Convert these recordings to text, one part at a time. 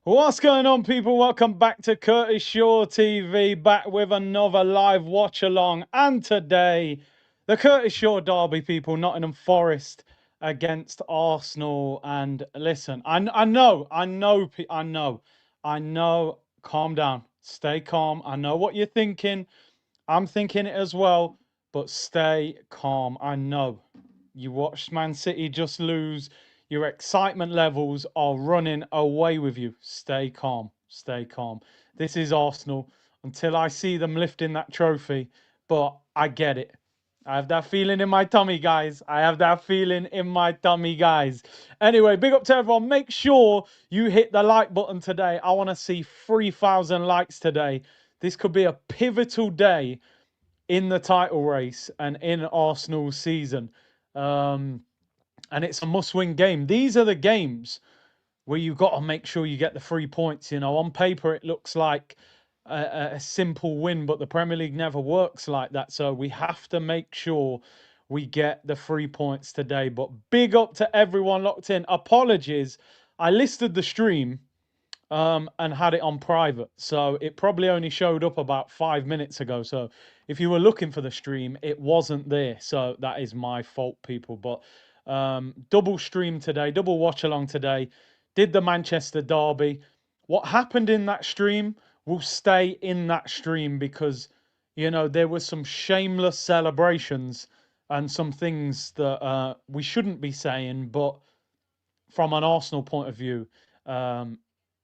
What's going on, people? Welcome back to Curtis Shaw TV, back with another live watch along. And today, the Curtis Shaw derby, people, Nottingham Forest against Arsenal. And listen, I know. Calm down, stay calm. I know what you're thinking. I'm thinking it as well, but stay calm. I know you watched Man City just lose. Your excitement levels are running away with you. Stay calm. Stay calm. This is Arsenal until I see them lifting that trophy. But I get it. I have that feeling in my tummy, guys. I have that feeling in my tummy, guys. Anyway, big up to everyone. Make sure you hit the like button today. I want to see 3,000 likes today. This could be a pivotal day in the title race and in Arsenal's season. And it's a must-win game. These are the games where you've got to make sure you get the 3 points. You know, on paper it looks like a simple win, but the Premier League never works like that. So we have to make sure we get the 3 points today. But big up to everyone locked in. Apologies, I listed the stream and had it on private. So it probably only showed up about 5 minutes ago. So if you were looking for the stream, it wasn't there. So that is my fault, people. But double stream today, double watch along today. Did the Manchester derby. What happened in that stream will stay in that stream because, you know, there were some shameless celebrations and some things that we shouldn't be saying. But from an Arsenal point of view, um,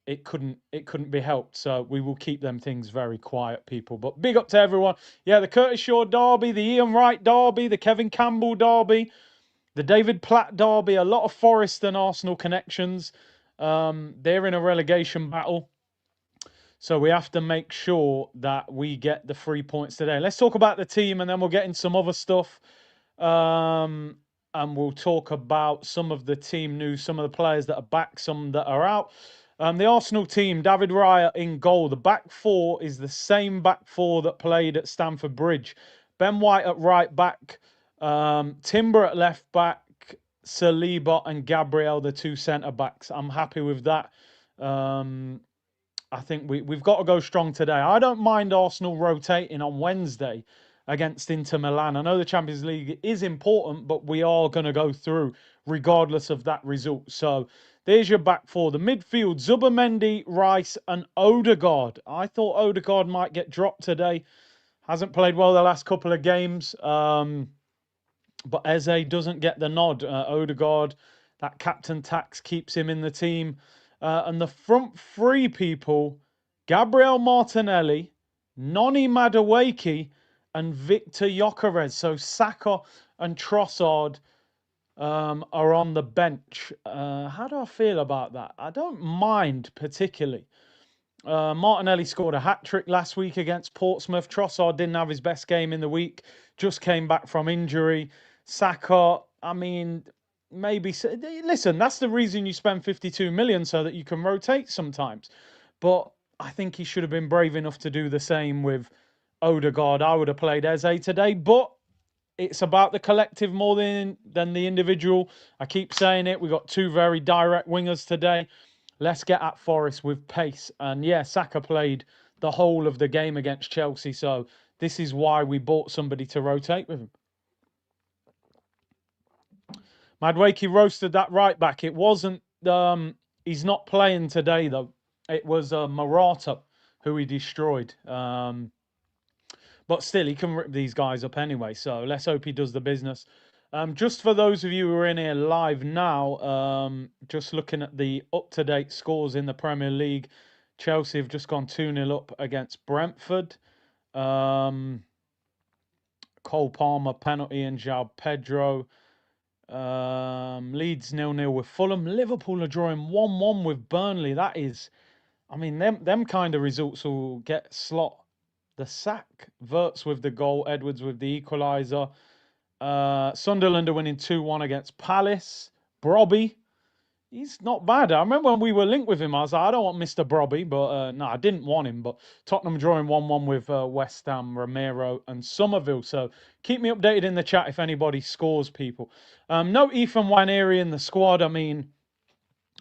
it couldn't be helped. So we will keep them things very quiet, people. But big up to everyone. Yeah, the Curtis Shaw derby, the Ian Wright derby, the Kevin Campbell derby, the David Platt derby. A lot of Forest and Arsenal connections. They're in a relegation battle. So we have to make sure that we get the 3 points today. Let's talk about the team and then we'll get in some other stuff. And we'll talk about some of the team news, some of the players that are back, some that are out. The Arsenal team, David Raya in goal. The back four is the same back four that played at Stamford Bridge. Ben White at right back, Timber at left back, Saliba and Gabriel, the two centre backs. I'm happy with that. I think we've got to go strong today. I don't mind Arsenal rotating on Wednesday against Inter Milan. I know the Champions League is important, but we are going to go through regardless of that result. So there's your back four. The midfield, Zubimendi, Rice and Odegaard. I thought Odegaard might get dropped today. Hasn't played well the last couple of games. But Eze doesn't get the nod. Odegaard, that captain tax keeps him in the team. And the front three people, Gabriel Martinelli, Noni Madueke, and Victor Gyökeres. So Saka and Trossard are on the bench. How do I feel about that? I don't mind particularly. Martinelli scored a hat-trick last week against Portsmouth. Trossard didn't have his best game in the week. Just came back from injury. Saka, I mean, maybe... Listen, that's the reason you spend 52 million, so that you can rotate sometimes. But I think he should have been brave enough to do the same with Odegaard. I would have played Eze today, but it's about the collective more than the individual. I keep saying it. We've got two very direct wingers today. Let's get at Forest with pace. And yeah, Saka played the whole of the game against Chelsea. So this is why we bought somebody to rotate with him. Madueke roasted that right back. It wasn't... he's not playing today, though. It was Morata who he destroyed. But still, he can rip these guys up anyway. So let's hope he does the business. Just for those of you who are in here live now, just looking at the up-to-date scores in the Premier League, Chelsea have just gone 2-0 up against Brentford. Cole Palmer, penalty, and João Pedro. Leeds 0-0 with Fulham. Liverpool are drawing 1-1 with Burnley. That is, I mean, them kind of results will get slot. The sack. Wirtz with the goal. Edwards with the equaliser. Sunderland are winning 2-1 against Palace. Brobby, he's not bad. I remember when we were linked with him, I was like, I don't want Mr. Brobby, but no, I didn't want him. But Tottenham drawing 1-1 with West Ham, Romero and Somerville. So keep me updated in the chat if anybody scores, people. No Ethan Nwaneri in the squad. I mean,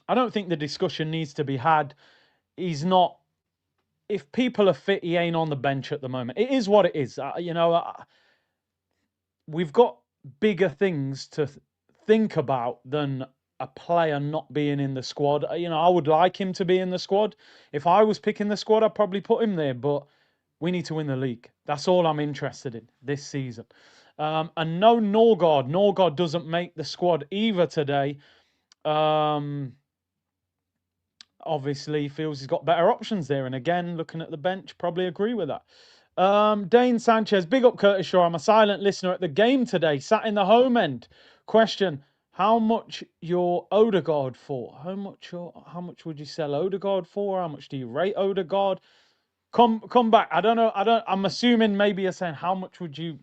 I don't think the discussion needs to be had. he's not. If people are fit, he ain't on the bench at the moment. It is what it is. We've got bigger things to think about than a player not being in the squad. I would like him to be in the squad. If I was picking the squad, I'd probably put him there, but we need to win the league. That's all I'm interested in this season. And no Norgard. Norgard doesn't make the squad either today. Obviously, feels he's got better options there. And again, looking at the bench, probably agree with that. Dane Sanchez, big up Curtis Shaw. I'm a silent listener at the game today, sat in the home end. Question: how much your Odegaard for? How much would you sell Odegaard for? How much do you rate Odegaard? Come back. I don't know. I'm assuming maybe you're saying how much would you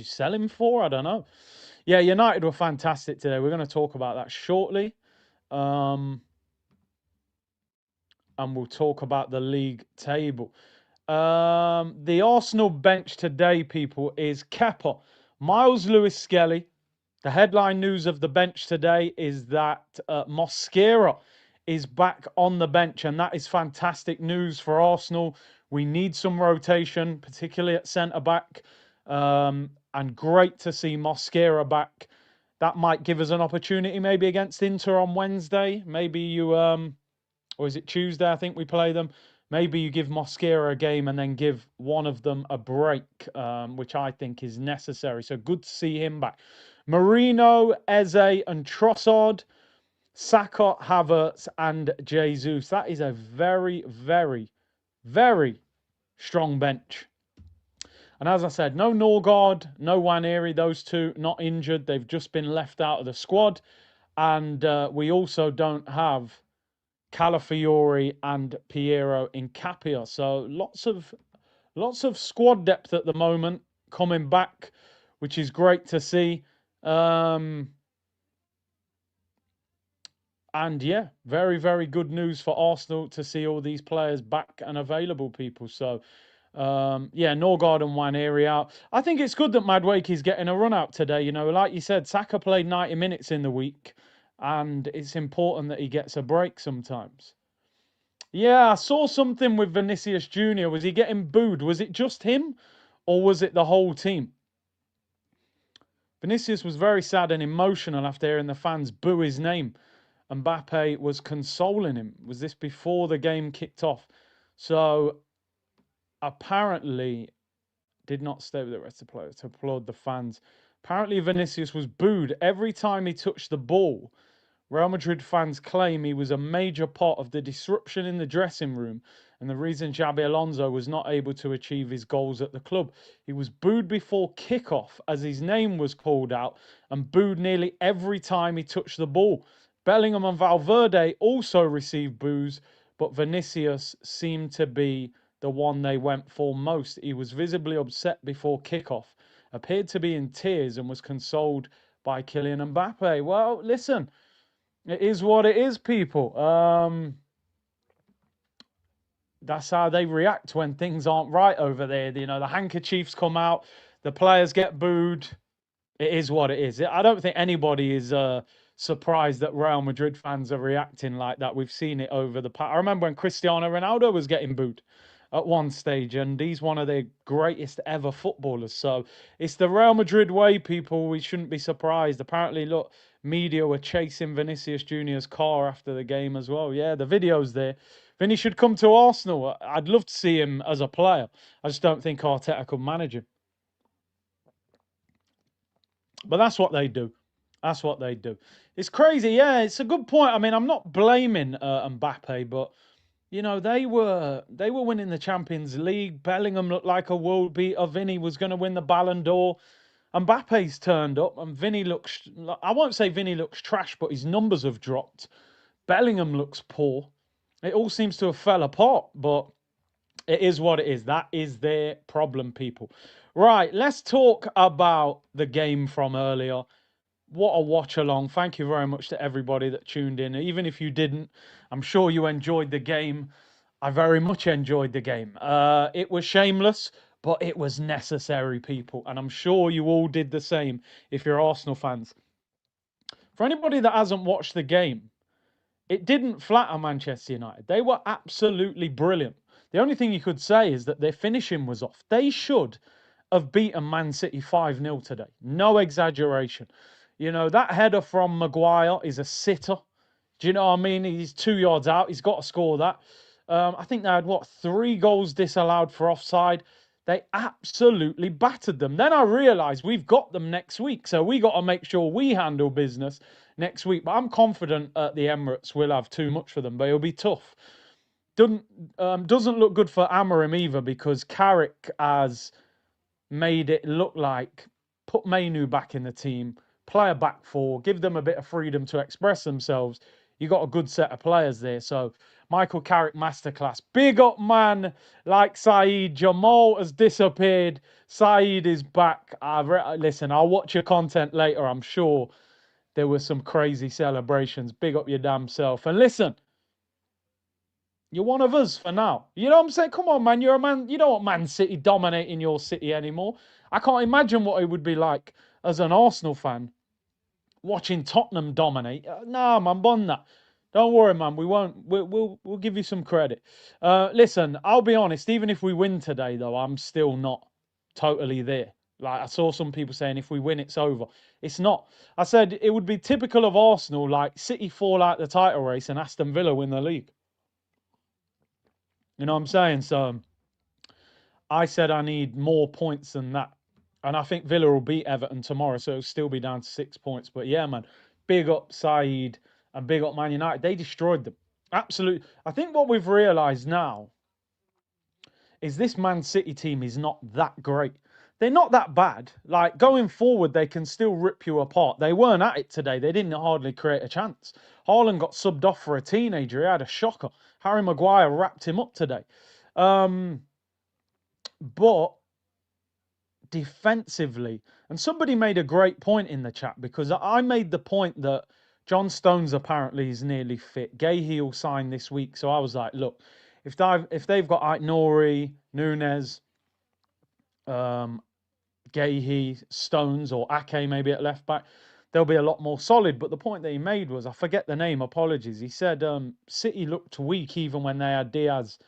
sell him for? I don't know. Yeah, United were fantastic today. We're going to talk about that shortly. And we'll talk about the league table. The Arsenal bench today, people, is Kepa, Miles Lewis-Skelly. The headline news of the bench today is that Mosquera is back on the bench, and that is fantastic news for Arsenal. We need some rotation, particularly at centre-back, and great to see Mosquera back. That might give us an opportunity maybe against Inter on Wednesday. Maybe you... or is it Tuesday? I think we play them. Maybe you give Mosquera a game and then give one of them a break, which I think is necessary. So good to see him back. Marino, Eze, and Trossard, Saka, Havertz, and Jesus. That is a very, very, very strong bench. And as I said, no Norgard, no Waneri, those two not injured. They've just been left out of the squad. And we also don't have Calafiori and Piero Incapia. So lots of squad depth at the moment coming back, which is great to see. And yeah, very, very good news for Arsenal to see all these players back and available, people. So yeah, Norgard and Waneri out. I think it's good that Madueke is getting a run out today. Like you said, Saka played 90 minutes in the week, and it's important that he gets a break sometimes. Yeah, I saw something with Vinicius Jr. Was he getting booed? Was it just him, or was it the whole team? Vinicius was very sad and emotional after hearing the fans boo his name. Mbappe was consoling him. Was this before the game kicked off? So apparently did not stay with the rest of the players to applaud the fans. Apparently Vinicius was booed every time he touched the ball. Real Madrid fans claim he was a major part of the disruption in the dressing room and the reason Xabi Alonso was not able to achieve his goals at the club. He was booed before kickoff as his name was called out and booed nearly every time he touched the ball. Bellingham and Valverde also received boos, but Vinicius seemed to be the one they went for most. He was visibly upset before kickoff, appeared to be in tears and was consoled by Kylian Mbappe. Well, listen, it is what it is, people. That's how they react when things aren't right over there. The handkerchiefs come out, the players get booed. It is what it is. I don't think anybody is surprised that Real Madrid fans are reacting like that. We've seen it over the past. I remember when Cristiano Ronaldo was getting booed at one stage, and he's one of the greatest ever footballers. So it's the Real Madrid way, people. We shouldn't be surprised. Apparently, look, media were chasing Vinicius Jr.'s car after the game as well. Yeah, the video's there. Vinny should come to Arsenal. I'd love to see him as a player. I just don't think Arteta could manage him. But that's what they do. That's what they do. It's crazy. Yeah, it's a good point. I mean, I'm not blaming Mbappe, but they were winning the Champions League. Bellingham looked like a world beater. Vinny was going to win the Ballon d'Or. Mbappe's turned up, and Vinny looks. I won't say Vinny looks trash, but his numbers have dropped. Bellingham looks poor. It all seems to have fell apart, but it is what it is. That is their problem, people. Right, let's talk about the game from earlier. What a watch along. Thank you very much to everybody that tuned in. Even if you didn't, I'm sure you enjoyed the game. I very much enjoyed the game. It was shameless, but it was necessary, people. And I'm sure you all did the same if you're Arsenal fans. For anybody that hasn't watched the game, It didn't flatter Manchester United. They were absolutely brilliant. The only thing you could say is that their finishing was off. They should have beaten Man City 5-0 today. No exaggeration. You know, that header from Maguire is a sitter. Do you know what I mean? He's 2 yards out. He's got to score that. I think they had, what, 3 goals disallowed for offside. They absolutely battered them. Then I realised we've got them next week. So we got to make sure we handle business next week. But I'm confident at the Emirates we'll have too much for them, but it'll be tough. Doesn't look good for Amorim either, because Carrick has made it look like put Mainu back in the team, play a back four, give them a bit of freedom to express themselves. You got a good set of players there. So Michael Carrick masterclass. Big up man like Saeed. Jamal has disappeared. Saeed is back. Listen, I'll watch your content later. I'm sure there were some crazy celebrations. Big up your damn self. And listen, you're one of us for now. You know what I'm saying? Come on, man. You're a man. You don't want Man City dominating your city anymore. I can't imagine what it would be like as an Arsenal fan watching Tottenham dominate. Nah, man, bun that. Don't worry, man. We won't. We'll give you some credit. Listen, I'll be honest. Even if we win today, though, I'm still not totally there. Like I saw some people saying, if we win, it's over. It's not. I said it would be typical of Arsenal, like City fall out the title race and Aston Villa win the league. You know what I'm saying? So I said I need more points than that. And I think Villa will beat Everton tomorrow, so it'll still be down to 6 points. But yeah, man, big up Saeed and big up Man United. They destroyed them. Absolutely. I think what we've realised now is this Man City team is not that great. They're not that bad. Like, going forward, they can still rip you apart. They weren't at it today. They didn't hardly create a chance. Haaland got subbed off for a teenager. He had a shocker. Harry Maguire wrapped him up today. But defensively, and somebody made a great point in the chat, because I made the point that John Stones apparently is nearly fit. Gahey will sign this week. So I was like, look, if they've got Aït-Nouri, Nunez, Gahey, Stones, or Ake maybe at left back, they'll be a lot more solid. But the point that he made was, I forget the name, apologies. He said City looked weak even when they had Diaz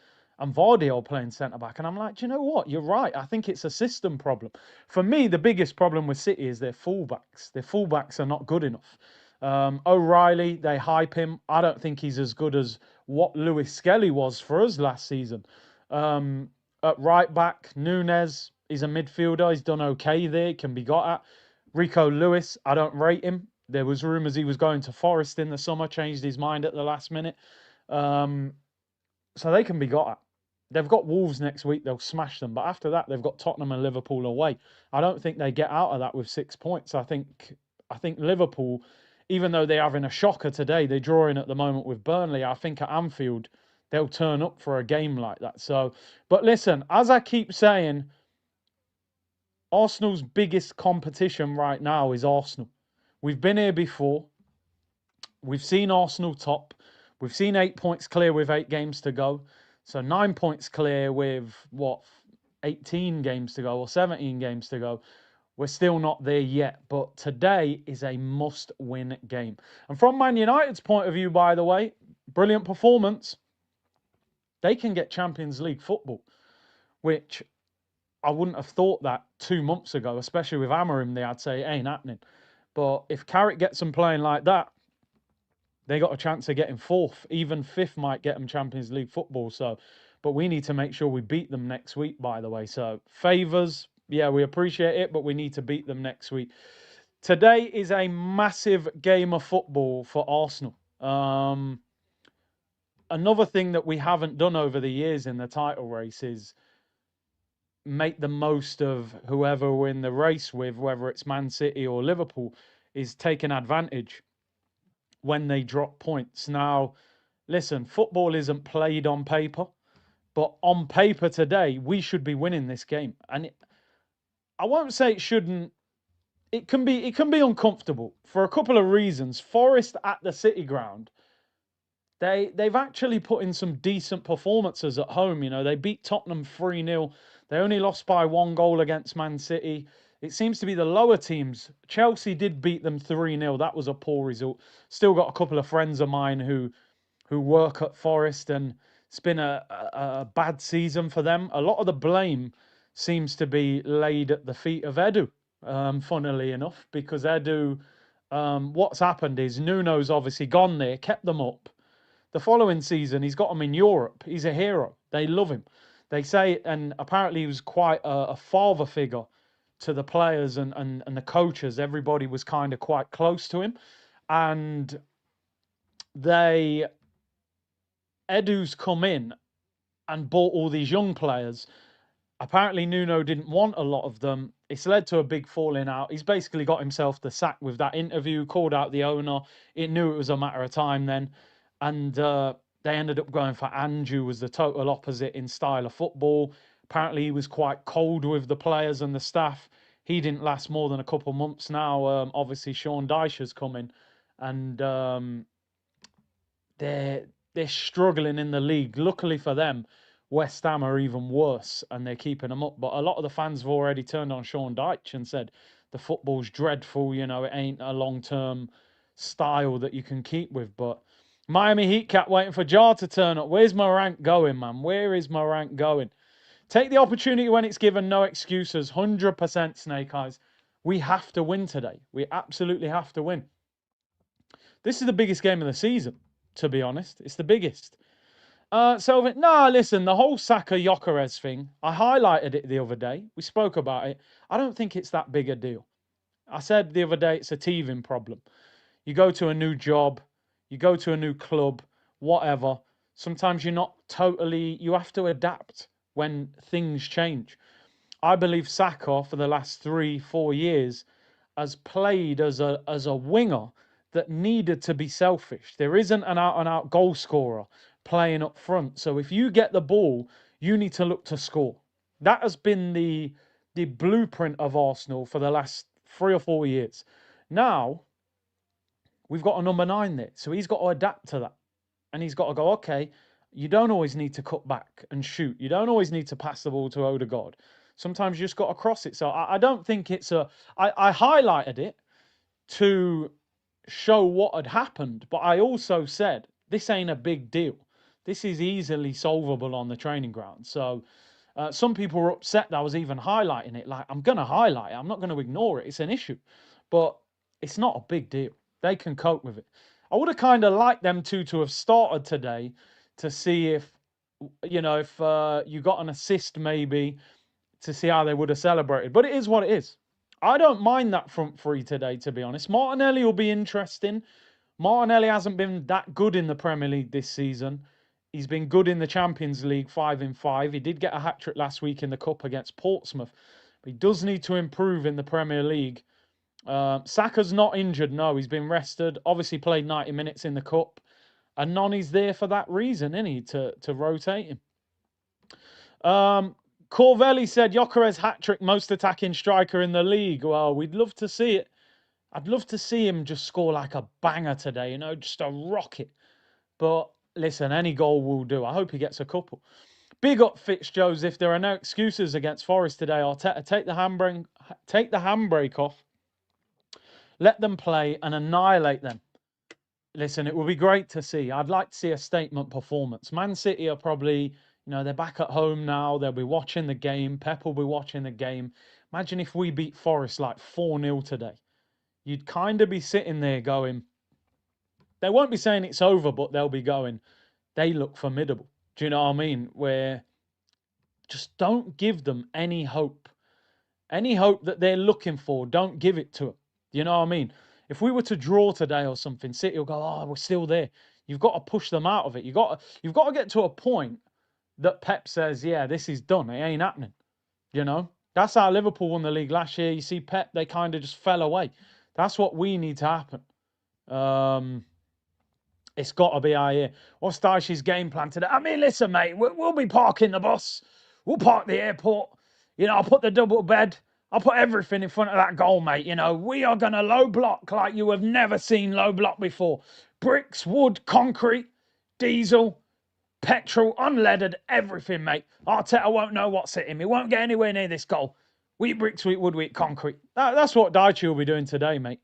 and Vardy all playing centre back. And I'm like, do you know what? You're right. I think it's a system problem. For me, the biggest problem with City is their fullbacks. Their fullbacks are not good enough. O'Reilly, they hype him. I don't think he's as good as what Lewis Skelly was for us last season. At right back, Nunez, he's a midfielder. He's done okay there. Can be got at. Rico Lewis, I don't rate him. There was rumours he was going to Forest in the summer, changed his mind at the last minute. So they can be got at. They've got Wolves next week. They'll smash them. But after that, they've got Tottenham and Liverpool away. I don't think they get out of that with 6 points. I think Liverpool, even though they're having a shocker today, they're drawing at the moment with Burnley. I think at Anfield, they'll turn up for a game like that. So, but listen, as I keep saying, Arsenal's biggest competition right now is Arsenal. We've been here before. We've seen Arsenal top. We've seen 8 points clear with 8 games to go. So 9 points clear with, 18 games to go or 17 games to go. We're still not there yet. But today is a must-win game. And from Man United's point of view, by the way, brilliant performance. They can get Champions League football, which I wouldn't have thought that 2 months ago, especially with Amorim there. I'd say it ain't happening. But if Carrick gets them playing like that, they got a chance of getting 4th. Even 5th might get them Champions League football. So, but we need to make sure we beat them next week, by the way. So, favours, yeah, we appreciate it, but we need to beat them next week. Today is a massive game of football for Arsenal. Another thing that we haven't done over the years in the title race is make the most of whoever we're in the race with, whether it's Man City or Liverpool, is taking advantage when they drop points. Now, listen, football isn't played on paper, but on paper today, we should be winning this game. And I won't say it shouldn't. It can be uncomfortable for a couple of reasons. Forest at the City ground, they've actually put in some decent performances at home. You know, they beat Tottenham 3-0. They only lost by 1 goal against Man City. It seems to be the lower teams. Chelsea did beat them 3-0. That was a poor result. Still got a couple of friends of mine who who work at Forest, and it's been a bad season for them. A lot of the blame seems to be laid at the feet of Edu, funnily enough, because Edu, what's happened is Nuno's obviously gone there, kept them up. The following season, he's got them in Europe. He's a hero. They love him. They say, and apparently he was quite a father figure to the players and the coaches. Everybody was kind of quite close to him. And they, Edu's come in and bought all these young players. Apparently, Nuno didn't want a lot of them. It's led to a big falling out. He's basically got himself the sack with that interview, called out the owner. It knew it was a matter of time then. And they ended up going for Ange, who was the total opposite in style of football. Apparently, he was quite cold with the players and the staff. He didn't last more than a couple months now. Obviously, Sean Dyche has come in, and they're struggling in the league. Luckily for them, West Ham are even worse, and they're keeping them up. But a lot of the fans have already turned on Sean Dyche and said the football's dreadful. You know, it ain't a long-term style that you can keep with. But Miami Heat cat waiting for Jar to turn up. Where's my rank going, man? Where is my rank going? Take the opportunity when it's given. No excuses. 100% Snake Eyes. We have to win today. We absolutely have to win. This is the biggest game of the season, to be honest. It's the biggest. Listen, the whole Saka Gyökeres thing, I highlighted it the other day. We spoke about it. I don't think it's that big a deal. I said the other day it's a teething problem. You go to a new job, you go to a new club, whatever. Sometimes you have to adapt when things change. I believe Saka for the last 3-4 years has played as a winger that needed to be selfish. There isn't an out-and-out goal scorer playing up front. So if you get the ball, you need to look to score. That has been the blueprint of Arsenal for the last 3 or 4 years. Now, we've got a number 9 there. So he's got to adapt to that. And he's got to go, okay, you don't always need to cut back and shoot. You don't always need to pass the ball to Odegaard. Sometimes you just got to cross it. So I don't think it's I highlighted it to show what had happened. But I also said, this ain't a big deal. This is easily solvable on the training ground. So some people were upset that I was even highlighting it. Like, I'm going to highlight it. I'm not going to ignore it. It's an issue. But it's not a big deal. They can cope with it. I would have kind of liked them to have started today to see if you got an assist maybe, to see how they would have celebrated. But it is what it is. I don't mind that front three today, to be honest. Martinelli will be interesting. Martinelli hasn't been that good in the Premier League this season. He's been good in the Champions League, 5 in 5. He did get a hat-trick last week in the Cup against Portsmouth. But he does need to improve in the Premier League. Saka's not injured, no. He's been rested. Obviously played 90 minutes in the Cup. And Noni's there for that reason, isn't he? To rotate him. Corvelli said, Gyökeres hat-trick, most attacking striker in the league. Well, we'd love to see it. I'd love to see him just score like a banger today, just a rocket. But listen, any goal will do. I hope he gets a couple. Big up Fitzjoseph. There are no excuses against Forest today. Arteta, take the handbrake off. Let them play and annihilate them. Listen, it will be great to see. I'd like to see a statement performance. Man City are probably, they're back at home now. They'll be watching the game. Pep will be watching the game. Imagine if we beat Forest like 4-0 today. You'd kind of be sitting there going, they won't be saying it's over, but they'll be going, they look formidable. Do you know what I mean? Where just don't give them any hope. Any hope that they're looking for, don't give it to them. You know what I mean? If we were to draw today or something, City will go, oh, we're still there. You've got to push them out of it. You've got to get to a point that Pep says, yeah, this is done. It ain't happening. That's how Liverpool won the league last year. You see Pep, they kind of just fell away. That's what we need to happen. It's got to be our year. What's Dyche's game plan today? I mean, listen, mate, we'll be parking the bus. We'll park the airport. I'll put the double bed. I'll put everything in front of that goal, mate. We are going to low block like you have never seen low block before. Bricks, wood, concrete, diesel, petrol, unleaded, everything, mate. Arteta won't know what's hitting. He won't get anywhere near this goal. Wheat bricks, wheat wood, wheat concrete. That's what Dyche will be doing today, mate.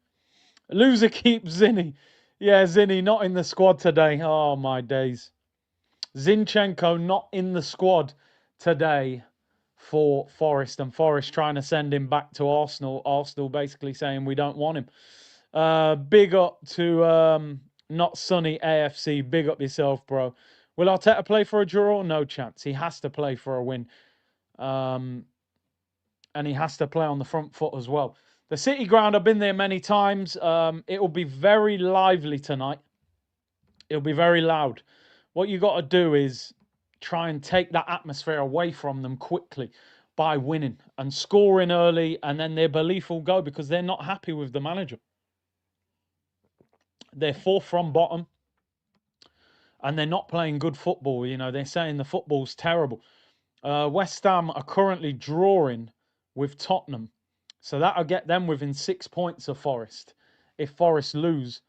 Loser keeps Zinni. Yeah, Zinny not in the squad today. Oh my days. Zinchenko not in the squad today for Forest, and Forest trying to send him back to Arsenal. Arsenal basically saying we don't want him. Big up to not sunny AFC. Big up yourself, bro. Will Arteta play for a draw? No chance. He has to play for a win. And he has to play on the front foot as well. The City ground, I've been there many times. It will be very lively tonight. It'll be very loud. What you got to do is try and take that atmosphere away from them quickly by winning and scoring early, and then their belief will go because they're not happy with the manager. They're fourth from bottom, and they're not playing good football. You know, they're saying the football's terrible. West Ham are currently drawing with Tottenham, so that'll get them within 6 points of Forest. If Forest lose,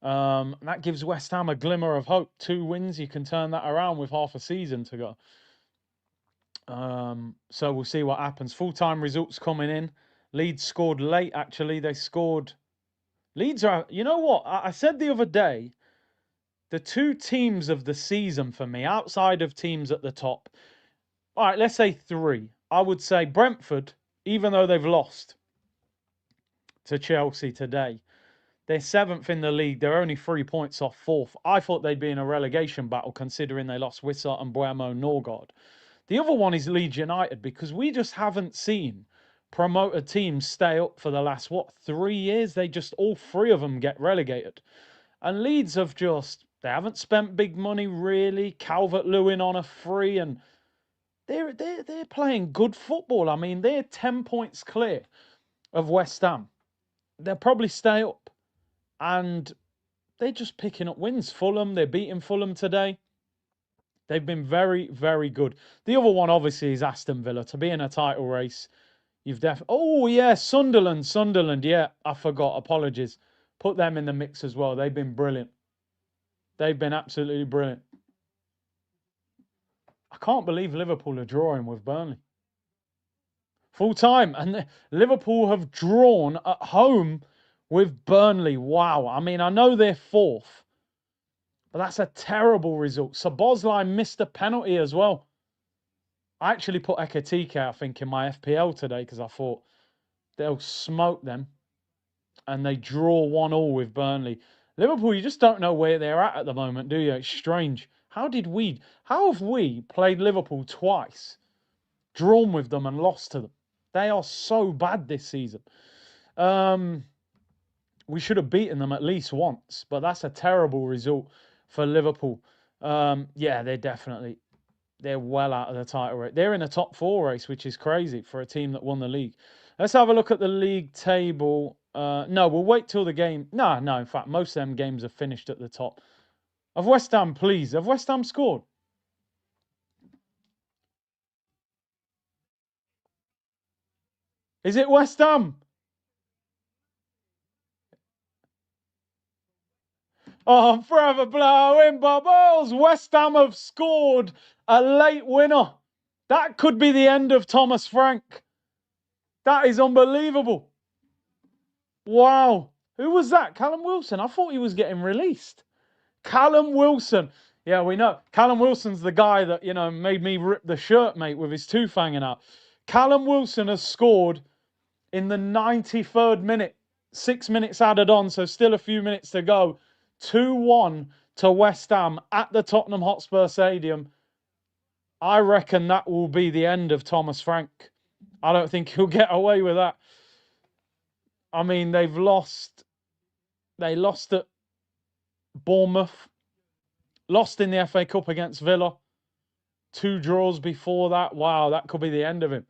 that gives West Ham a glimmer of hope. 2 wins, you can turn that around with half a season to go. So we'll see what happens. Full-time results coming in. Leeds scored late, actually. They scored. Leeds are, you know what? I said the other day, the 2 teams of the season for me, outside of teams at the top, all right, let's say 3. I would say Brentford, even though they've lost to Chelsea today, they're 7th in the league. They're only 3 points off 4th. I thought they'd be in a relegation battle considering they lost Wissart and Buemo Norgard. The other one is Leeds United because we just haven't seen promoted teams stay up for the last, 3 years? They just, all 3 of them get relegated. And Leeds have just, they haven't spent big money really. Calvert-Lewin on a free, and they're playing good football. I mean, they're 10 points clear of West Ham. They'll probably stay up. And they're just picking up wins. Fulham, they're beating Fulham today. They've been very, very good. The other one, obviously, is Aston Villa. To be in a title race, you've definitely... Oh, yeah, Sunderland. Yeah, I forgot. Apologies. Put them in the mix as well. They've been brilliant. They've been absolutely brilliant. I can't believe Liverpool are drawing with Burnley. Full time. And Liverpool have drawn at home with Burnley. Wow. I mean, I know they're 4th. But that's a terrible result. Szoboszlai missed a penalty as well. I actually put Ekatike, I think, in my FPL today because I thought they'll smoke them. And they draw 1-1 with Burnley. Liverpool, you just don't know where they're at the moment, do you? It's strange. How have we played Liverpool twice, drawn with them and lost to them? They are so bad this season. We should have beaten them at least once, but that's a terrible result for Liverpool. Yeah, they're well out of the title race. They're in the top 4 race, which is crazy for a team that won the league. Let's have a look at the league table. No, we'll wait till the game. No, in fact, most of them games are finished at the top. Of West Ham, please. Have West Ham scored? Is it West Ham? Oh, I'm forever blowing bubbles. West Ham have scored a late winner. That could be the end of Thomas Frank. That is unbelievable. Wow. Who was that? Callum Wilson? I thought he was getting released. Callum Wilson. Yeah, we know. Callum Wilson's the guy that, made me rip the shirt, mate, with his tooth hanging out. Callum Wilson has scored in the 93rd minute. 6 minutes added on, so still a few minutes to go. 2-1 to West Ham at the Tottenham Hotspur Stadium. I reckon that will be the end of Thomas Frank. I don't think he'll get away with that. I mean, they lost at Bournemouth, lost in the FA Cup against Villa, 2 draws before that. Wow, that could be the end of him.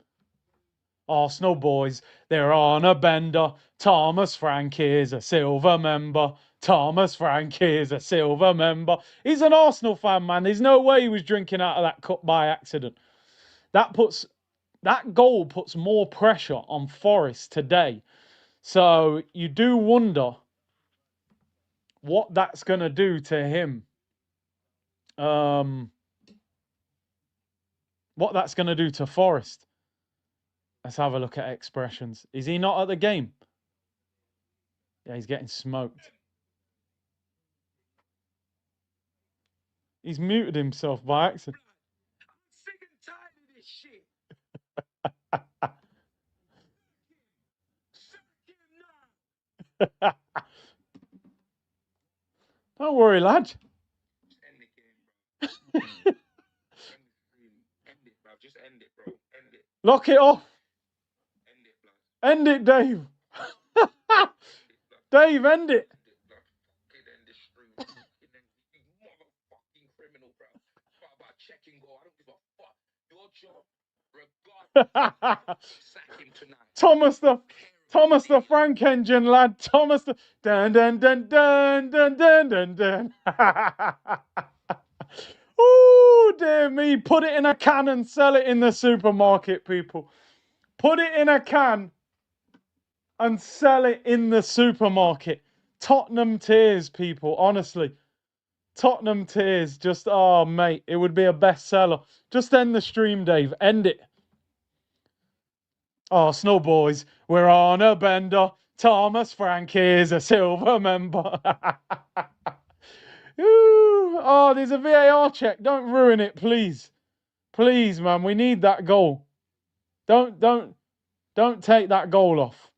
Arsenal boys, they're on a bender. Thomas Frank is a silver member. Thomas Frank is a silver member. He's an Arsenal fan, man. There's no way he was drinking out of that cup by accident. That goal puts more pressure on Forest today. So you do wonder what that's going to do to him. What that's going to do to Forest. Let's have a look at expressions. Is he not at the game? Yeah, he's getting smoked. He's muted himself by accident. I'm sick and tired of this shit. Don't worry, lad. Just end the game, bro. End it, bro. Just end it, bro. End it. Lock it off. End it, blood. End it, Dave. Dave, end it. End it, blood. Fucking end this stream. Fucking end it. You motherfucking criminal, bro. What about checking goal? I don't give a fuck. Your job, regardless. Sack him tonight. Thomas the Frank engine, lad. Thomas the dun dun dun dun dun dun dun dun. Oh dear me! Put it in a can and sell it in the supermarket, people. Put it in a can and sell it in the supermarket. Tottenham tears, people. Honestly, Tottenham tears. Just oh mate, it would be a bestseller. Just end the stream, Dave. End it. Arsenal boys, we're on a bender. Thomas Frank is a silver member. Ooh, oh, there's a VAR check. Don't ruin it, please. Please, man. We need that goal. Don't take that goal off.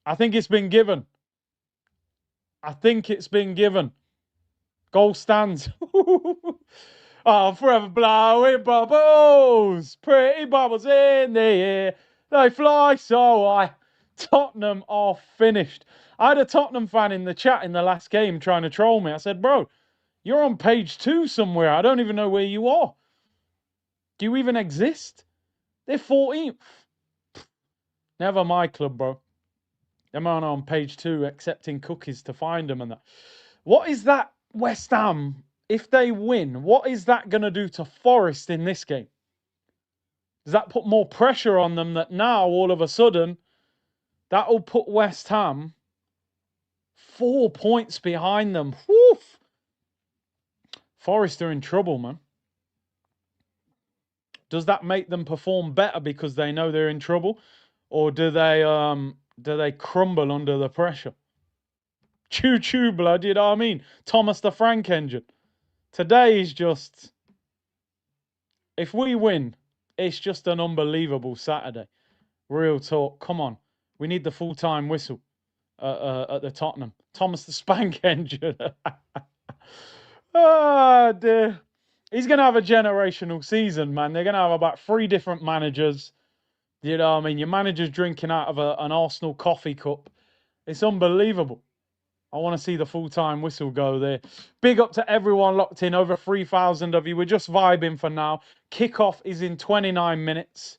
I think it's been given. I think it's been given. Goal stands. I'm forever blowing bubbles. Pretty bubbles in the air. They fly so high. Tottenham are finished. I had a Tottenham fan in the chat in the last game trying to troll me. I said, bro, you're on page 2 somewhere. I don't even know where you are. Do you even exist? They're 14th. Never my club, bro. Them aren't on page 2 accepting cookies to find them and that. What is that West Ham, if they win, what is that going to do to Forest in this game? Does that put more pressure on them that now, all of a sudden, that will put West Ham 4 points behind them? Woof. Forest are in trouble, man. Does that make them perform better because they know they're in trouble? Or do they crumble under the pressure? Choo-choo, blood, you know what I mean? Thomas the Frank engine. Today is just... If we win, it's just an unbelievable Saturday. Real talk. Come on. We need the full-time whistle at the Tottenham. Thomas the Spank engine. Oh, dear. He's going to have a generational season, man. They're going to have about 3 different managers. You know what I mean? Your manager's drinking out of an Arsenal coffee cup. It's unbelievable. I want to see the full-time whistle go there. Big up to everyone locked in. Over 3,000 of you. We're just vibing for now. Kickoff is in 29 minutes.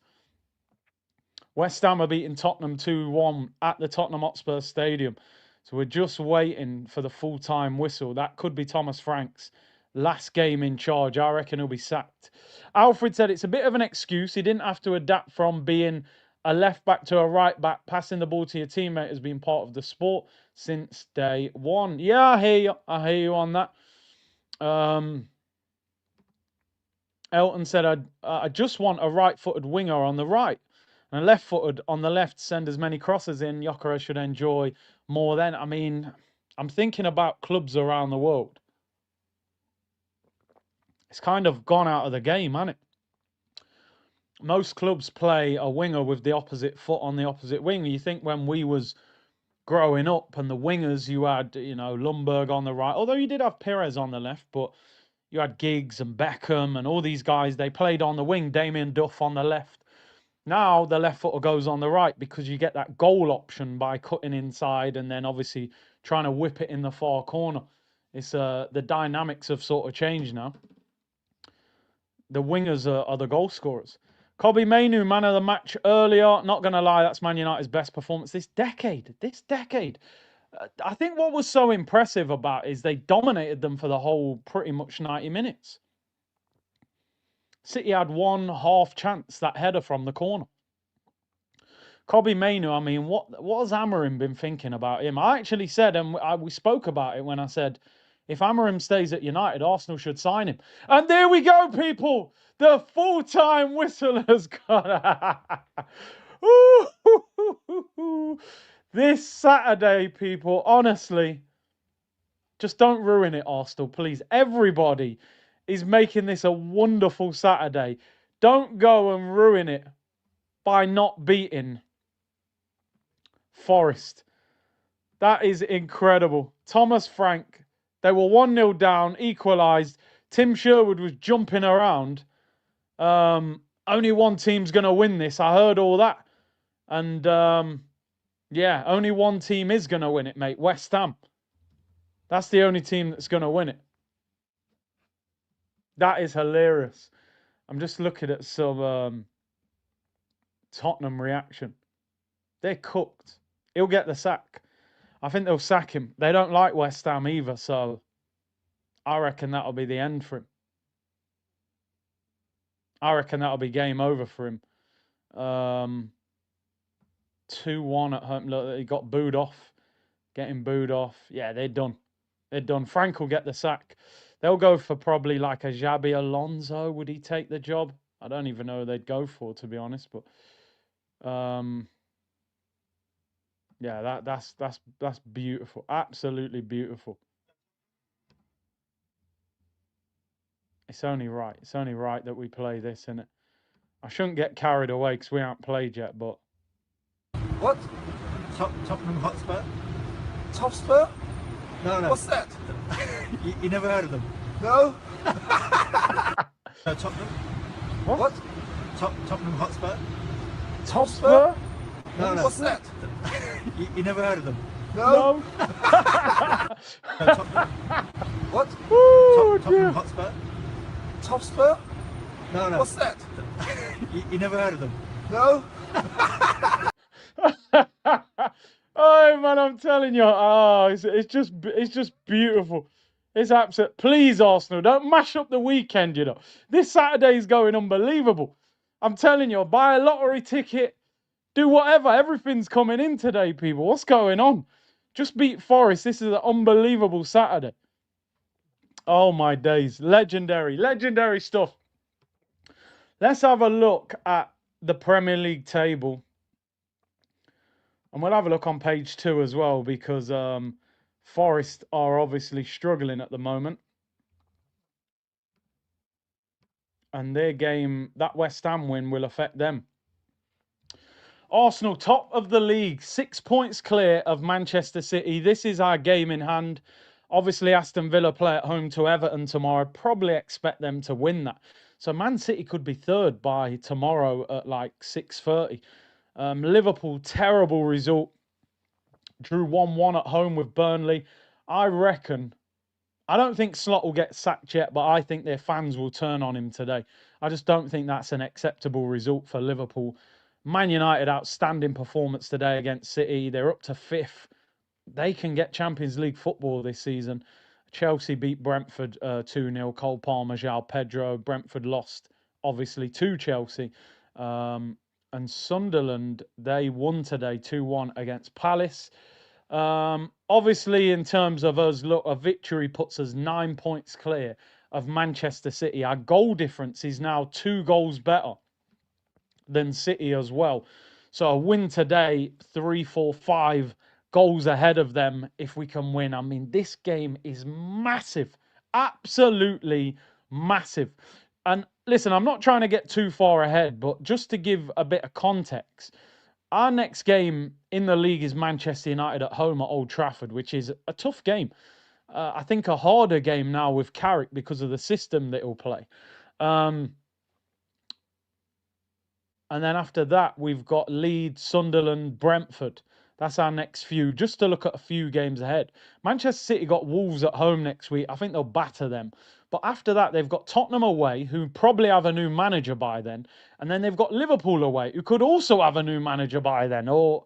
West Ham are beating Tottenham 2-1 at the Tottenham Hotspur Stadium. So we're just waiting for the full-time whistle. That could be Thomas Frank's last game in charge. I reckon he'll be sacked. Alfred said it's a bit of an excuse. He didn't have to adapt from being a left back to a right back. Passing the ball to your teammate has been part of the sport since day one. Yeah, I hear you. I hear you on that. Elton said, I just want a right-footed winger on the right and a left-footed on the left. Send as many crosses in. Gyökeres should enjoy more then. I mean, I'm thinking about clubs around the world. It's kind of gone out of the game, hasn't it? Most clubs play a winger with the opposite foot on the opposite wing. You think when we was growing up and the wingers, you had, you know, Lundberg on the right, although you did have Perez on the left, but you had Giggs and Beckham and all these guys, they played on the wing, Damien Duff on the left. Now the left footer goes on the right because you get that goal option by cutting inside and then obviously trying to whip it in the far corner. It's the dynamics have sort of changed now. The wingers are the goal scorers. Kobe Mainu, man of the match earlier. Not going to lie, that's Man United's best performance this decade. I think what was so impressive about it is they dominated them for the whole pretty much 90 minutes. City had one half chance, that header from the corner. Kobe Mainu, I mean, what has Amorim been thinking about him? I actually said, and we spoke about it when I said, if Amorim stays at United, Arsenal should sign him. And there we go, people. The full-time whistle has gone. This Saturday, people, honestly, Just don't ruin it, Arsenal, please. Everybody is making this a wonderful Saturday. Don't go and ruin it by not beating Forest. That is incredible. Thomas Frank, they were 1-0 down, equalised. Tim Sherwood was jumping around. Only one team's going to win this. I heard all that. And yeah, only one team is going to win it, mate. West Ham. That's the only team that's going to win it. That is hilarious. I'm just looking at some Tottenham reaction. They're cooked. He'll get the sack. I think they'll sack him. They don't like West Ham either, so I reckon that'll be the end for him. I reckon that'll be game over for him. 2-1 at home. Look, he got booed off. Getting booed off. Yeah, they're done. They're done. Frank will get the sack. They'll go for probably like a Xabi Alonso. Would he take the job? I don't even know who they'd go for, to be honest. But yeah, that's beautiful. Absolutely beautiful. It's only right. It's only right that we play this, innit? I shouldn't get carried away because we haven't played yet, but... What? Tottenham Hotspur? Topspur? No. What's that? you never heard of them? No. Tottenham? What? Tottenham Hotspur? Topspur? No. What's that? you never heard of them? No. Tottenham? What? Tottenham Hotspur? Topspur? No. What's that? you never heard of them? No. Oh man, I'm telling you, it's just beautiful. It's absolute. Please, Arsenal, don't mash up the weekend. You know, this Saturday is going unbelievable. I'm telling you, buy a lottery ticket, do whatever. Everything's coming in today, people. What's going on? Just beat Forest. This is an unbelievable Saturday. Oh my days, legendary stuff. Let's have a look at the Premier League table. And we'll have a look on page 2 as well, because Forest are obviously struggling at the moment. And their game, that West Ham win, will affect them. Arsenal, top of the league, 6 points clear of Manchester City. This is our game in hand. Obviously, Aston Villa play at home to Everton tomorrow. Probably expect them to win that. So Man City could be third by tomorrow at like 6:30. Liverpool, terrible result. Drew 1-1 at home with Burnley. I don't think Slot will get sacked yet, but I think their fans will turn on him today. I just don't think that's an acceptable result for Liverpool. Man United, outstanding performance today against City. They're up to 5th. They can get Champions League football this season. Chelsea beat Brentford 2-0. Cole Palmer, João Pedro. Brentford lost, obviously, to Chelsea. And Sunderland, they won today 2-1 against Palace. Obviously, in terms of us, look, a victory puts us 9 points clear of Manchester City. Our goal difference is now 2 goals better than City as well. So a win today, 3, 4, 5 goals ahead of them if we can win. I mean, this game is massive. Absolutely massive. And listen, I'm not trying to get too far ahead, but just to give a bit of context, our next game in the league is Manchester United at home at Old Trafford, which is a tough game. I think a harder game now with Carrick because of the system that he'll play. And then after that, we've got Leeds, Sunderland, Brentford. That's our next few, just to look at a few games ahead. Manchester City got Wolves at home next week. I think they'll batter them. But after that, they've got Tottenham away, who probably have a new manager by then. And then they've got Liverpool away, who could also have a new manager by then. Or,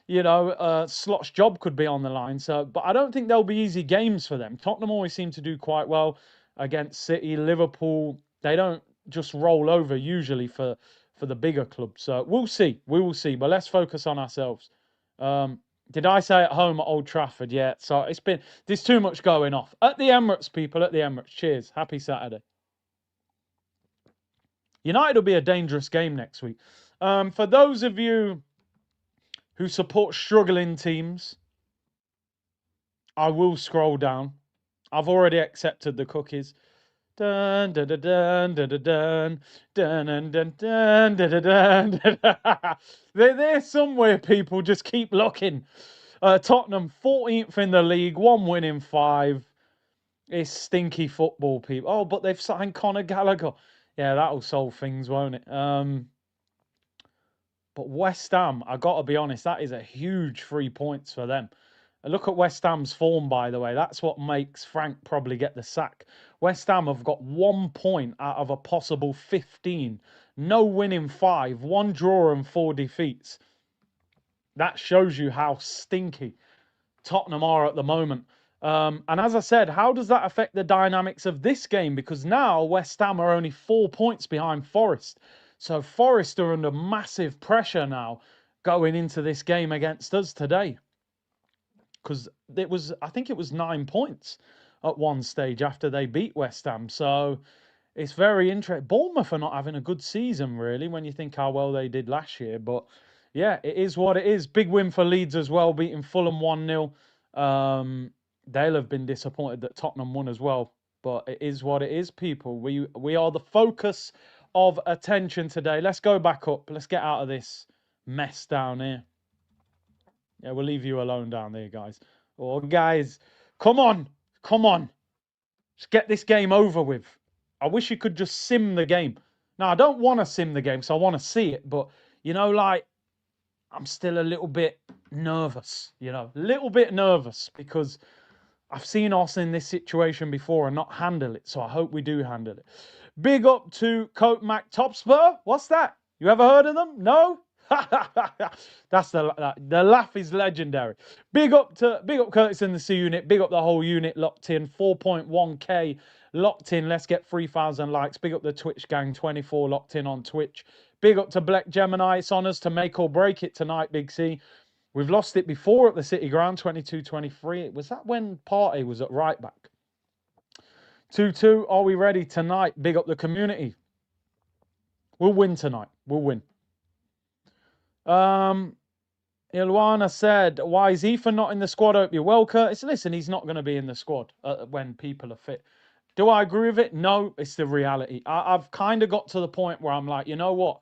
you know, Slot's job could be on the line. So, but I don't think there'll be easy games for them. Tottenham always seem to do quite well against City. Liverpool, they don't just roll over usually for the bigger clubs. So we'll see. We will see. But let's focus on ourselves. Did I say at home at Old Trafford? Yeah. So there's too much going off. At the Emirates, people, at the Emirates. Cheers. Happy Saturday. United will be a dangerous game next week. For those of you who support struggling teams, I will scroll down. I've already accepted the cookies. Dun dun dun dun dun dun dun dun dun dun dun dun dun. They're there somewhere, people. Just keep looking. Tottenham 14th in the league, 1 win in 5. It's stinky football, people. Oh, but they've signed Conor Gallagher. Yeah, that'll solve things, won't it? But West Ham, I got to be honest, that is a huge 3 points for them. Look at West Ham's form, by the way. That's what makes Frank probably get the sack. West Ham have got 1 point out of a possible 15. No win in 5, 1 draw and 4 defeats. That shows you how stinky Tottenham are at the moment. And as I said, how does that affect the dynamics of this game? Because now West Ham are only 4 points behind Forest. So Forest are under massive pressure now going into this game against us today. Because I think it was 9 points at one stage after they beat West Ham. So it's very interesting. Bournemouth are not having a good season, really, when you think how well they did last year. But yeah, it is what it is. Big win for Leeds as well, beating Fulham 1-0. They'll have been disappointed that Tottenham won as well. But it is what it is, people. We are the focus of attention today. Let's go back up. Let's get out of this mess down here. Yeah, we'll leave you alone down there, guys. Oh, guys, come on. Come on. Just get this game over with. I wish you could just sim the game. Now, I don't want to sim the game, so I want to see it. But, you know, like, I'm still a little bit nervous, a little bit nervous because I've seen us in this situation before and not handle it. So I hope we do handle it. Big up to Cope Mac Topspur. What's that? You ever heard of them? No? That's the laugh is legendary. Big up Curtis and the C unit. Big up the whole unit locked in. 4.1k locked in. Let's get 3,000 likes. Big up the Twitch gang. 24 locked in on Twitch. Big up to Black Gemini. It's on us to make or break it tonight, Big C. We've lost it before at the City Ground, 22-23. Was that when Partey was at right back? 2-2. Are we ready tonight? Big up the community. We'll win tonight. We'll win. Ilwana said, why is Ethan not in the squad? I hope you're well, Curtis. Listen, he's not going to be in the squad when people are fit. Do I agree with it? No, it's the reality. I've kind of got to the point where I'm like, you know what?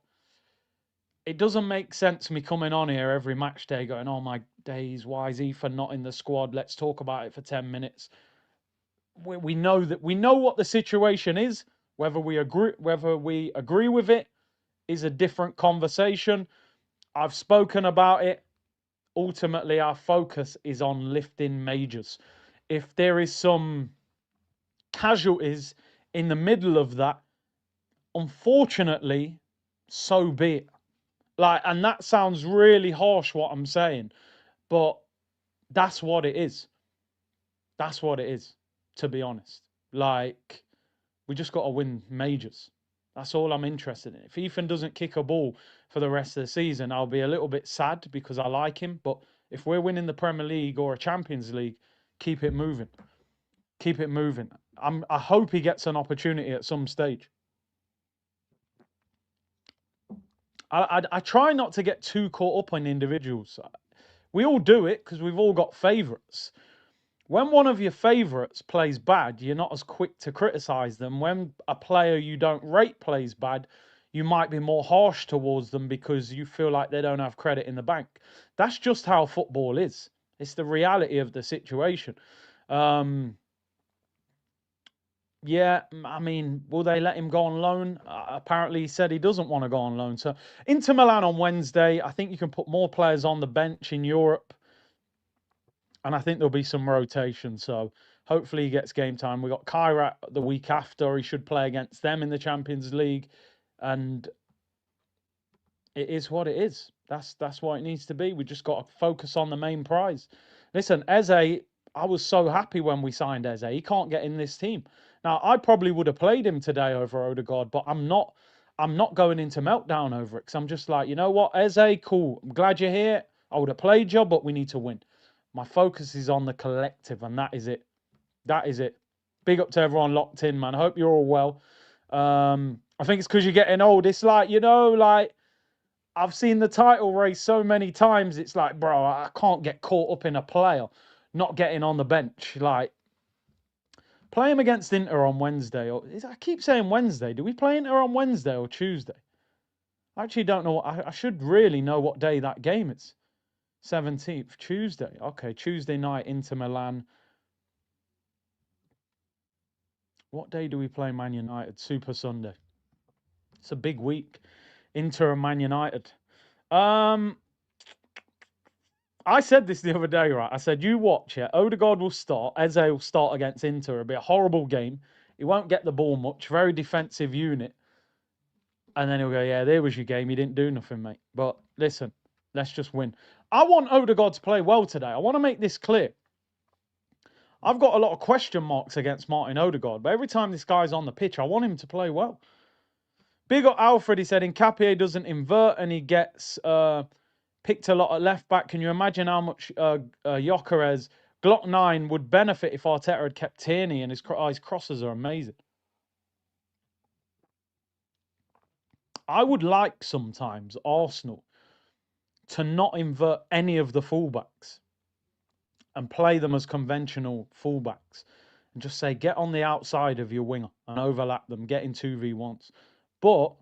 It doesn't make sense me coming on here every match day going, oh my days, why is Ethan not in the squad? Let's talk about it for 10 minutes. We know what the situation is. Whether we agree with it is a different conversation. I've spoken about it. Ultimately, our focus is on lifting majors. If there is some casualties in the middle of that, unfortunately, so be it. And that sounds really harsh what I'm saying, but that's what it is. That's what it is, to be honest. We just got to win majors. That's all I'm interested in. If Ethan doesn't kick a ball for the rest of the season, I'll be a little bit sad because I like him. But if we're winning the Premier League or a Champions League, keep it moving. Keep it moving. I hope he gets an opportunity at some stage. I try not to get too caught up on individuals. We all do it because we've all got favourites. When one of your favourites plays bad, you're not as quick to criticise them. When a player you don't rate plays bad, you might be more harsh towards them because you feel like they don't have credit in the bank. That's just how football is. It's the reality of the situation. Yeah, I mean, will they let him go on loan? Apparently, he said he doesn't want to go on loan. So, Inter Milan on Wednesday. I think you can put more players on the bench in Europe. And I think there'll be some rotation. So, hopefully, he gets game time. We got Kairat the week after. He should play against them in the Champions League. And it is what it is. That's what it needs to be. We just got to focus on the main prize. Listen, Eze, I was so happy when we signed Eze. He can't get in this team. Now, I probably would have played him today over Odegaard, but I'm not going into meltdown over it because I'm just like, you know what, Eze, cool. I'm glad you're here. I would have played you, but we need to win. My focus is on the collective, and that is it. That is it. Big up to everyone locked in, man. I hope you're all well. I think it's because you're getting old. It's like, I've seen the title race so many times. It's like, bro, I can't get caught up in a player not getting on the bench. Play him against Inter on Wednesday. I keep saying Wednesday. Do we play Inter on Wednesday or Tuesday? I actually don't know. I should really know what day that game is. 17th, Tuesday. Okay, Tuesday night, Inter Milan. What day do we play Man United? Super Sunday. It's a big week. Inter and Man United. I said this the other day, right? I said, you watch it. Odegaard will start. Eze will start against Inter. It'll be a horrible game. He won't get the ball much. Very defensive unit. And then he'll go, yeah, there was your game. You didn't do nothing, mate. But listen, let's just win. I want Odegaard to play well today. I want to make this clear. I've got a lot of question marks against Martin Odegaard, but every time this guy's on the pitch, I want him to play well. Big up Alfred, he said, Nkapie doesn't invert and he gets picked a lot at left back. Can you imagine how much Gyökeres Glock 9 would benefit if Arteta had kept Tierney, and his crosses are amazing. I would like sometimes Arsenal to not invert any of the fullbacks and play them as conventional fullbacks and just say, get on the outside of your winger and overlap them, get in 2v1s. But,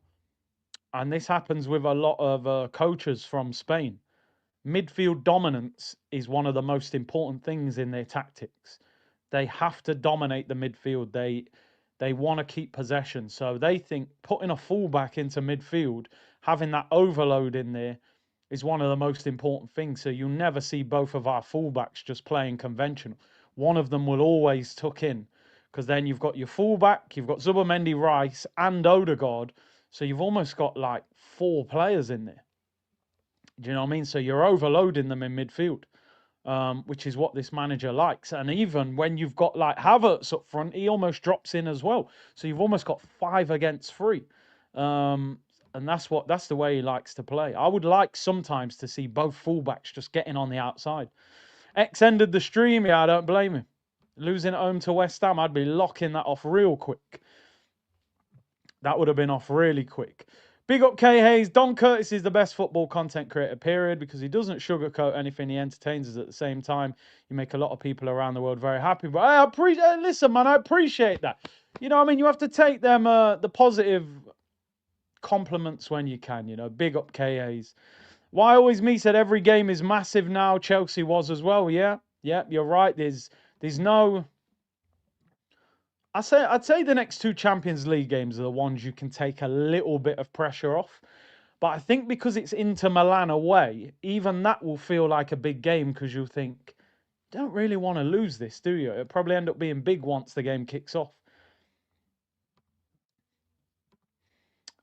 and this happens with a lot of coaches from Spain, midfield dominance is one of the most important things in their tactics. They have to dominate the midfield. They want to keep possession. So they think putting a fullback into midfield, having that overload in there, is one of the most important things. So you'll never see both of our fullbacks just playing conventional. One of them will always tuck in, because then you've got your fullback, you've got Zubimendi, Rice, and Odegaard. So you've almost got like 4 players in there. Do you know what I mean? So you're overloading them in midfield, which is what this manager likes. And even when you've got like Havertz up front, he almost drops in as well. So you've almost got 5 against 3. And that's the way he likes to play. I would like sometimes to see both fullbacks just getting on the outside. X ended the stream. Yeah, I don't blame him. Losing at home to West Ham, I'd be locking that off real quick. That would have been off really quick. Big up K Hayes. Don Curtis is the best football content creator, period, because he doesn't sugarcoat anything. He entertains us at the same time. You make a lot of people around the world very happy. But I appreciate. Listen, man, I appreciate that. You know what I mean? You have to take them the positive compliments when you can, you know. Big up KAs. Why always me said every game is massive now. Chelsea was as well. Yeah, you're right. There's no. I'd say the next 2 Champions League games are the ones you can take a little bit of pressure off. But I think because it's Inter Milan away, even that will feel like a big game, because you'll think, don't really want to lose this, do you? It'll probably end up being big once the game kicks off.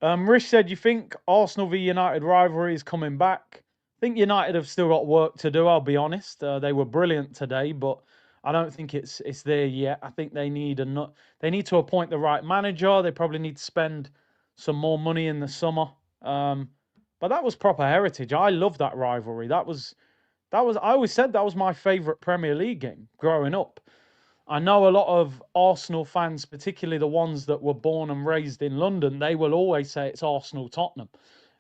Rich said, you think Arsenal v United rivalry is coming back? I think United have still got work to do, I'll be honest. They were brilliant today, but I don't think it's there yet. I think they need to appoint the right manager. They probably need to spend some more money in the summer. But that was proper heritage. I love that rivalry. I always said that was my favourite Premier League game growing up. I know a lot of Arsenal fans, particularly the ones that were born and raised in London, they will always say it's Arsenal-Tottenham.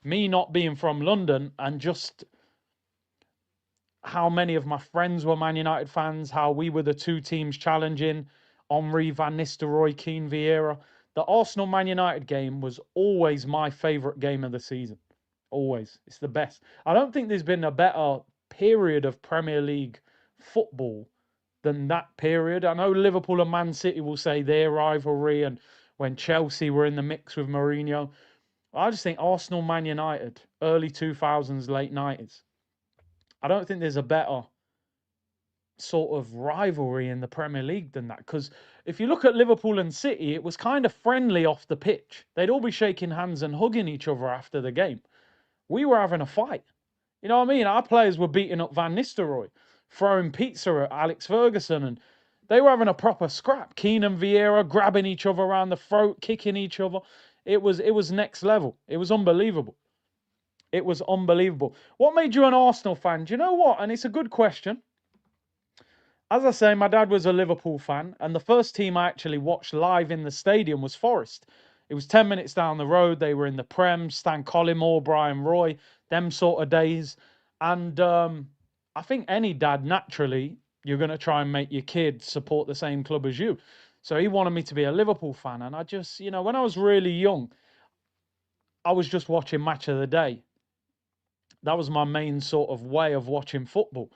Me not being from London, and just how many of my friends were Man United fans, how we were the 2 teams challenging, Henry, Van Nistelrooy, Keane, Vieira. The Arsenal-Man United game was always my favourite game of the season. Always. It's the best. I don't think there's been a better period of Premier League football than that period. I know Liverpool and Man City will say their rivalry, and when Chelsea were in the mix with Mourinho. I just think Arsenal, Man United, early 2000s, late 90s. I don't think there's a better sort of rivalry in the Premier League than that. Because if you look at Liverpool and City, it was kind of friendly off the pitch. They'd all be shaking hands and hugging each other after the game. We were having a fight. You know what I mean? Our players were beating up Van Nistelrooy, throwing pizza at Alex Ferguson, and they were having a proper scrap. Keane and Vieira grabbing each other around the throat, kicking each other. It was next level. It was unbelievable. It was unbelievable. What made you an Arsenal fan? Do you know what? And it's a good question. As I say, my dad was a Liverpool fan, and the first team I actually watched live in the stadium was Forest. It was 10 minutes down the road. They were in the Prem, Stan Collymore, Brian Roy, them sort of days. And I think any dad, naturally, you're going to try and make your kid support the same club as you. So he wanted me to be a Liverpool fan. And I just, you know, when I was really young, I was just watching Match of the Day. That was my main sort of way of watching football.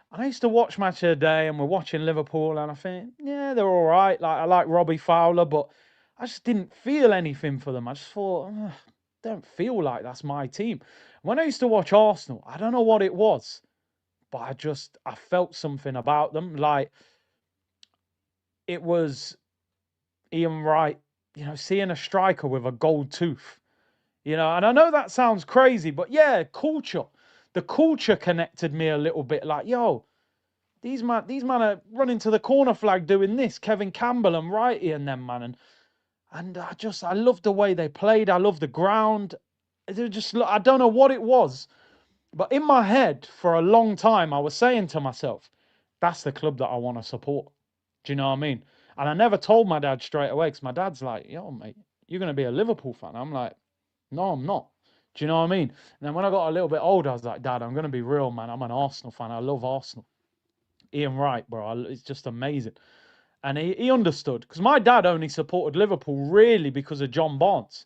And I used to watch Match of the Day, and we're watching Liverpool, and I think, yeah, they're all right. Like, I like Robbie Fowler, but I just didn't feel anything for them. I just thought, "Ugh, don't feel like that's my team." When I used to watch Arsenal, I don't know what it was, but I felt something about them. Like, it was Ian Wright, you know, seeing a striker with a gold tooth, you know, and I know that sounds crazy, but yeah, culture. The culture connected me a little bit. Like, yo, these man are running to the corner flag doing this. Kevin Campbell and Wrighty and them, man, and I loved the way they played. I loved the ground. It just, I don't know what it was, but in my head for a long time I was saying to myself, that's the club that I want to support. Do you know what I mean? And I never told my dad straight away, because my dad's like, yo, mate, you're going to be a Liverpool fan. I'm like, no, I'm not. Do you know what I mean? And then when I got a little bit older, I was like, Dad, I'm going to be real, man. I'm an Arsenal fan. I love Arsenal. Ian Wright, bro, it's just amazing. And he understood, because my dad only supported Liverpool really because of John Barnes.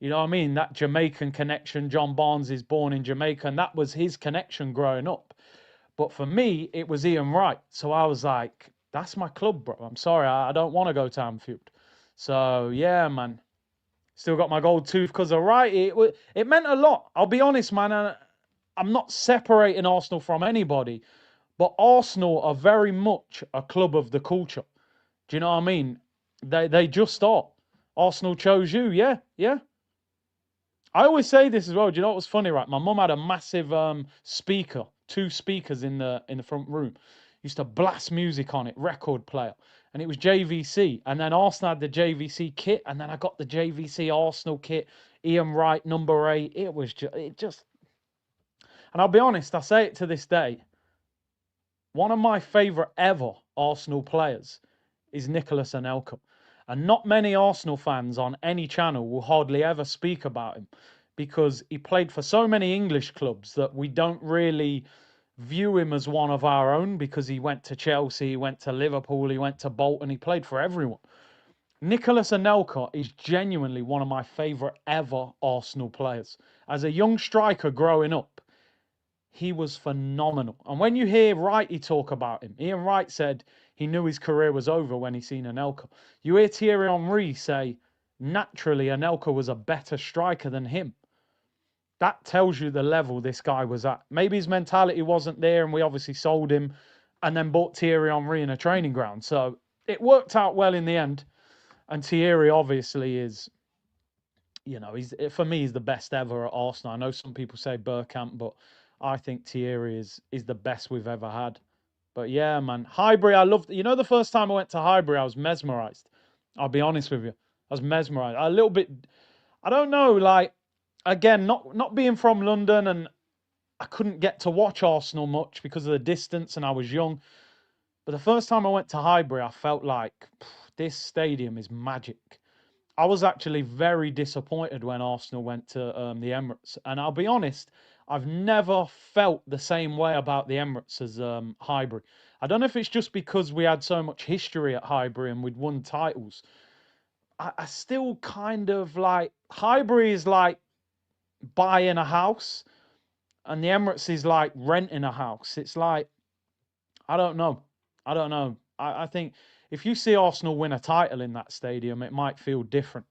You know what I mean? That Jamaican connection. John Barnes is born in Jamaica, and that was his connection growing up. But for me, it was Ian Wright. So I was like, that's my club, bro. I'm sorry, I don't want to go to Anfield. So yeah, man. Still got my gold tooth because of Wright. It meant a lot. I'll be honest, man. I'm not separating Arsenal from anybody, but Arsenal are very much a club of the culture. Do you know what I mean? They just are. Arsenal chose you, yeah, yeah. I always say this as well. Do you know what was funny, right? My mum had a massive speaker, two speakers in the front room. Used to blast music on it, record player, and it was JVC. And then Arsenal had the JVC kit, and then I got the JVC Arsenal kit, Ian Wright number 8. It was just, and I'll be honest, I say it to this day. One of my favourite ever Arsenal players is Nicolas Anelka. And not many Arsenal fans on any channel will hardly ever speak about him, because he played for so many English clubs that we don't really view him as one of our own, because he went to Chelsea, he went to Liverpool, he went to Bolton, he played for everyone. Nicolas Anelka is genuinely one of my favourite ever Arsenal players. As a young striker growing up, he was phenomenal. And when you hear Wrighty talk about him, Ian Wright said he knew his career was over when he seen Anelka. You hear Thierry Henry say, naturally, Anelka was a better striker than him. That tells you the level this guy was at. Maybe his mentality wasn't there, and we obviously sold him and then bought Thierry Henry in a training ground. So it worked out well in the end. And Thierry obviously is, you know, for me, he's the best ever at Arsenal. I know some people say Bergkamp, but I think Thierry is the best we've ever had. But yeah, man, Highbury, I loved. You know, the first time I went to Highbury, I was mesmerised. I'll be honest with you, I was mesmerised. A little bit, I don't know, like, again, not being from London, and I couldn't get to watch Arsenal much because of the distance, and I was young. But the first time I went to Highbury, I felt like this stadium is magic. I was actually very disappointed when Arsenal went to the Emirates. And I'll be honest, I've never felt the same way about the Emirates as Highbury. I don't know if it's just because we had so much history at Highbury and we'd won titles. I still kind of like, Highbury is like buying a house, and the Emirates is like renting a house. It's like, I don't know. I don't know. I think if you see Arsenal win a title in that stadium, it might feel different.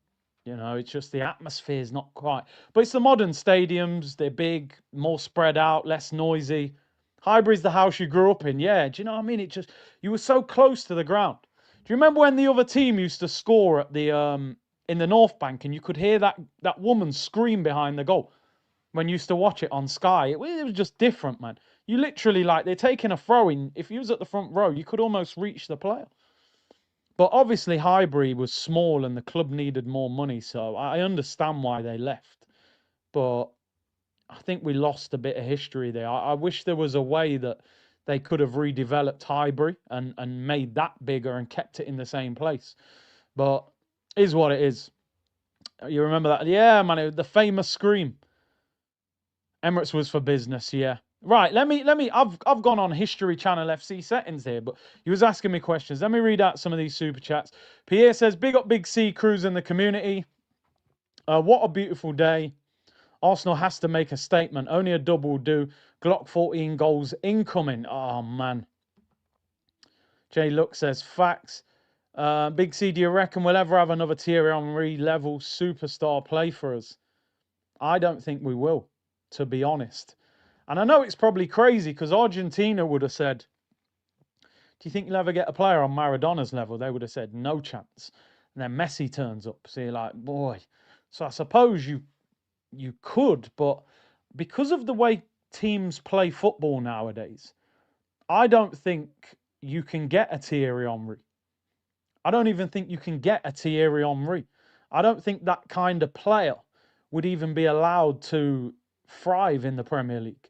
You know, it's just the atmosphere is not quite. But it's the modern stadiums. They're big, more spread out, less noisy. Highbury's the house you grew up in. Yeah, do you know what I mean? It just, you were so close to the ground. Do you remember when the other team used to score at the in the North Bank, and you could hear that woman scream behind the goal when you used to watch it on Sky? It was just different, man. You literally, like, they're taking a throw in. If you was at the front row, you could almost reach the player. But obviously Highbury was small and the club needed more money, so I understand why they left. But I think we lost a bit of history there. I wish there was a way that they could have redeveloped Highbury and made that bigger and kept it in the same place. But it is what it is. You remember that? Yeah, man, the famous scream. Emirates was for business, yeah. Right, let me. I've gone on History Channel FC settings here, but you was asking me questions. Let me read out some of these super chats. Pierre says, "Big up, Big C crews in the community. What a beautiful day. Arsenal has to make a statement. Only a double will do. Glock 14 goals incoming. Oh man." Jay Luck says, "Facts. Big C, do you reckon we'll ever have another Thierry Henry level superstar play for us? I don't think we will, to be honest. And I know it's probably crazy because Argentina would have said, do you think you'll ever get a player on Maradona's level? They would have said, no chance. And then Messi turns up. So you're like, boy. So I suppose you could, but because of the way teams play football nowadays, I don't think you can get a Thierry Henry. I don't even think you can get a Thierry Henry. I don't think that kind of player would even be allowed to thrive in the Premier League.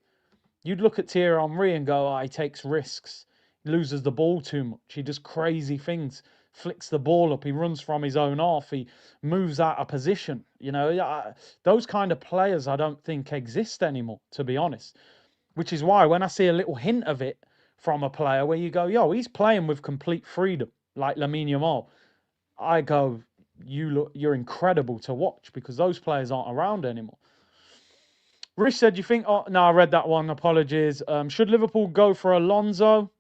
You'd look at Thierry Henry and go, oh, he takes risks. He loses the ball too much. He does crazy things, flicks the ball up. He runs from his own half. He moves out of position. You know, those kind of players I don't think exist anymore, to be honest. Which is why when I see a little hint of it from a player where you go, yo, he's playing with complete freedom, like Lamine Yamal, I go, you're incredible to watch because those players aren't around anymore. Rich said, you think, oh, no, I read that one, apologies. Should Liverpool go for Alonso?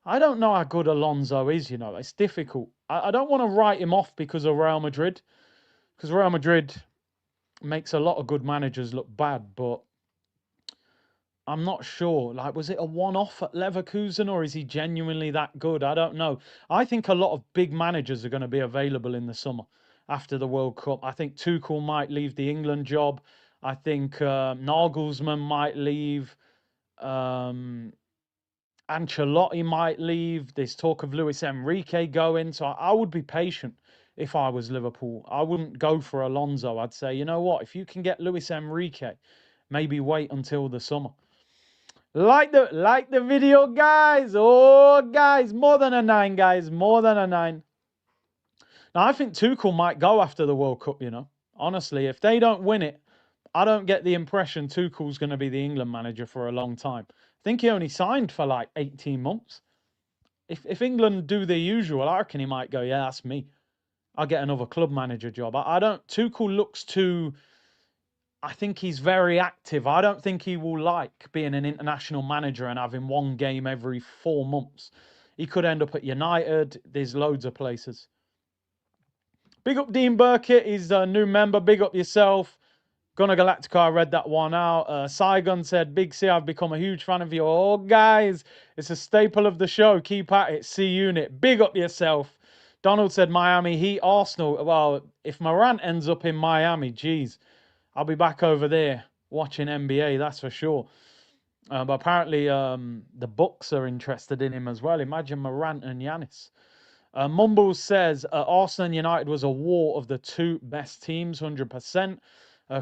I don't know how good Alonso is, you know, it's difficult. I don't want to write him off because of Real Madrid, because Real Madrid makes a lot of good managers look bad, but I'm not sure. Like, was it a one-off at Leverkusen or is he genuinely that good? I don't know. I think a lot of big managers are going to be available in the summer after the World Cup. I think Tuchel might leave the England job. I think Nagelsmann might leave. Ancelotti might leave. There's talk of Luis Enrique going. So I would be patient if I was Liverpool. I wouldn't go for Alonso. I'd say, you know what? If you can get Luis Enrique, maybe wait until the summer. Like the video, guys. Oh, guys, more than a 9, guys. More than a 9. Now, I think Tuchel might go after the World Cup, you know. Honestly, if they don't win it, I don't get the impression Tuchel's going to be the England manager for a long time. I think he only signed for like 18 months. If England do the usual, I reckon he might go, yeah, that's me. I'll get another club manager job. I don't... Tuchel looks too... I think he's very active. I don't think he will like being an international manager and having one game every 4 months. He could end up at United. There's loads of places. Big up Dean Burkett. He's a new member. Big up yourself. Gunnar Galactica, I read that one out. Saigon said, Big C, I've become a huge fan of you. Oh, guys, it's a staple of the show. Keep at it. C-Unit. Big up yourself. Donald said, Miami Heat, Arsenal. Well, if Morant ends up in Miami, geez, I'll be back over there watching NBA, that's for sure. But apparently the Bucks are interested in him as well. Imagine Morant and Giannis. Mumbles says, Arsenal and United was a war of the two best teams, 100%.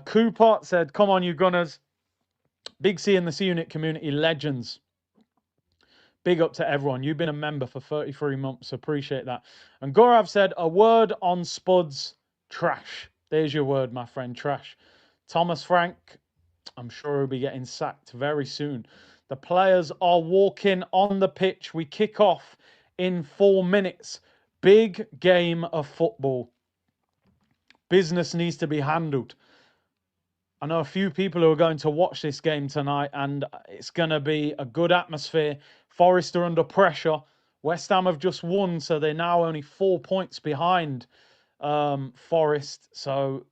Cooper said, come on, you Gunners. Big C in the C-Unit community, legends. Big up to everyone. You've been a member for 33 months. Appreciate that. And Gorav said, a word on Spuds, trash. There's your word, my friend, trash. Thomas Frank, I'm sure he'll be getting sacked very soon. The players are walking on the pitch. We kick off in 4 minutes. Big game of football. Business needs to be handled. I know a few people who are going to watch this game tonight, and it's going to be a good atmosphere. Forest are under pressure. West Ham have just won, so they're now only 4 points behind Forest. So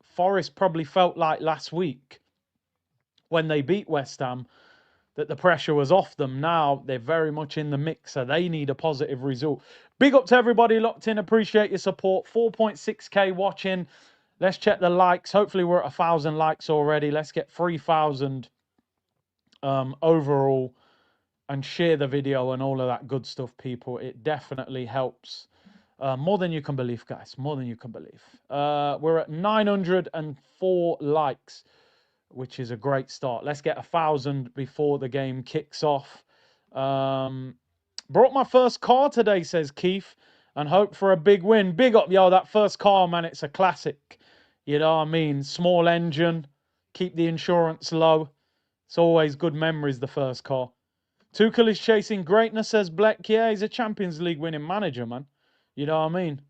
Forest probably felt like last week when they beat West Ham that the pressure was off them. Now they're very much in the mix, so they need a positive result. Big up to everybody locked in. Appreciate your support. 4.6k watching. Let's check the likes. Hopefully we're at 1,000 likes already. Let's get 3,000 overall, and share the video and all of that good stuff, people. It definitely helps. More than you can believe, guys. More than you can believe. We're at 904 likes, which is a great start. Let's get 1,000 before the game kicks off. Brought my first car today, says Keith, and hope for a big win. Big up, yo, that first car, man. It's a classic. You know what I mean? Small engine. Keep the insurance low. It's always good memories, the first car. Tuchel is chasing greatness, says Bleck. Yeah, he's a Champions League winning manager, man. You know what I mean?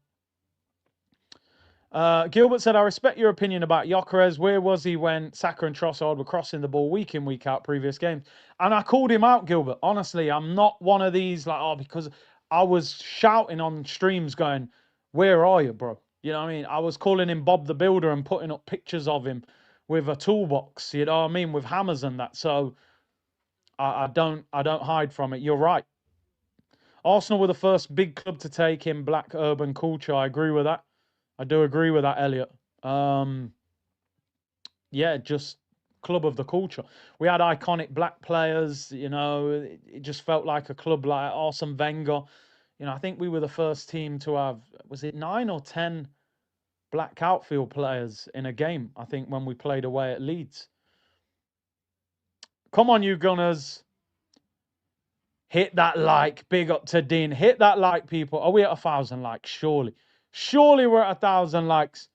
Gilbert said, I respect your opinion about Gyökeres. Where was he when Saka and Trossard were crossing the ball week in, week out previous games? And I called him out, Gilbert. Honestly, I'm not one of these, like, oh, because I was shouting on streams going, where are you, bro? You know what I mean? I was calling him Bob the Builder and putting up pictures of him with a toolbox, you know what I mean, with hammers and that. So I don't hide from it. You're right. Arsenal were the first big club to take in black urban culture. I agree with that. I do agree with that, Elliot. Yeah, just club of the culture. We had iconic black players, you know, it just felt like a club like Arsene Wenger. You know, I think we were the first team to have, was it 9 or 10 black outfield players in a game, I think, when we played away at Leeds. Come on, you Gunners. Hit that like. Big up to Dean. Hit that like, people. Are we at 1,000 likes? Surely. Surely we're at 1,000 likes.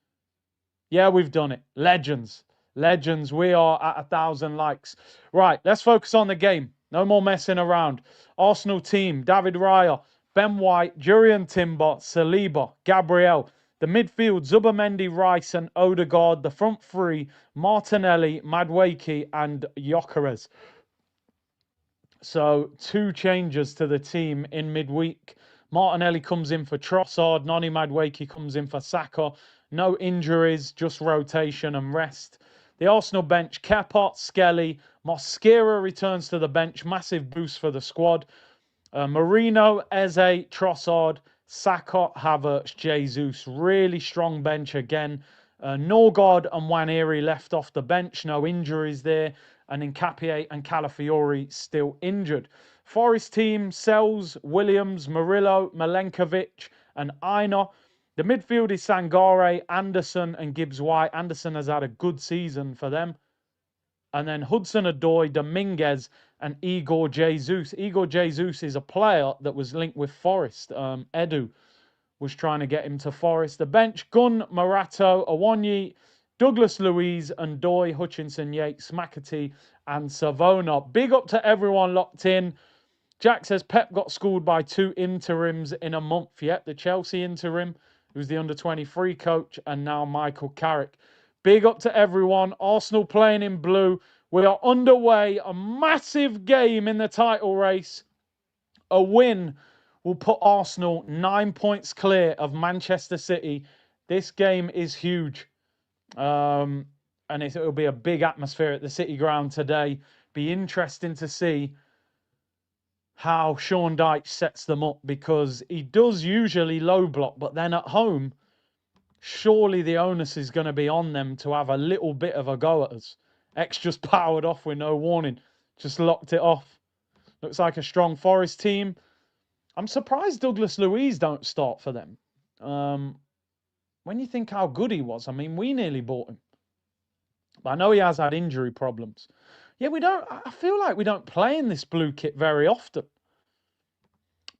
Yeah, we've done it. Legends. Legends. We are at 1,000 likes. Right, let's focus on the game. No more messing around. Arsenal team. David Raya, Ben White, Jurriën Timber, Saliba, Gabriel. The midfield, Zubimendi, Rice and Odegaard. The front three, Martinelli, Madueke and Gyökeres. So 2 changes to the team in midweek. Martinelli comes in for Trossard. Noni Madueke comes in for Saka. No injuries, just rotation and rest. The Arsenal bench, Kepa, Skelly. Mosquera returns to the bench. Massive boost for the squad. Marino, Eze, Trossard, Saka, Havertz, Jesus. Really strong bench again. Norgard and Nwaneri left off the bench. No injuries there. And Nkapie and Calafiori still injured. Forest team, Sells, Williams, Murillo, Milenkovic and Aina. The midfield is Sangare, Anderson and Gibbs-White. Anderson has had a good season for them. And then Hudson-Odoi, Dominguez and Igor Jesus. Igor Jesus is a player that was linked with Forest. Edu was trying to get him to Forest. The bench, Gunn, Marato, Awonyi, Douglas Luiz and Doy, Hutchinson, Yates, McAtee and Savona. Big up to everyone locked in. Jack says Pep got schooled by 2 interims in a month. Yep, the Chelsea interim, who's the under-23 coach, and now Michael Carrick. Big up to everyone. Arsenal playing in blue. We are underway. A massive game in the title race. A win will put Arsenal 9 points clear of Manchester City. This game is huge. And it'll be a big atmosphere at the City Ground today. Be interesting to see how Sean Dyche sets them up, because he does usually low block, but then at home, surely the onus is going to be on them to have a little bit of a go at us. X just powered off with no warning. Just locked it off. Looks like a strong Forest team. I'm surprised Douglas Luiz don't start for them. When you think how good he was, I mean, we nearly bought him. But I know he has had injury problems. Yeah, I feel like we don't play in this blue kit very often.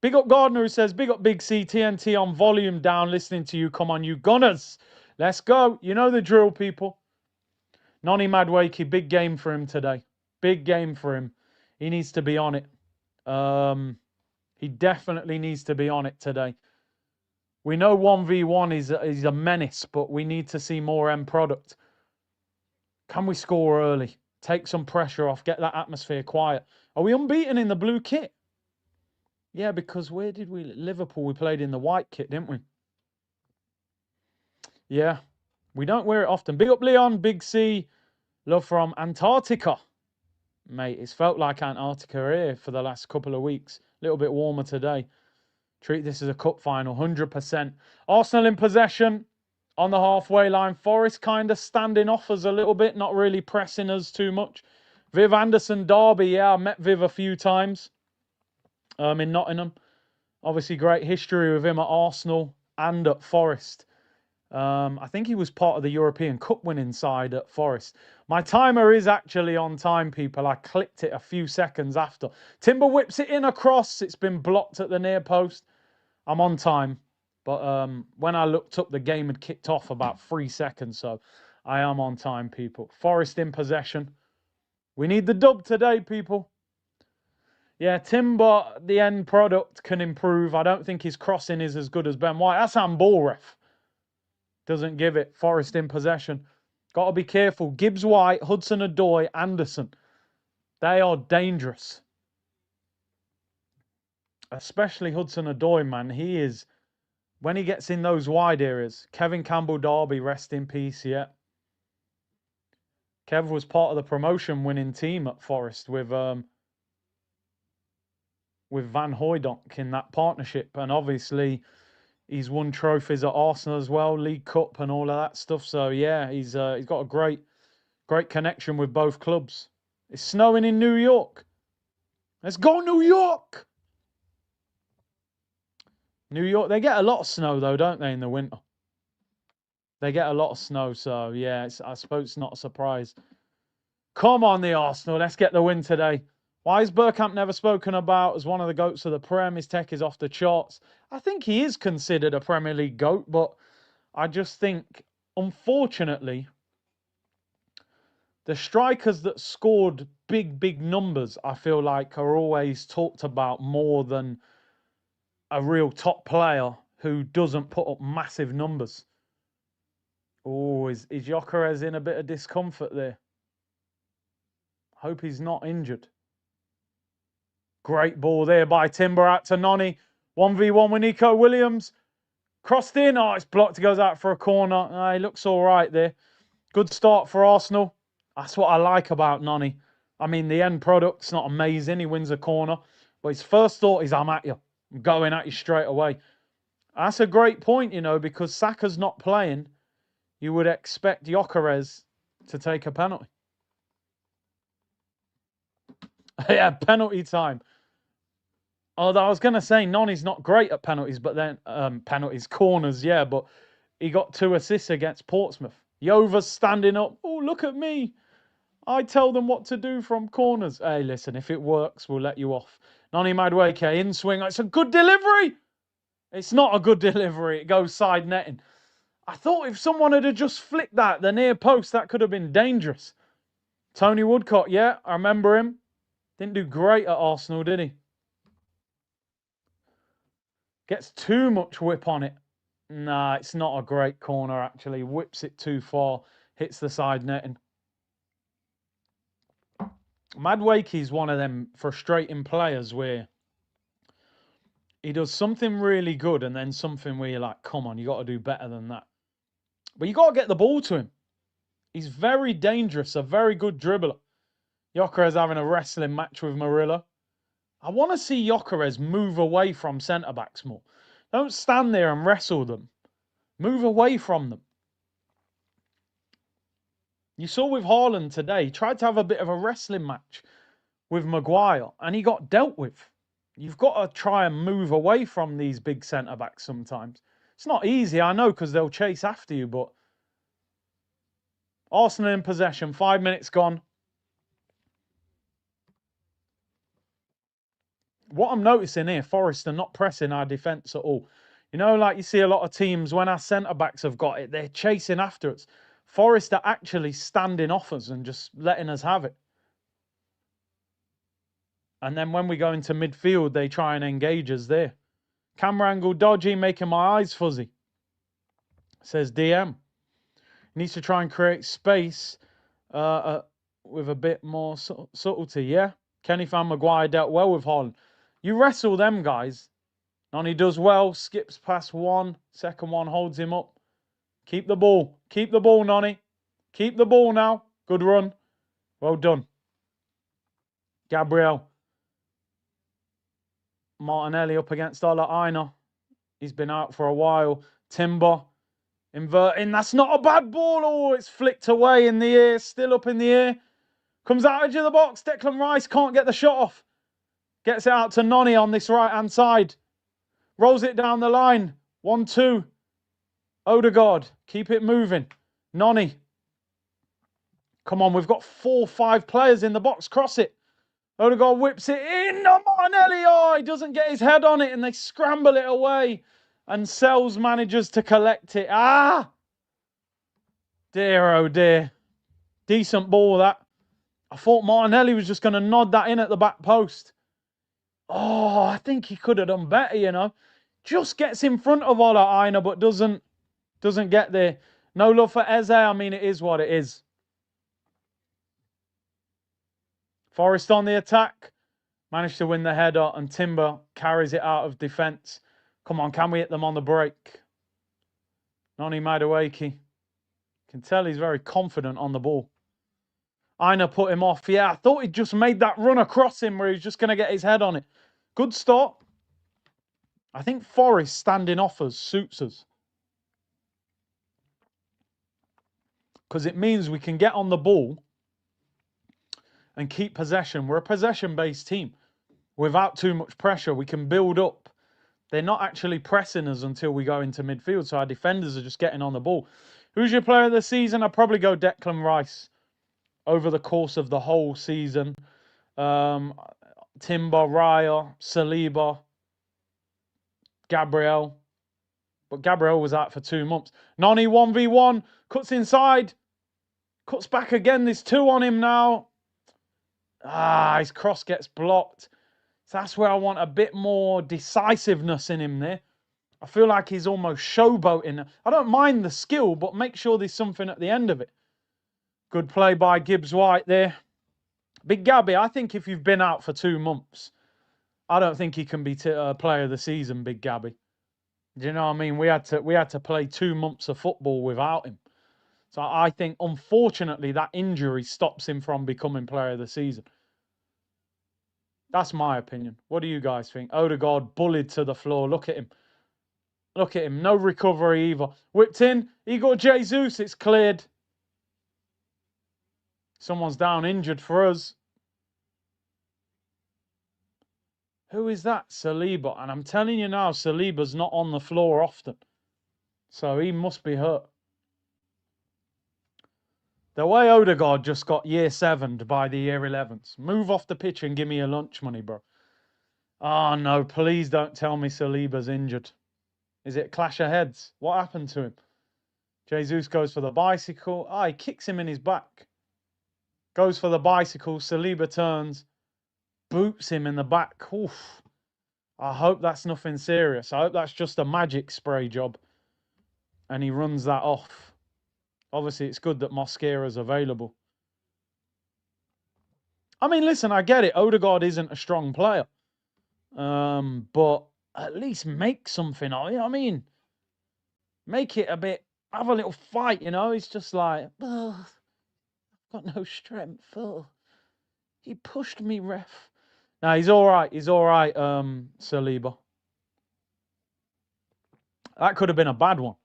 Big up Gardner, who says, big up Big C, TNT on volume down, listening to you. Come on, you Gunners. Let's go. You know the drill, people. Noni Madueke, big game for him today. Big game for him. He needs to be on it. He definitely needs to be on it today. We know 1v1 is a menace, but we need to see more end product. Can we score early? Take some pressure off. Get that atmosphere quiet. Are we unbeaten in the blue kit? Yeah, because where did we... Liverpool, we played in the white kit, didn't we? Yeah. We don't wear it often. Big up Leon, Big C. Love from Antarctica. Mate, it's felt like Antarctica here for the last couple of weeks. A little bit warmer today. Treat this as a cup final, 100%. Arsenal in possession on the halfway line. Forest kind of standing off us a little bit, not really pressing us too much. Viv Anderson, Derby. Yeah, I met Viv a few times in Nottingham. Obviously, great history with him at Arsenal and at Forest. I think he was part of the European Cup winning side at Forest. My timer is actually on time, people. I clicked it a few seconds after. Timber whips it in across. It's been blocked at the near post. I'm on time. But when I looked up, the game had kicked off about 3 seconds. So I am on time, people. Forest in possession. We need the dub today, people. Yeah, Timber, the end product can improve. I don't think his crossing is as good as Ben White. That's handball, ref. Doesn't give it. Forest in possession. Got to be careful. Gibbs White, Hudson-Odoi, Anderson. They are dangerous. Especially Hudson-Odoi, man. He is, when he gets in those wide areas. Kevin Campbell-Darby, rest in peace, yeah. Kev was part of the promotion winning team at Forest with Van Hooijdonk in that partnership. And obviously, he's won trophies at Arsenal as well, League Cup and all of that stuff. So, yeah, he's got a great connection with both clubs. It's snowing in New York. Let's go, New York! New York, they get a lot of snow, though, don't they, in the winter? They get a lot of snow, so, yeah, I suppose it's not a surprise. Come on, the Arsenal. Let's get the win today. Why is Bergkamp never spoken about as one of the GOATs of the Prem? His tech is off the charts. I think he is considered a Premier League GOAT, but I just think, unfortunately, the strikers that scored big numbers, I feel like, are always talked about more than a real top player who doesn't put up massive numbers. Oh, is Gyökeres in a bit of discomfort there? Hope he's not injured. Great ball there by Timber out to Noni. 1v1 with Nico Williams. Crossed in. Oh, it's blocked. It goes out for a corner. He looks all right there. Good start for Arsenal. That's what I like about Noni. I mean, the end product's not amazing. He wins a corner. But his first thought is, I'm at you. I'm going at you straight away. That's a great point, you know, because Saka's not playing. You would expect Gyökeres to take a penalty. Yeah, penalty time. Although I was going to say Noni's not great at penalties, but then penalties, corners, yeah, but he got 2 assists against Portsmouth. Yova's standing up. Oh, look at me. I tell them what to do from corners. Hey, listen, if it works, we'll let you off. Noni Madueke, in swing. It's a good delivery. It's not a good delivery. It goes side netting. I thought if someone had just flicked that, the near post, that could have been dangerous. Tony Woodcock, yeah, I remember him. Didn't do great at Arsenal, did he? Gets too much whip on it. Nah, it's not a great corner, actually. Whips it too far. Hits the side netting. Madueke's one of them frustrating players where he does something really good and then something where you're like, come on, you got to do better than that. But you got to get the ball to him. He's very dangerous, a very good dribbler. Gyökeres having a wrestling match with Murillo. I want to see Gyökeres move away from centre-backs more. Don't stand there and wrestle them. Move away from them. You saw with Haaland today, he tried to have a bit of a wrestling match with Maguire, and he got dealt with. You've got to try and move away from these big centre-backs sometimes. It's not easy, I know, because they'll chase after you, but Arsenal in possession, 5 minutes gone. What I'm noticing here, Forest are not pressing our defence at all. You know, like you see a lot of teams, when our centre-backs have got it, they're chasing after us. Forest are actually standing off us and just letting us have it. And then when we go into midfield, they try and engage us there. Camera angle dodgy, making my eyes fuzzy. Says DM. Needs to try and create space with a bit more subtlety, yeah? Kenny Van Maguire dealt well with Haaland. You wrestle them guys. Noni does well, skips past one. Second one holds him up. Keep the ball. Keep the ball, Noni. Keep the ball now. Good run. Well done. Gabriel. Martinelli up against Ola Aina. He's been out for a while. Timber. Inverting. That's not a bad ball. Oh, it's flicked away in the air. Still up in the air. Comes out edge of the box. Declan Rice can't get the shot off. Gets it out to Noni on this right-hand side. Rolls it down the line. 1-2. Odegaard. Keep it moving. Noni. Come on, we've got 4-5 players in the box. Cross it. Odegaard whips it in. No, Martinelli. Oh, he doesn't get his head on it and they scramble it away. And Sells manages to collect it. Ah! Dear, oh dear. Decent ball, that. I thought Martinelli was just going to nod that in at the back post. Oh, I think he could have done better, you know. Just gets in front of Ola Aina, but doesn't get there. No love for Eze. I mean, it is what it is. Forest on the attack. Managed to win the header, and Timber carries it out of defence. Come on, can we hit them on the break? Noni Madueke. Can tell he's very confident on the ball. Aina put him off. Yeah, I thought he'd just made that run across him where he's just going to get his head on it. Good start. I think Forest standing off us suits us. Because it means we can get on the ball and keep possession. We're a possession-based team. Without too much pressure, we can build up. They're not actually pressing us until we go into midfield, so our defenders are just getting on the ball. Who's your player of the season? I'd probably go Declan Rice over the course of the whole season. Timber, Raya, Saliba, Gabriel. But Gabriel was out for 2 months. Noni 1v1, cuts inside, cuts back again. There's 2 on him now. His cross gets blocked. So that's where I want a bit more decisiveness in him there. I feel like he's almost showboating. I don't mind the skill, but make sure there's something at the end of it. Good play by Gibbs White there. Big Gabby, I think if you've been out for 2 months, I don't think he can be player of the season, Big Gabby. Do you know what I mean? We had to play 2 months of football without him. So I think, unfortunately, that injury stops him from becoming player of the season. That's my opinion. What do you guys think? Odegaard bullied to the floor. Look at him. Look at him. No recovery either. Whipped in. Igor Jesus. It's cleared. Someone's down injured for us. Who is that? Saliba. And I'm telling you now, Saliba's not on the floor often. So he must be hurt. The way Odegaard just got year 7'd by the year 11s. Move off the pitch and give me your lunch money, bro. Oh, no. Please don't tell me Saliba's injured. Is it a clash of heads? What happened to him? Jesus goes for the bicycle. He kicks him in his back. Goes for the bicycle. Saliba turns. Boots him in the back. Oof. I hope that's nothing serious. I hope that's just a magic spray job. And he runs that off. Obviously, it's good that Mosquera's available. I mean, listen, I get it. Odegaard isn't a strong player. But at least make something of it. I mean, make it a bit, have a little fight, you know? It's just like, I've got no strength. He pushed me, ref. No, he's all right. He's all right, Saliba. That could have been a bad one.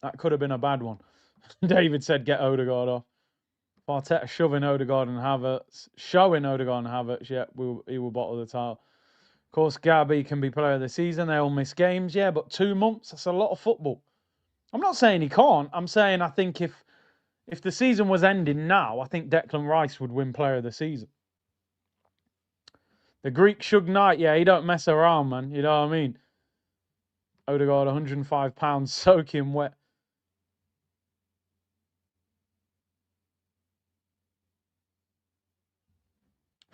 That could have been a bad one. David said, get Odegaard off. Arteta shoving Odegaard and Havertz. Showing Odegaard and Havertz. Yeah, he will bottle the title. Of course, Gabby can be player of the season. They all miss games. Yeah, but 2 months, that's a lot of football. I'm not saying he can't. I'm saying I think if the season was ending now, I think Declan Rice would win player of the season. The Greek Shug Knight, yeah, he don't mess around, man. You know what I mean? Odegaard, £105, soaking wet.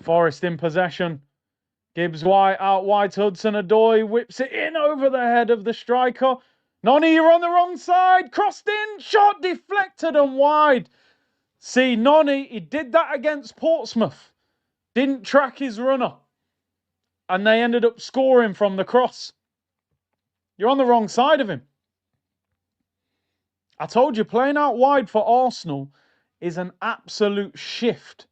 Forest in possession. Gibbs White out wide to Hudson-Odoi. Whips it in over the head of the striker. Noni, you're on the wrong side. Crossed in. Shot deflected and wide. See, Noni, he did that against Portsmouth. Didn't track his runner. And they ended up scoring from the cross. You're on the wrong side of him. I told you, playing out wide for Arsenal is an absolute shift.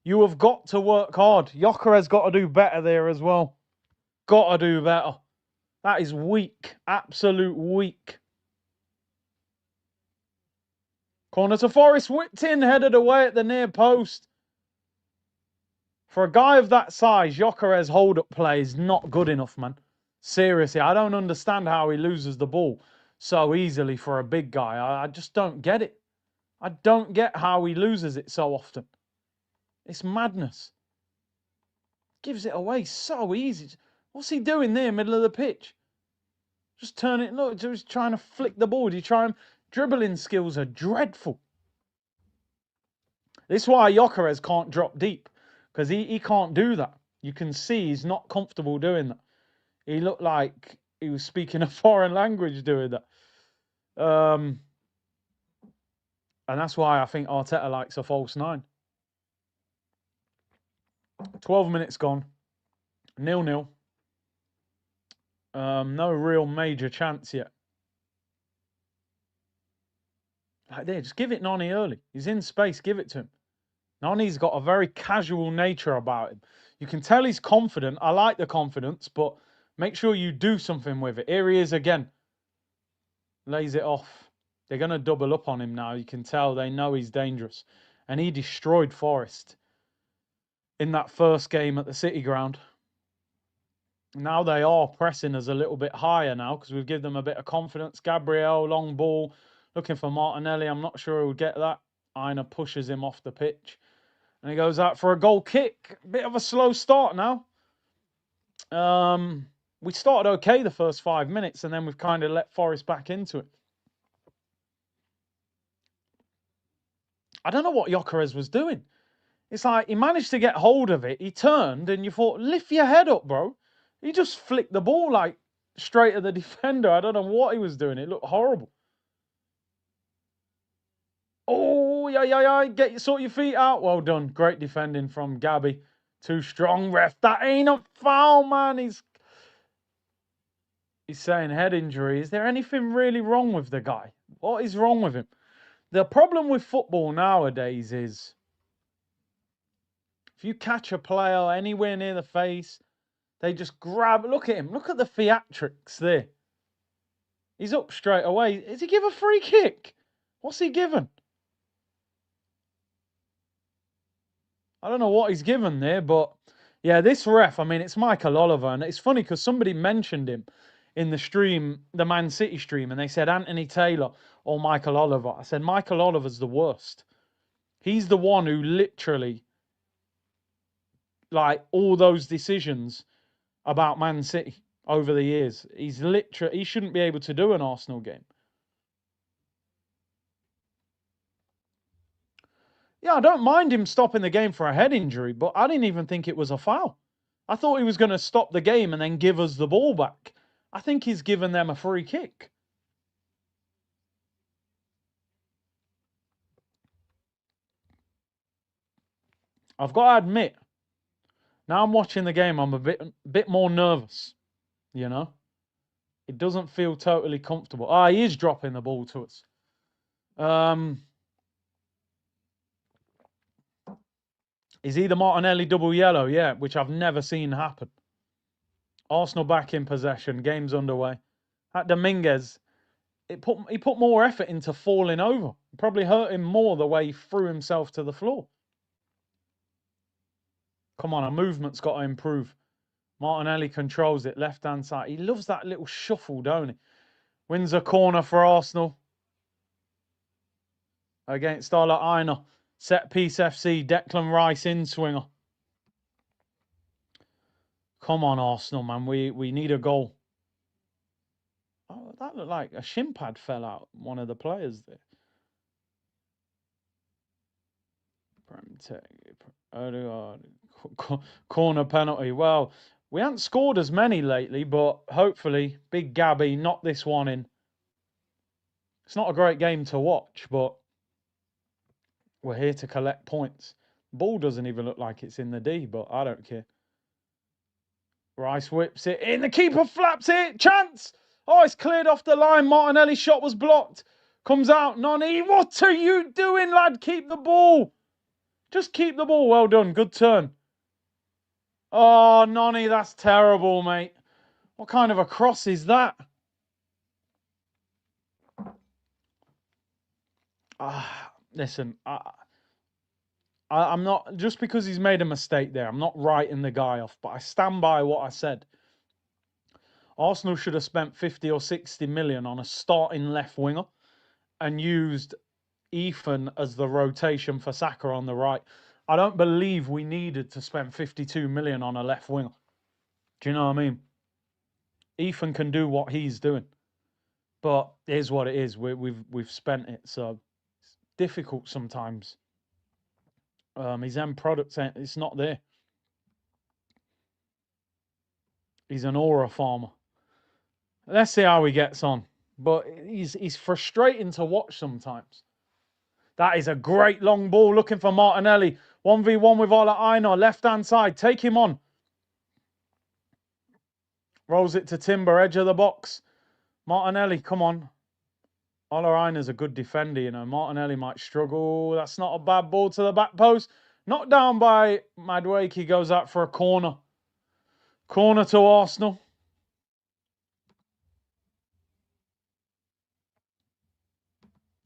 You have got to work hard. Gyökeres got to do better there as well. Got to do better. That is weak. Absolute weak. Corner to Forest. Whipped in, headed away at the near post. For a guy of that size, Gyökeres' hold-up play is not good enough, man. Seriously, I don't understand how he loses the ball so easily for a big guy. I just don't get it. I don't get how he loses it so often. It's madness. Gives it away so easy. What's he doing there, middle of the pitch? Just turn it. Look, just trying to flick the ball. Dribbling skills are dreadful. This is why Gyökeres can't drop deep, because he can't do that. You can see he's not comfortable doing that. He looked like he was speaking a foreign language doing that. And that's why I think Arteta likes a false 9. 12 minutes gone. 0-0. No real major chance yet. Like there, just give it Nani early. He's in space, give it to him. Nani's got a very casual nature about him. You can tell he's confident. I like the confidence, but make sure you do something with it. Here he is again. Lays it off. They're going to double up on him now. You can tell they know he's dangerous. And he destroyed Forest in that first game at the City ground. Now they are pressing us a little bit higher now because we've given them a bit of confidence. Gabriel, long ball, looking for Martinelli. I'm not sure he'll get that. Aina pushes him off the pitch. And he goes out for a goal kick. Bit of a slow start now. We started okay the first 5 minutes, and then we've kind of let Forest back into it. I don't know what Gyökeres was doing. It's like he managed to get hold of it. He turned, and you thought, lift your head up, bro. He just flicked the ball like straight at the defender. I don't know what he was doing. It looked horrible. Oh, yeah. Sort your feet out. Well done. Great defending from Gabby. Too strong, ref. That ain't a foul, man. He's saying head injury. Is there anything really wrong with the guy? What is wrong with him? The problem with football nowadays is if you catch a player anywhere near the face, they just grab. Look at him. Look at the theatrics there. He's up straight away. Is he give a free kick? What's he given? I don't know what he's given there, but yeah, this ref, I mean, it's Michael Oliver. And it's funny because somebody mentioned him in the stream, the Man City stream, and they said Anthony Taylor or Michael Oliver. I said, Michael Oliver's the worst. He's the one who literally, like, all those decisions about Man City over the years. He shouldn't be able to do an Arsenal game. Yeah, I don't mind him stopping the game for a head injury, but I didn't even think it was a foul. I thought he was going to stop the game and then give us the ball back. I think he's given them a free kick. I've got to admit, now I'm watching the game, I'm a bit more nervous, you know? It doesn't feel totally comfortable. He is dropping the ball to us. Is either Martinelli double yellow? Yeah, which I've never seen happen. Arsenal back in possession. Game's underway. At Dominguez, he put more effort into falling over. It probably hurt him more the way he threw himself to the floor. Come on, our movement's got to improve. Martinelli controls it, left-hand side. He loves that little shuffle, don't he? Wins a corner for Arsenal. Against Starla Aina. Set piece FC, Declan Rice in swinger. Come on, Arsenal, man. We need a goal. Oh, that looked like a shin pad fell out. One of the players there. Corner penalty. Well, we haven't scored as many lately, but hopefully Big Gabby knocked this one in. It's not a great game to watch, but we're here to collect points. Ball doesn't even look like it's in the D, but I don't care. Rice whips it in. The keeper flaps it. Chance! Oh, it's cleared off the line. Martinelli's shot was blocked. Comes out. Nani, what are you doing, lad? Keep the ball. Just keep the ball. Well done. Good turn. Oh, Nani, that's terrible, mate. What kind of a cross is that? Listen, I'm not, just because he's made a mistake there, I'm not writing the guy off, but I stand by what I said. Arsenal should have spent 50 or 60 million on a starting left winger and used Ethan as the rotation for Saka on the right. I don't believe we needed to spend 52 million on a left winger. Do you know what I mean? Ethan can do what he's doing, but here's what it is. We've spent it, so it's difficult sometimes. His end product, it's not there. He's an aura farmer. Let's see how he gets on. But he's frustrating to watch sometimes. That is a great long ball looking for Martinelli. 1v1 with Ola Aina, left-hand side. Take him on. Rolls it to Timber, edge of the box. Martinelli, come on. Ola Aina's a good defender, you know. Martinelli might struggle. That's not a bad ball to the back post. Knocked down by Madwake. He goes out for a corner. Corner to Arsenal.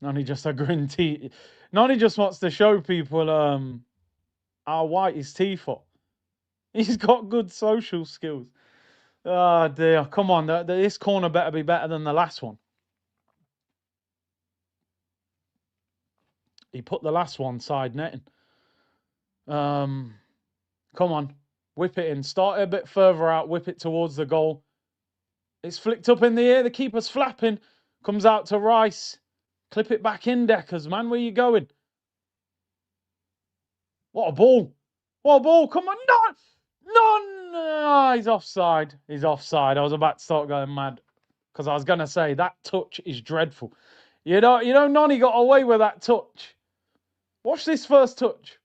Nani just a green tea. Nani just wants to show people how white his teeth are. He's got good social skills. Oh dear, come on. This corner better be better than the last one. He put the last one side netting. Come on. Whip it in. Start it a bit further out. Whip it towards the goal. It's flicked up in the air. The keeper's flapping. Comes out to Rice. Clip it back in, Deckers, man. Where you going? What a ball. What a ball. Come on. No, he's offside. He's offside. I was about to start going mad. Because I was going to say, that touch is dreadful. You know, Nani got away with that touch. Watch this first touch.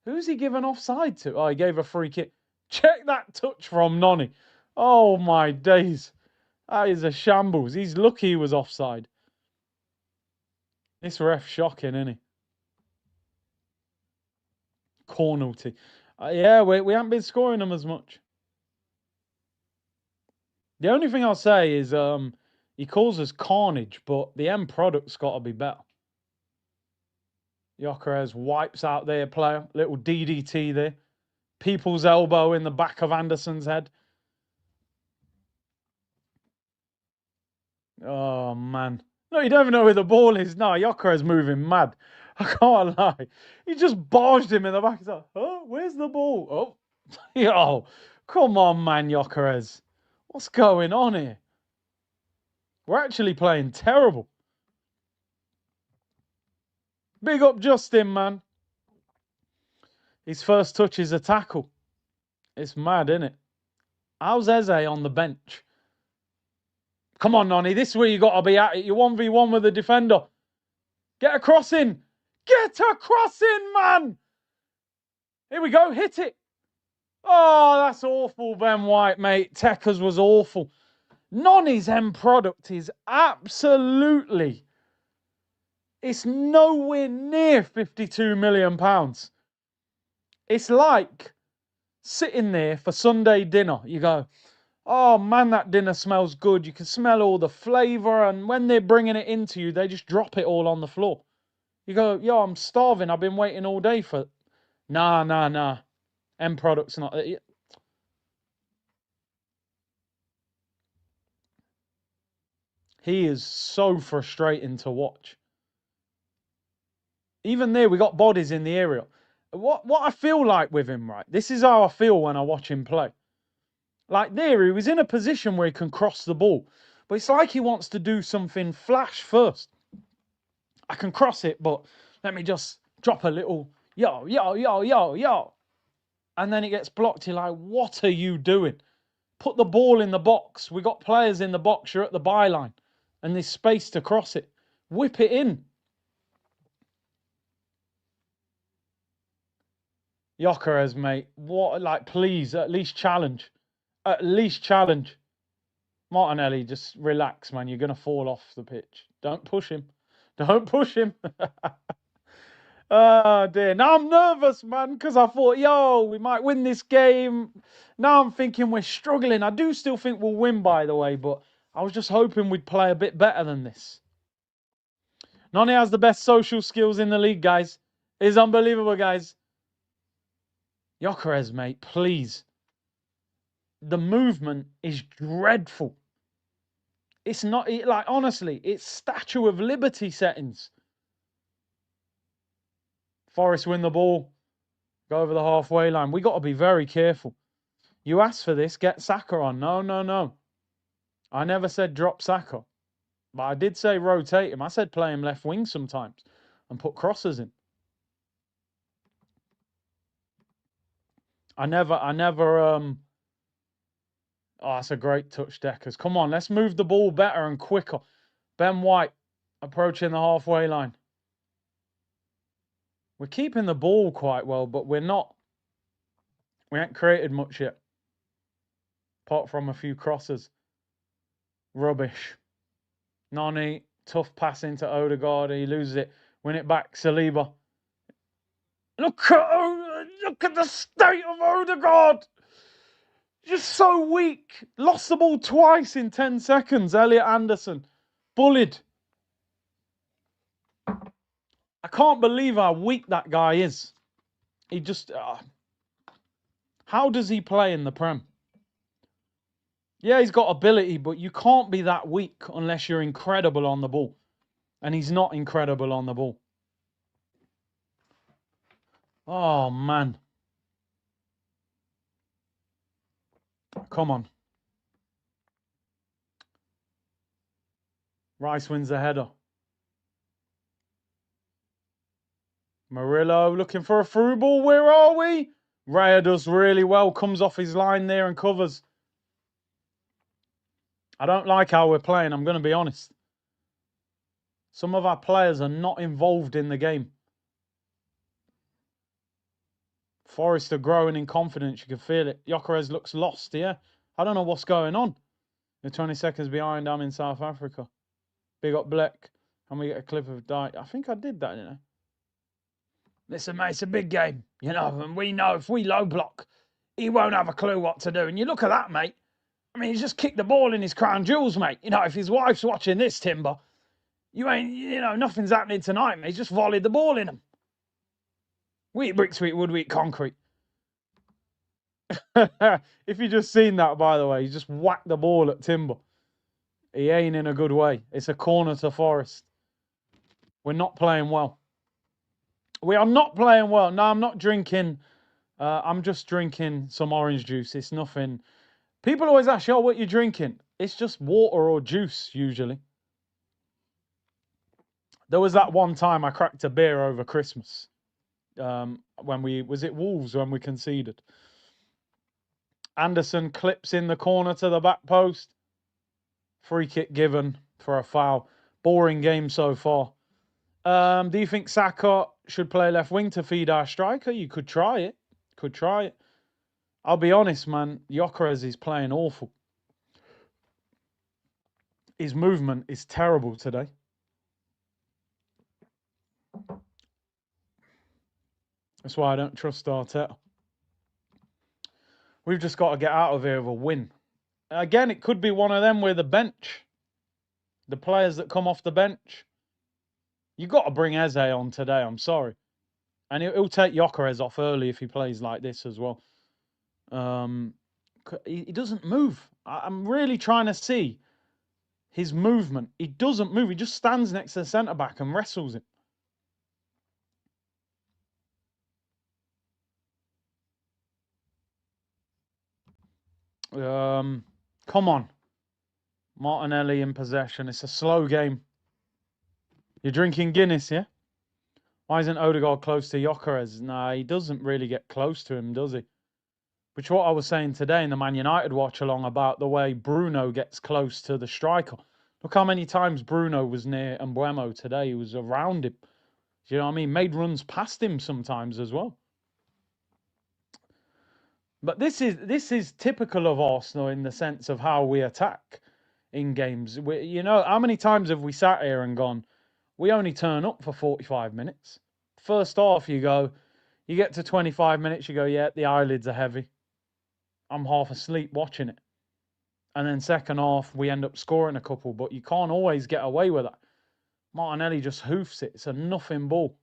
Who's he given offside to? Oh, he gave a free kick. Check that touch from Nani. Oh, my days. That is a shambles. He's lucky he was offside. This ref shocking, isn't he? Cornelty. Yeah, we haven't been scoring them as much. The only thing I'll say is he calls us carnage, but the end product's got to be better. Gyökeres wipes out their player. Little DDT there. People's elbow in the back of Anderson's head. Oh, man. No, you don't even know where the ball is. No, Gyökeres moving mad. I can't lie. He just barged him in the back. He's like, oh, where's the ball? Oh, yo, come on, man, Gyökeres. What's going on here? We're actually playing terrible. Big up Justin, man. His first touch is a tackle. It's mad, isn't it? How's Eze on the bench? Come on, Nani. This is where you got to be at it. You're 1v1 with the defender. Get a cross in. Get a cross in, man. Here we go. Hit it. Oh, that's awful, Ben White, mate. Tekka's was awful. Nani's end product is absolutely... It's nowhere near £52 million. It's like sitting there for Sunday dinner. You go, oh man, that dinner smells good. You can smell all the flavour, and when they're bringing it into you, they just drop it all on the floor. You go, yo, I'm starving. I've been waiting all day for... Nah. End product's not... He is so frustrating to watch. Even there, we got bodies in the area. What I feel like with him, right? This is how I feel when I watch him play. Like there, he was in a position where he can cross the ball. But it's like he wants to do something flash first. I can cross it, but let me just drop a little yo. And then it gets blocked. You're like, what are you doing? Put the ball in the box. We got players in the box. You're at the byline. And there's space to cross it. Whip it in. Gyökeres, mate. What, like, please, at least challenge. At least challenge. Martinelli, just relax, man. You're going to fall off the pitch. Don't push him. Don't push him. Oh, dear. Now I'm nervous, man, because I thought, yo, we might win this game. Now I'm thinking we're struggling. I do still think we'll win, by the way, but I was just hoping we'd play a bit better than this. Nani has the best social skills in the league, guys. It's unbelievable, guys. Gyökeres, mate, please. The movement is dreadful. It's not, like, honestly, it's Statue of Liberty settings. Forest win the ball. Go over the halfway line. We got to be very careful. You asked for this, get Saka on. No. I never said drop Saka. But I did say rotate him. I said play him left wing sometimes and put crosses in. I never. Oh, that's a great touch, Deckers. Come on, let's move the ball better and quicker. Ben White approaching the halfway line. We're keeping the ball quite well, but we're not. We ain't created much yet, apart from a few crosses. Rubbish. Nani, tough pass into Odegaard. He loses it. Win it back. Saliba. Look at the state of Odegaard. Just so weak. Lost the ball twice in 10 seconds. Elliot Anderson. Bullied. I can't believe how weak that guy is. He just... how does he play in the Prem? Yeah, he's got ability, but you can't be that weak unless you're incredible on the ball. And he's not incredible on the ball. Oh, man. Come on. Rice wins the header. Murillo looking for a through ball. Where are we? Raya does really well. Comes off his line there and covers. I don't like how we're playing, I'm going to be honest. Some of our players are not involved in the game. Forest are growing in confidence. You can feel it. Gyökeres looks lost here. I don't know what's going on. You're 20 seconds behind. I'm in South Africa. Big up Black. And we get a clip of Dyke. I think I did that, didn't I? Listen, mate, it's a big game. You know, and we know if we low block, he won't have a clue what to do. And you look at that, mate. I mean, he's just kicked the ball in his crown jewels, mate. You know, if his wife's watching this, Timber, nothing's happening tonight, mate. He's just volleyed the ball in him. We eat bricks, we eat wood, we eat concrete. If you just seen that, by the way, he just whacked the ball at Timber. He ain't in a good way. It's a corner to Forest. We're not playing well. We are not playing well. No, I'm not drinking. I'm just drinking some orange juice. It's nothing. People always ask, "Oh, what you drinking?" It's just water or juice, usually. There was that one time I cracked a beer over Christmas. Was it Wolves when we conceded? Anderson clips in the corner to the back post. Free kick given for a foul. Boring game so far. Do you think Saka should play left wing to feed our striker? You could try it. Could try it. I'll be honest, man. Gyökeres is playing awful. His movement is terrible today. That's why I don't trust Arteta. We've just got to get out of here with a win. Again, it could be one of them with the bench. The players that come off the bench. You've got to bring Eze on today, I'm sorry. And he'll take Gyökeres off early if he plays like this as well. He doesn't move. I'm really trying to see his movement. He doesn't move. He just stands next to the centre-back and wrestles him. Come on. Martinelli in possession. It's a slow game. You're drinking Guinness, yeah? Why isn't Odegaard close to Gyökeres? Nah, he doesn't really get close to him, does he? Which what I was saying today in the Man United watch-along about the way Bruno gets close to the striker. Look how many times Bruno was near Mbeumo today. He was around him. Do you know what I mean? Made runs past him sometimes as well. But this is typical of Arsenal in the sense of how we attack in games. How many times have we sat here and gone, we only turn up for 45 minutes. First half, you get to 25 minutes, you go, yeah, the eyelids are heavy. I'm half asleep watching it. And then second half, we end up scoring a couple, but you can't always get away with that. Martinelli just hoofs it. It's a nothing ball.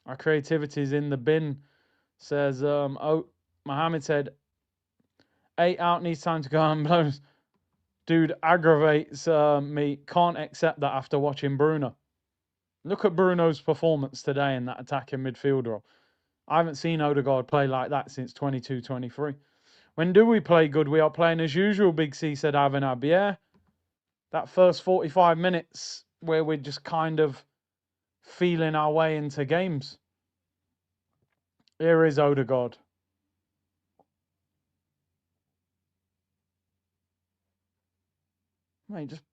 Our creativity is in the bin, says, Mohammed said, 8 out, needs time to go and blow. Dude aggravates me. Can't accept that after watching Bruno. Look at Bruno's performance today in that attacking midfield role. I haven't seen Odegaard play like that since 22-23. When do we play good? We are playing as usual, Big C said Avenab. Yeah. That first 45 minutes where we're just kind of feeling our way into games. Here is Odegaard. Mate, just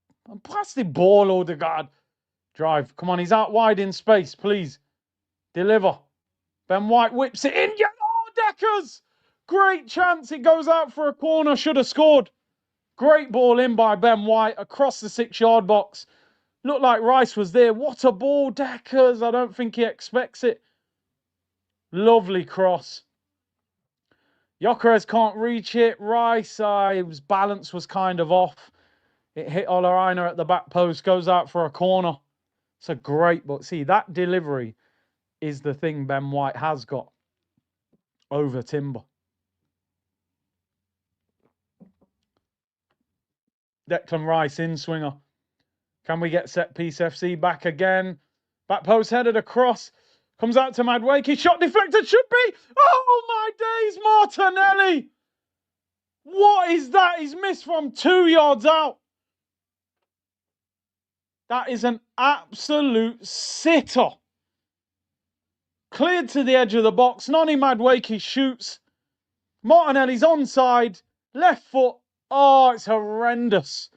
pass the ball, Odegaard. Drive. Come on, he's out wide in space, please. Deliver. Ben White whips it in. Yeah, oh, Deckers! Great chance. It goes out for a corner. Should have scored. Great ball in by Ben White across the 6-yard box. Looked like Rice was there. What a ball, Deckers. I don't think he expects it. Lovely cross. Gyökeres can't reach it. Rice, his balance was kind of off. It hit Olainer at the back post. Goes out for a corner. It's a great, but see, that delivery is the thing Ben White has got over Timber. Declan Rice in swinger. Can we get set piece FC back again? Back post headed across. Comes out to Madwakey. Shot deflected. Should be. Oh my days, Martinelli. What is that? He's missed from 2 yards out. That is an absolute sitter. Cleared to the edge of the box. Nonny Madwakey shoots. Martinelli's onside. Left foot. Oh, it's horrendous.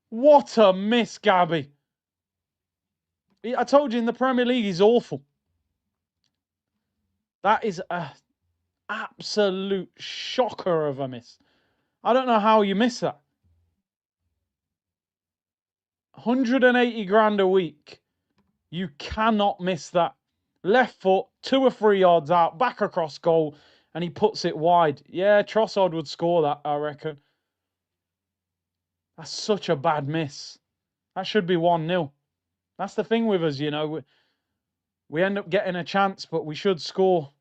What a miss, Gabby. I told you in the Premier League, he's awful. That is an absolute shocker of a miss. I don't know how you miss that. 180 grand a week. You cannot miss that. Left foot, 2 or 3 yards out, back across goal, and he puts it wide. Yeah, Trossard would score that, I reckon. That's such a bad miss. That should be 1-0. That's the thing with us, you know. We end up getting a chance, but we should score.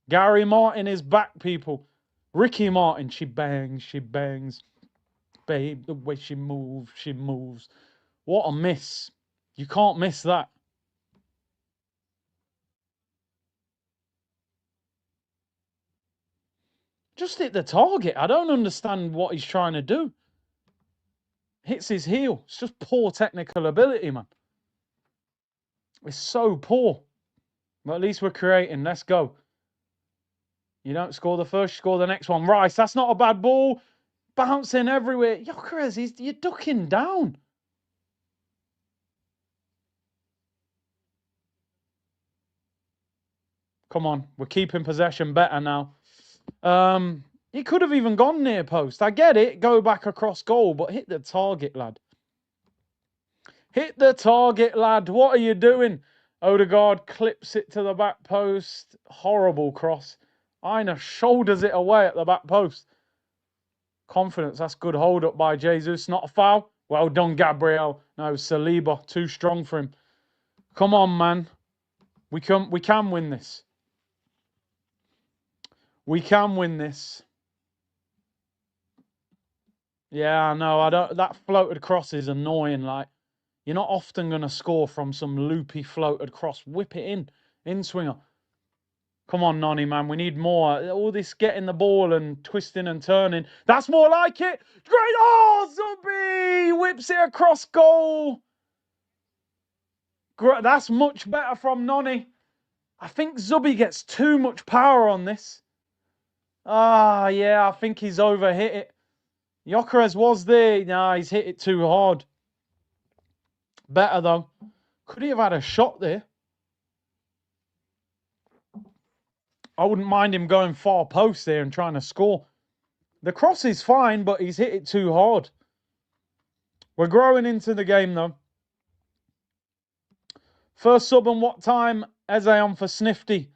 Gary Martin is back, people. Ricky Martin, she bangs, she bangs. Babe, the way she moves, she moves. What a miss. You can't miss that. Just hit the target. I don't understand what he's trying to do. Hits his heel. It's just poor technical ability, man. It's so poor. But at least we're creating. Let's go. You don't score the first, you score the next one. Rice, that's not a bad ball. Bouncing everywhere. Gyökeres, you're ducking down. Come on, we're keeping possession better now. He could have even gone near post. I get it, go back across goal, but hit the target, lad. Hit the target, lad. What are you doing? Odegaard clips it to the back post. Horrible cross. Aina shoulders it away at the back post. Confidence, that's good hold up by Jesus. Not a foul. Well done, Gabriel. No, Saliba, too strong for him. Come on, man. We can win this. We can win this. Yeah, no, I don't. That floated cross is annoying. Like, you're not often going to score from some loopy floated cross. Whip it in swinger. Come on, Nonny, man. We need more. All this getting the ball and twisting and turning. That's more like it. Great. Oh, Zubi whips it across goal. Great. That's much better from Nonny. I think Zubi gets too much power on this. Ah, yeah, I think he's overhit it. Gyökeres was there. Nah, he's hit it too hard. Better, though. Could he have had a shot there? I wouldn't mind him going far post there and trying to score. The cross is fine, but he's hit it too hard. We're growing into the game, though. First sub and what time? Eze on for Snifty.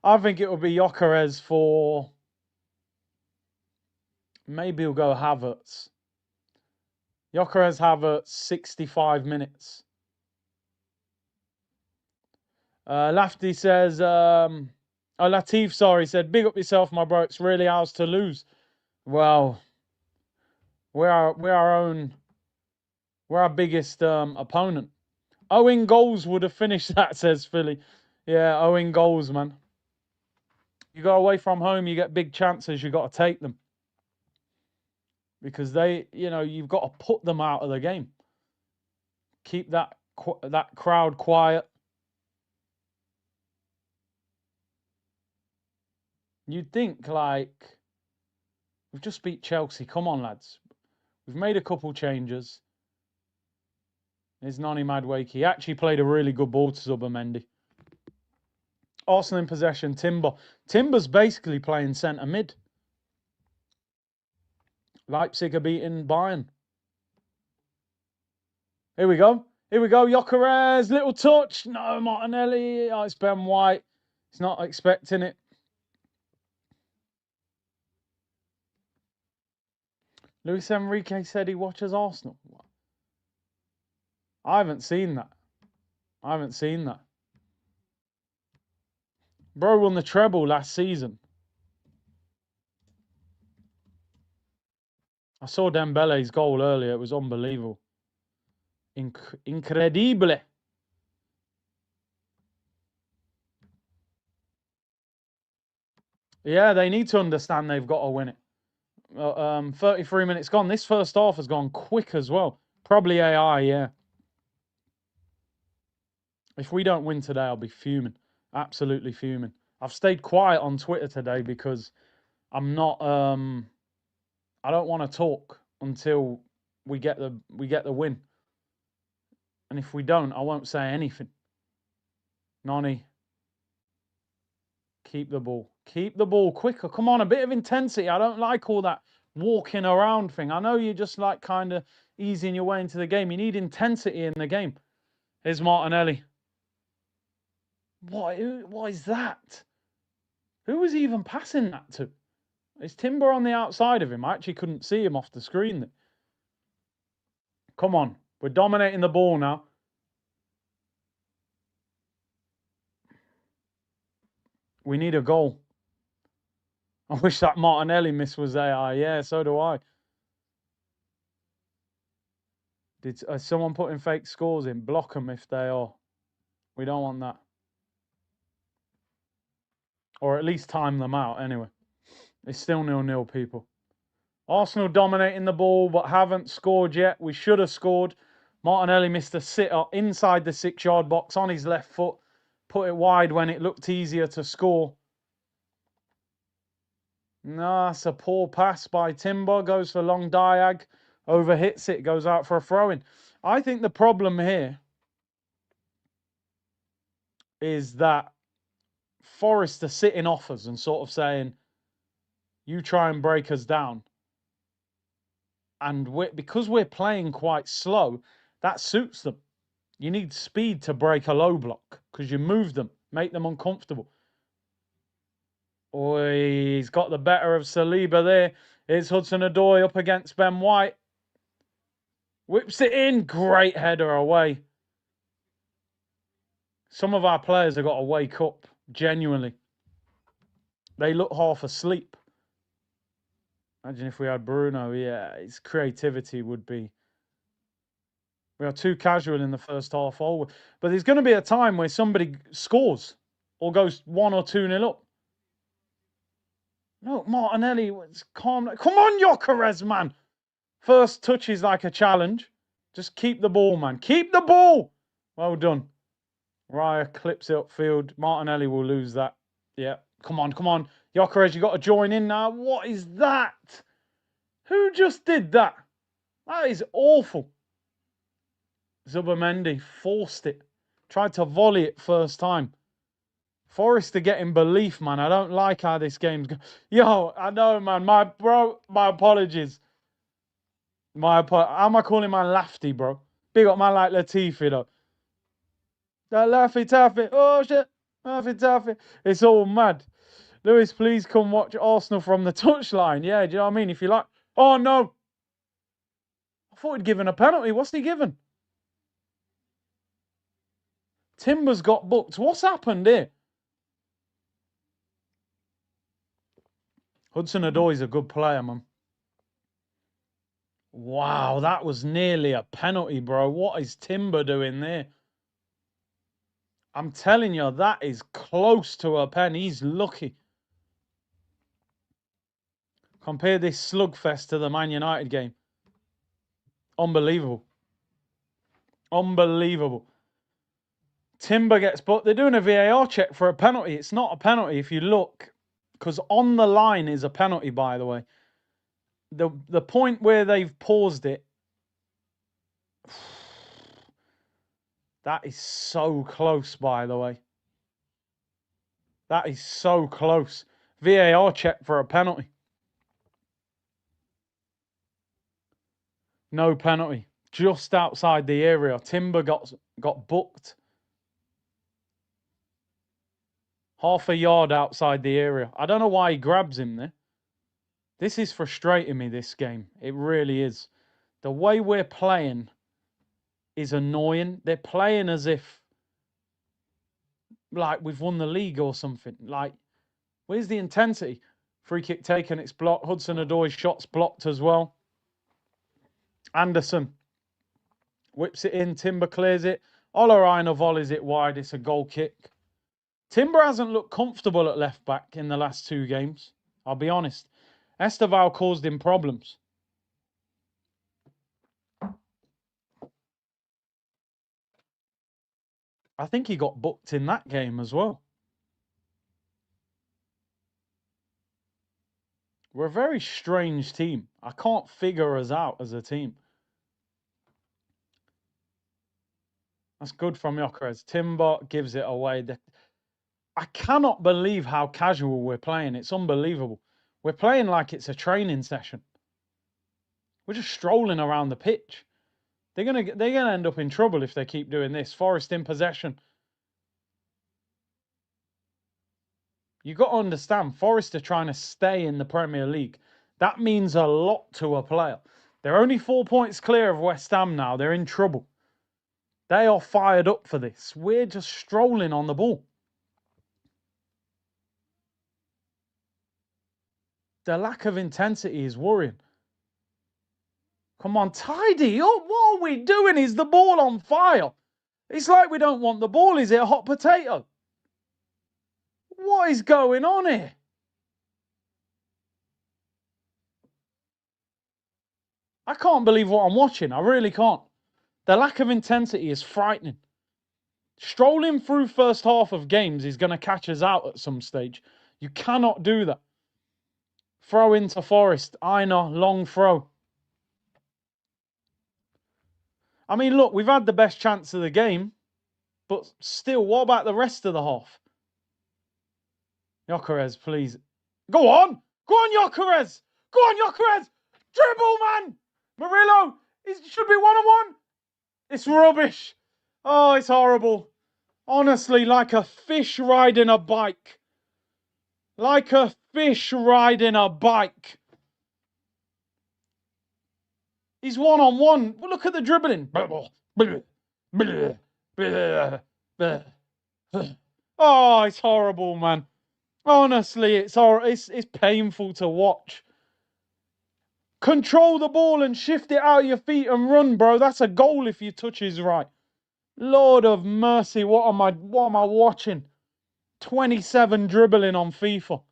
I think it will be Gyökeres for... Maybe he'll go Havertz. Gyökeres Havertz, 65 minutes. Lafty says... Latif, sorry, said, big up yourself, my bro. It's really ours to lose. Well, we're our biggest opponent. Owing goals would have finished that, says Philly. Yeah, owing goals, man. You go away from home, you get big chances. You got to take them because you've got to put them out of the game. Keep that crowd quiet. You'd think, like, we've just beat Chelsea. Come on, lads. We've made a couple changes. There's Nani Madueke. He actually played a really good ball to Zubimendi. Arsenal in possession. Timber. Timber's basically playing centre mid. Leipzig are beating Bayern. Here we go. Here we go. Gyökeres. Little touch. No, Martinelli. Oh, it's Ben White. He's not expecting it. Luis Enrique said he watches Arsenal. I haven't seen that. I haven't seen that. Bro won the treble last season. I saw Dembele's goal earlier. It was unbelievable. Incredibile. Yeah, they need to understand they've got to win it. 33 minutes gone. This first half has gone quick as well. Probably AI, yeah. If we don't win today, I'll be fuming. Absolutely fuming. I've stayed quiet on Twitter today because I'm not I don't want to talk until we get the win. And if we don't, I won't say anything. Nani, keep the ball. Keep the ball quicker. Come on, a bit of intensity. I don't like all that walking around thing. I know you're just like kind of easing your way into the game. You need intensity in the game. Here's Martinelli. What is that? Who was he even passing that to? Is Timber on the outside of him? I actually couldn't see him off the screen. Come on. We're dominating the ball now. We need a goal. I wish that Martinelli miss was AI. Yeah, so do I. Did someone putting fake scores in? Block them if they are. We don't want that. Or at least time them out anyway. It's still 0-0, people. Arsenal dominating the ball, but haven't scored yet. We should have scored. Martinelli missed a sitter inside the 6-yard box on his left foot. Put it wide when it looked easier to score. No, it's a poor pass by Timber. Goes for long diag. Overhits it. Goes out for a throw-in. I think the problem here is that Forest are sitting off us and sort of saying, you try and break us down. And because we're playing quite slow, that suits them. You need speed to break a low block because you move them, make them uncomfortable. Oh, he's got the better of Saliba there. It's Hudson-Odoi up against Ben White. Whips it in. Great header away. Some of our players have got to wake up, genuinely. They look half asleep. Imagine if we had Bruno. Yeah, his creativity would be... We are too casual in the first half. But there's going to be a time where somebody scores or goes 1 or 2-0 up. No, Martinelli, calm. Come on, Gyökeres, man. First touch is like a challenge. Just keep the ball, man. Keep the ball. Well done. Raya clips it upfield. Martinelli will lose that. Yeah, come on, come on. Gyökeres, you got to join in now. What is that? Who just did that? That is awful. Zubimendi forced it. Tried to volley it first time. Forest are getting belief, man. I don't like how this game's going. Yo, I know, man. My apologies. How am I calling man Lafty, bro? Big up man like Latifi, though. That Laffy Taffy. Oh, shit. Laffy Taffy. It's all mad. Lewis, please come watch Arsenal from the touchline. Yeah, do you know what I mean? If you like. Oh, no. I thought he'd given a penalty. What's he given? Timber's got booked. What's happened here? Hudson-Odoi's a good player, man. Wow, that was nearly a penalty, bro. What is Timber doing there? I'm telling you, that is close to a pen. He's lucky. Compare this slugfest to the Man United game. Unbelievable. Unbelievable. Timber gets booked. They're doing a VAR check for a penalty. It's not a penalty if you look. Because on the line is a penalty, by the way. the point where they've paused it, that is so close, by the way. That is so close. VAR check for a penalty. No penalty. Just outside the area. Timber got booked. Half a yard outside the area. I don't know why he grabs him there. This is frustrating me, this game. It really is. The way we're playing is annoying. They're playing as if, like, we've won the league or something. Like, where's the intensity? Free kick taken, it's blocked. Hudson-Odoi's shot's blocked as well. Anderson whips it in. Timber clears it. Olorino volleys it wide. It's a goal kick. Timber hasn't looked comfortable at left back in the last 2 games. I'll be honest. Esteval caused him problems. I think he got booked in that game as well. We're a very strange team. I can't figure us out as a team. That's good from Gyökeres. Timber gives it away. I cannot believe how casual we're playing. It's unbelievable. We're playing like it's a training session. We're just strolling around the pitch. They're gonna end up in trouble if they keep doing this. Forest in possession. You've got to understand, Forest are trying to stay in the Premier League. That means a lot to a player. They're only 4 points clear of West Ham now. They're in trouble. They are fired up for this. We're just strolling on the ball. The lack of intensity is worrying. Come on, tidy up. What are we doing? Is the ball on fire? It's like we don't want the ball. Is it a hot potato? What is going on here? I can't believe what I'm watching. I really can't. The lack of intensity is frightening. Strolling through first half of games is going to catch us out at some stage. You cannot do that. Throw into Forest. Aina, long throw. I mean, look, we've had the best chance of the game. But still, what about the rest of the half? Gyökeres, please. Go on! Go on, Gyökeres! Go on, Gyökeres! Dribble, man! Murillo! It should be 1-on-1. It's rubbish. Oh, it's horrible. Honestly, like a fish riding a bike. Like a fish riding a bike. He's 1-on-1. Look at the dribbling. Oh, it's horrible, man. Honestly, it's painful to watch. Control the ball and shift it out of your feet and run, bro. That's a goal if your touch is right. Lord of mercy, what am I watching? 27 dribbling on FIFA.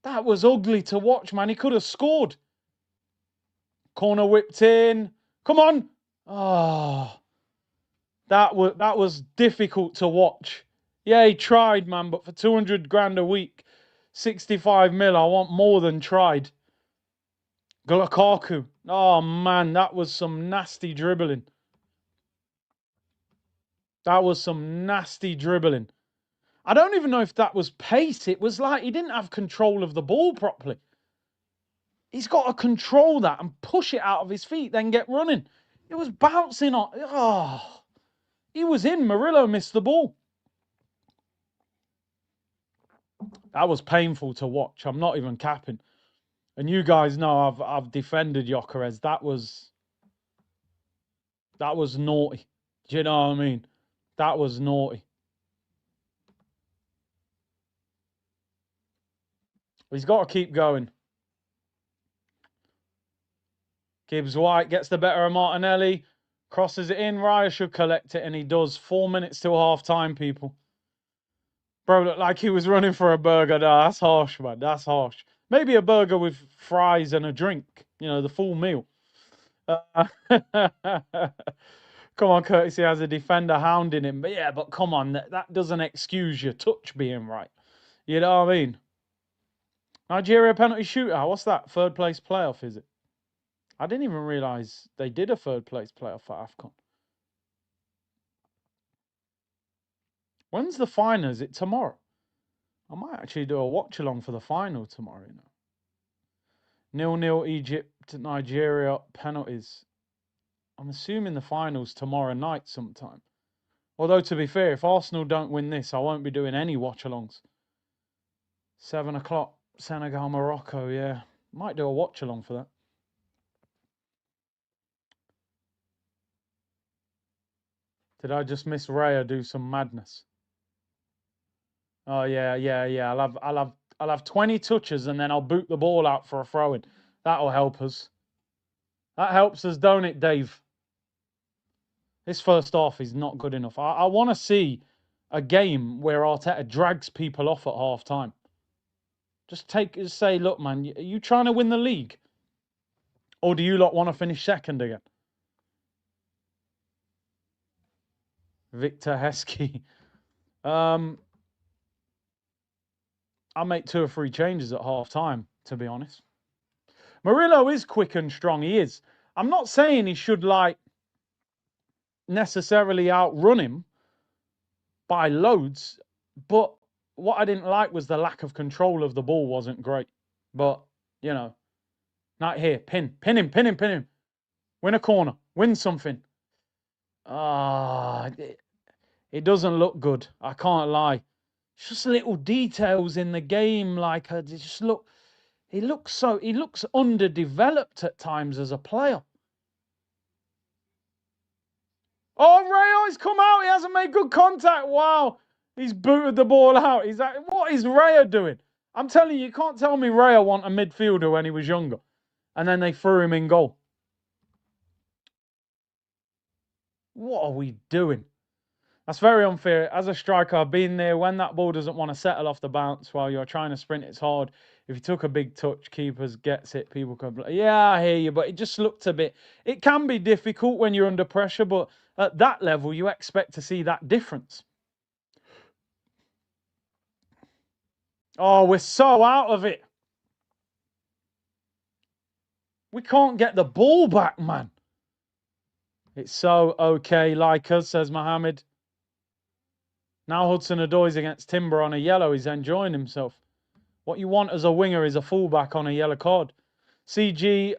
That was ugly to watch, man. He could have scored. Corner whipped in. Come on. Oh, that was difficult to watch. Yeah, he tried, man, but for 200 grand a week, 65 mil, I want more than tried. Lukaku. Oh, man, that was some nasty dribbling. That was some nasty dribbling. I don't even know if that was pace. It was like he didn't have control of the ball properly. He's got to control that and push it out of his feet, then get running. It was bouncing on. Oh, he was in. Murillo missed the ball. That was painful to watch. I'm not even capping. And you guys know I've defended Gyökeres. That was naughty. Do you know what I mean? That was naughty. He's got to keep going. Gibbs White gets the better of Martinelli. Crosses it in. Raya should collect it, and he does. 4 minutes till half time, people. Bro looked like he was running for a burger. No, that's harsh, man. That's harsh. Maybe a burger with fries and a drink. You know, the full meal. Come on, Curtis. He has a defender hounding him. But yeah, but come on. That doesn't excuse your touch being right. You know what I mean? Nigeria penalty shootout. What's that? Third place playoff, is it? I didn't even realise they did a third place playoff for AFCON. When's the final? Is it tomorrow? I might actually do a watch along for the final tomorrow. 0-0 Egypt, Nigeria, penalties. I'm assuming the final's tomorrow night sometime. Although, to be fair, if Arsenal don't win this, I won't be doing any watch-alongs. 7 o'clock, Senegal, Morocco, yeah. Might do a watch-along for that. Did I just miss Raya do some madness? Oh, yeah. I'll have 20 touches and then I'll boot the ball out for a throw-in. That'll help us. That helps us, don't it, Dave? This first half is not good enough. I want to see a game where Arteta drags people off at half time. Just say, look, man, are you trying to win the league? Or do you lot want to finish second again? Victor Heskey. I'll make 2 or 3 changes at half time, to be honest. Murillo is quick and strong. He is. I'm not saying he should, necessarily outrun him by loads, but what I didn't like was the lack of control of the ball wasn't great. But, not here. Pin him. Win a corner. Win something. It doesn't look good. I can't lie. It's just little details in the game. He looks underdeveloped at times as a player. Oh, Rayo's come out. He hasn't made good contact. Wow. He's booted the ball out. He's like, what is Raya doing? I'm telling you, you can't tell me Raya want a midfielder when he was younger. And then they threw him in goal. What are we doing? That's very unfair. As a striker, I've been there. When that ball doesn't want to settle off the bounce while you're trying to sprint, it's hard. If you took a big touch, keepers gets it. People can play. Yeah, I hear you, but it just looked a bit... It can be difficult when you're under pressure, but at that level, you expect to see that difference. Oh, we're so out of it. We can't get the ball back, man. It's so okay, like us, says Mohammed. Now Hudson-Odoi's against Timber on a yellow. He's enjoying himself. What you want as a winger is a fullback on a yellow card. CG,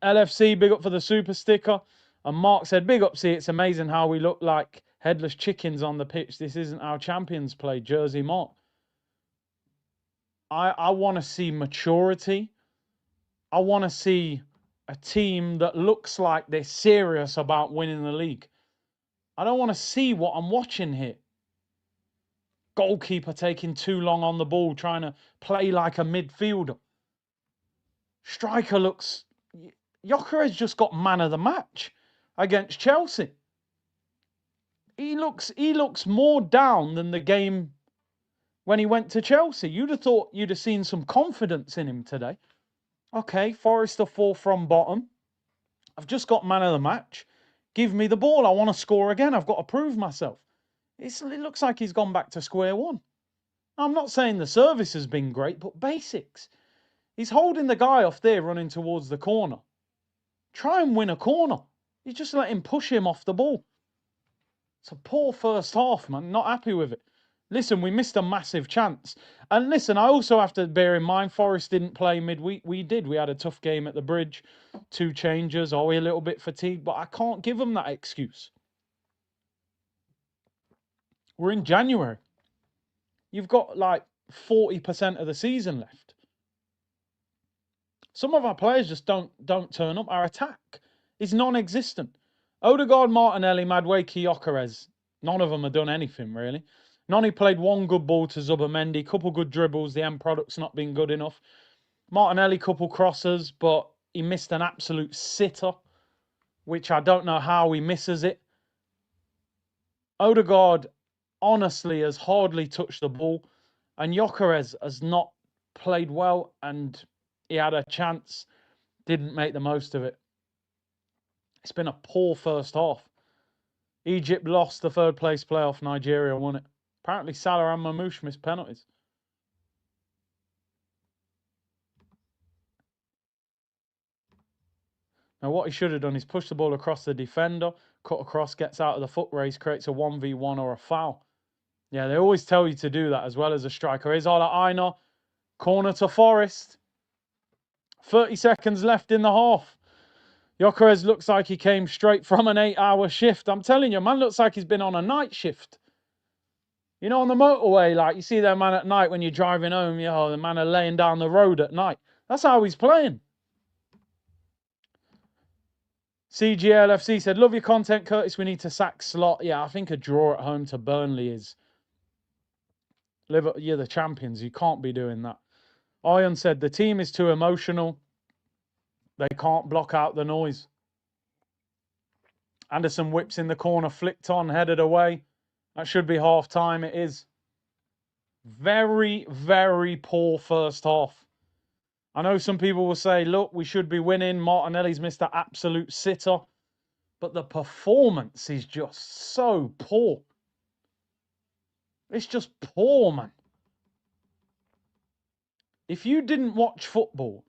LFC, big up for the super sticker. And Mark said, big up, see, it's amazing how we look like headless chickens on the pitch. This isn't how champions play. Jersey Mark. I want to see maturity. I want to see a team that looks like they're serious about winning the league. I don't want to see what I'm watching here. Goalkeeper taking too long on the ball, trying to play like a midfielder. Striker looks... Gyökeres just got man of the match against Chelsea. He looks more down than the game when he went to Chelsea. You'd have thought you'd have seen some confidence in him today. Okay, Forrester 4 from bottom. I've just got man of the match. Give me the ball. I want to score again. I've got to prove myself. It looks like he's gone back to square one. I'm not saying the service has been great, but basics. He's holding the guy off there running towards the corner. Try and win a corner. You just let him push him off the ball. It's a poor first half, man. Not happy with it. Listen, we missed a massive chance. And listen, I also have to bear in mind, Forest didn't play midweek. We did. We had a tough game at the Bridge. 2 changes. Are we a little bit fatigued? But I can't give them that excuse. We're in January. You've got like 40% of the season left. Some of our players just don't turn up. Our attack is non-existent. Odegaard, Martinelli, Madueke, Gyökeres. None of them have done anything, really. Noni played 1 good ball to Zubamendi, couple good dribbles. The end product's not been good enough. Martinelli, couple crosses, but he missed an absolute sitter, which I don't know how he misses it. Odegaard, honestly, has hardly touched the ball. And Gyökeres has not played well, and he had a chance, didn't make the most of it. It's been a poor first half. Egypt lost the 3rd place playoff. Nigeria won it. Apparently Salah and Mamouche missed penalties. Now, what he should have done is push the ball across the defender, cut across, gets out of the foot race, creates a 1v1 or a foul. Yeah, they always tell you to do that as well as a striker. Here's Ola Aina. Corner to Forest. 30 seconds left in the half. Gyökeres looks like he came straight from an 8-hour shift. I'm telling you, man looks like he's been on a night shift. You know, on the motorway, like you see that man at night when you're driving home, you know, the man are laying down the road at night. That's how he's playing. CGLFC said, love your content, Curtis. We need to sack Slot. Yeah, I think a draw at home to Burnley is... You're the champions. You can't be doing that. Ion said, the team is too emotional. They can't block out the noise. Anderson whips in the corner, flicked on, headed away. That should be half time. It is. Very, very poor first half. I know some people will say, look, we should be winning. Martinelli's missed an absolute sitter. But the performance is just so poor. It's just poor, man. If you didn't watch football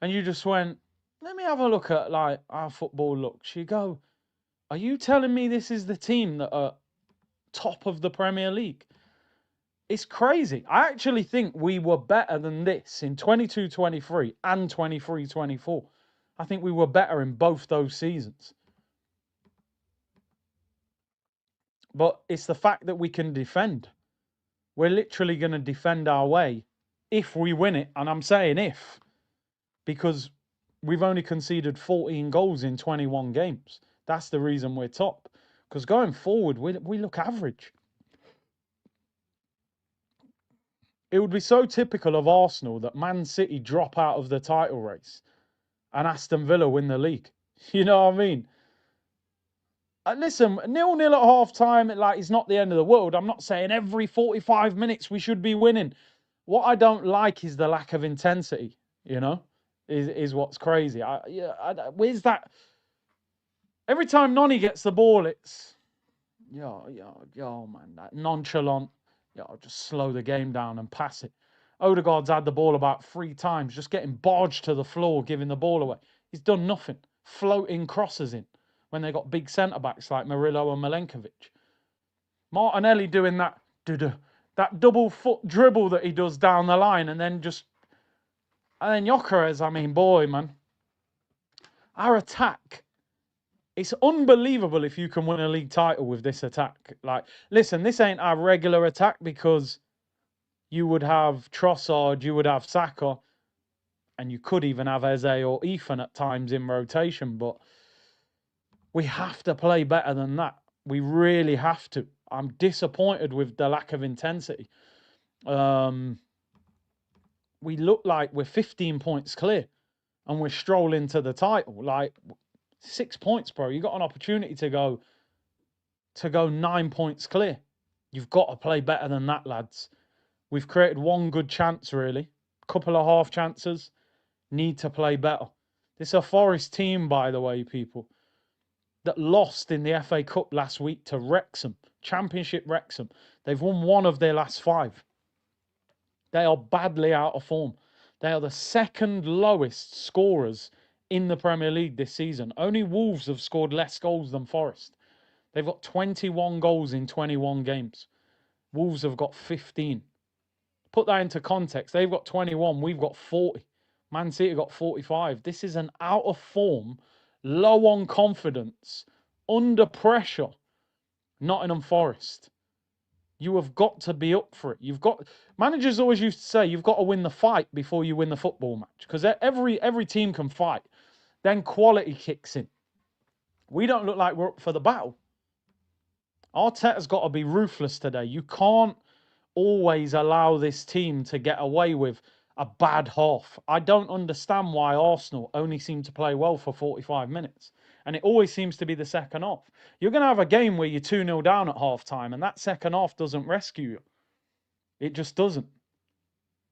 and you just went, let me have a look at like how football looks, you go, are you telling me this is the team that are top of the Premier League? It's crazy. I actually think we were better than this in 22-23 and 23-24. I think we were better in both those seasons. But it's the fact that we can defend. We're literally going to defend our way if we win it. And I'm saying if, because we've only conceded 14 goals in 21 games. That's the reason we're top. Because going forward, we look average. It would be so typical of Arsenal that Man City drop out of the title race and Aston Villa win the league. You know what I mean? Listen, 0-0 at half-time, like, it's not the end of the world. I'm not saying every 45 minutes we should be winning. What I don't like is the lack of intensity, you know, is what's crazy. Where's that? Every time Noni gets the ball, it's, yo, man, that nonchalant. Just slow the game down and pass it. Odegaard's had the ball about 3 times, just getting barged to the floor, giving the ball away. He's done nothing. Floating crosses in when they got big centre-backs like Murillo and Milenkovic. Martinelli doing that double foot dribble that he does down the line and then Gyökeres, I mean, boy, man. Our attack. It's unbelievable if you can win a league title with this attack. Like, listen, this ain't our regular attack because you would have Trossard, you would have Saka, and you could even have Eze or Ethan at times in rotation, but we have to play better than that. We really have to. I'm disappointed with the lack of intensity. We look like we're 15 points clear and we're strolling to the title. Like, 6 points, bro. You got an opportunity to go 9 points clear. You've got to play better than that, lads. We've created one good chance, really. Couple of half chances. Need to play better. This is a Forest team, by the way, people, that lost in the FA Cup last week to Wrexham. Championship Wrexham. They've won 1 of their last 5. They are badly out of form. They are the second lowest scorers in the Premier League this season. Only Wolves have scored less goals than Forest. They've got 21 goals in 21 games. Wolves have got 15. Put that into context. They've got 21. We've got 40. Man City got 45. This is an out of form, low on confidence, under pressure Nottingham Forest. You have got to be up for it. Managers always used to say you've got to win the fight before you win the football match, because every team can fight. Then quality kicks in. We don't look like we're up for the battle. Arteta's got to be ruthless today. You can't always allow this team to get away with a bad half. I don't understand why Arsenal only seem to play well for 45 minutes. And it always seems to be the second half. You're going to have a game where you're 2-0 down at half-time, and that second half doesn't rescue you. It just doesn't.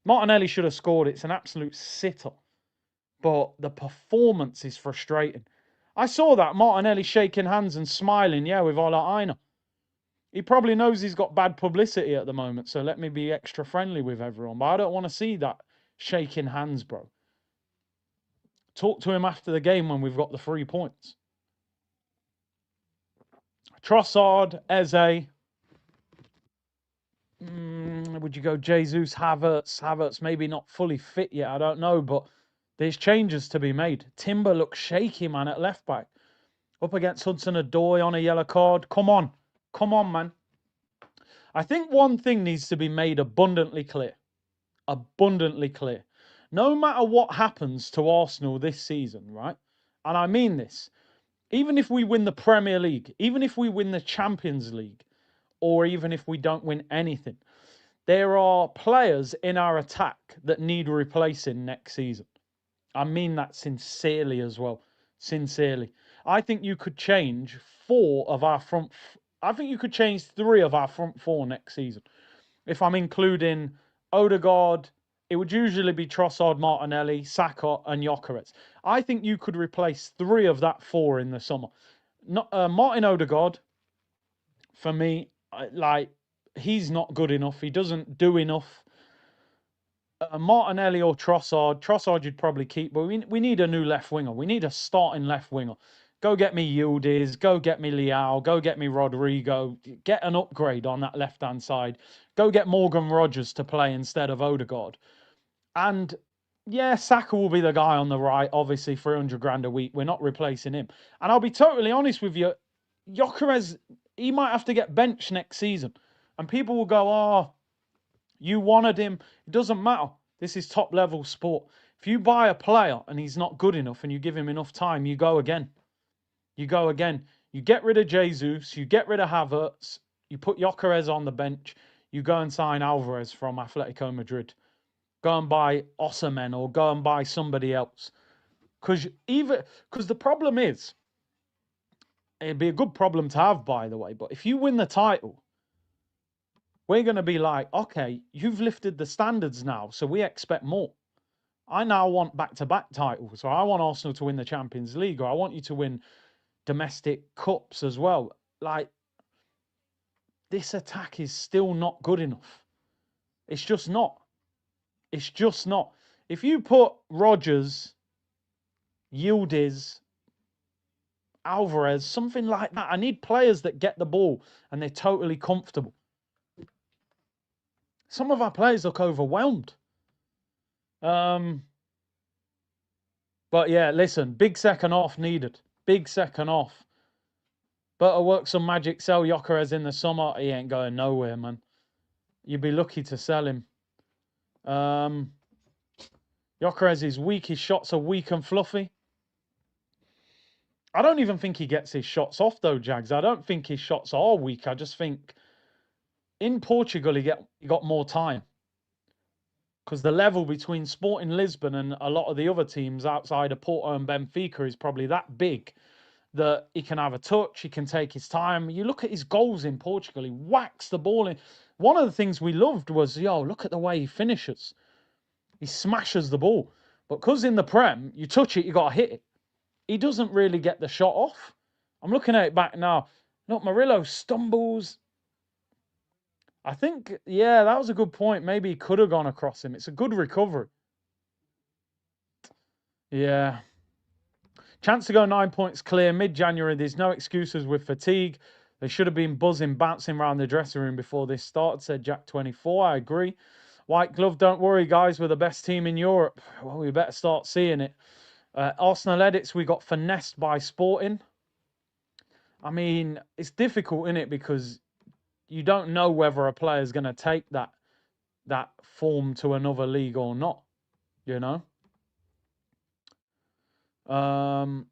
Martinelli should have scored. It's an absolute sitter. But the performance is frustrating. I saw that Martinelli shaking hands and smiling, with Ola Aina. He probably knows he's got bad publicity at the moment, so let me be extra friendly with everyone. But I don't want to see that shaking hands, bro. Talk to him after the game when we've got the 3 points. Trossard, Eze. Would you go Jesus, Havertz? Havertz maybe not fully fit yet. I don't know, but there's changes to be made. Timber looks shaky, man, at left back. Up against Hudson-Odoi on a yellow card. Come on. Come on, man. I think one thing needs to be made abundantly clear. Abundantly clear. No matter what happens to Arsenal this season, right? And I mean this. Even if we win the Premier League, even if we win the Champions League, or even if we don't win anything, there are players in our attack that need replacing next season. I mean that sincerely as well. Sincerely. I think you could change I think you could change 3 of our front 4 next season. If I'm including Odegaard, it would usually be Trossard, Martinelli, Saka, and Gyökeres. I think you could replace 3 of that 4 in the summer. Martin Odegaard, for me, he's not good enough. He doesn't do enough. Martinelli or Trossard. Trossard you'd probably keep, but we need a new left winger. We need a starting left winger. Go get me Yildiz. Go get me Leao. Go get me Rodrigo. Get an upgrade on that left-hand side. Go get Morgan Rogers to play instead of Odegaard. And yeah, Saka will be the guy on the right. Obviously, 300 grand a week. We're not replacing him. And I'll be totally honest with you. Gyökeres, he might have to get benched next season. And people will go, oh, you wanted him. It doesn't matter. This is top-level sport. If you buy a player and he's not good enough and you give him enough time, you go again. You go again. You get rid of Jesus. You get rid of Havertz. You put Gyökeres on the bench. You go and sign Alvarez from Atletico Madrid. Go and buy Osimhen or go and buy somebody else. Because the problem is, it'd be a good problem to have, by the way, but if you win the title, we're going to be like, okay, you've lifted the standards now, so we expect more. I now want back-to-back titles, or I want Arsenal to win the Champions League, or I want you to win domestic cups as well. Like, this attack is still not good enough. It's just not. It's just not. If you put Rodgers, Yildiz, Alvarez, something like that, I need players that get the ball and they're totally comfortable. Some of our players look overwhelmed. But yeah, listen, big second half needed. Big second half. Better work some magic, sell Gyökeres in the summer. He ain't going nowhere, man. You'd be lucky to sell him. Gyökeres is weak. His shots are weak and fluffy. I don't even think he gets his shots off, though, Jags. I don't think his shots are weak. I just think in Portugal, he got more time. Because the level between Sporting Lisbon and a lot of the other teams outside of Porto and Benfica is probably that big that he can have a touch, he can take his time. You look at his goals in Portugal, he whacks the ball in. One of the things we loved was, look at the way he finishes. He smashes the ball. But because in the Prem, you touch it, you got to hit it. He doesn't really get the shot off. I'm looking at it back now. Look, Murillo stumbles. I think, yeah, that was a good point. Maybe he could have gone across him. It's a good recovery. Yeah. Chance to go 9 points clear mid-January. There's no excuses with fatigue. They should have been buzzing, bouncing around the dressing room before this started, said Jack24. I agree. White Glove, don't worry, guys. We're the best team in Europe. Well, we better start seeing it. Arsenal edits, we got finessed by Sporting. I mean, it's difficult, isn't it? Because you don't know whether a player's going to take that form to another league or not, you know? Per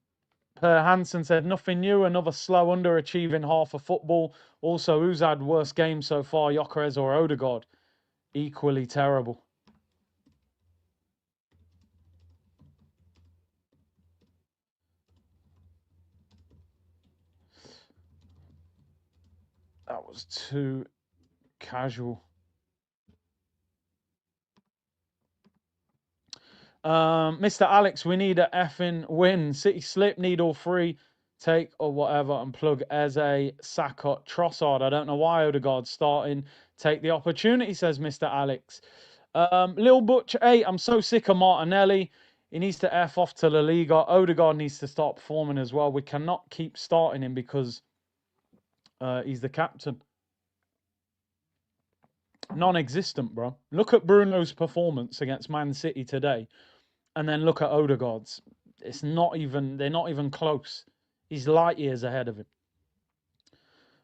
Hansen said, nothing new, another slow underachieving half of football. Also, who's had worse games so far, Gyökeres or Odegaard? Equally terrible. That was too casual. Mr. Alex, we need a effing win. City slip, need all 3. Take or whatever and plug Eze, Saka, Trossard. I don't know why Odegaard's starting. Take the opportunity, says Mr. Alex. Lil Butch 8, I'm so sick of Martinelli. He needs to F off to La Liga. Odegaard needs to start performing as well. We cannot keep starting him because he's the captain. Non-existent, bro. Look at Bruno's performance against Man City today, and then look at Odegaard's. It's not even, they're not even close. He's light years ahead of him.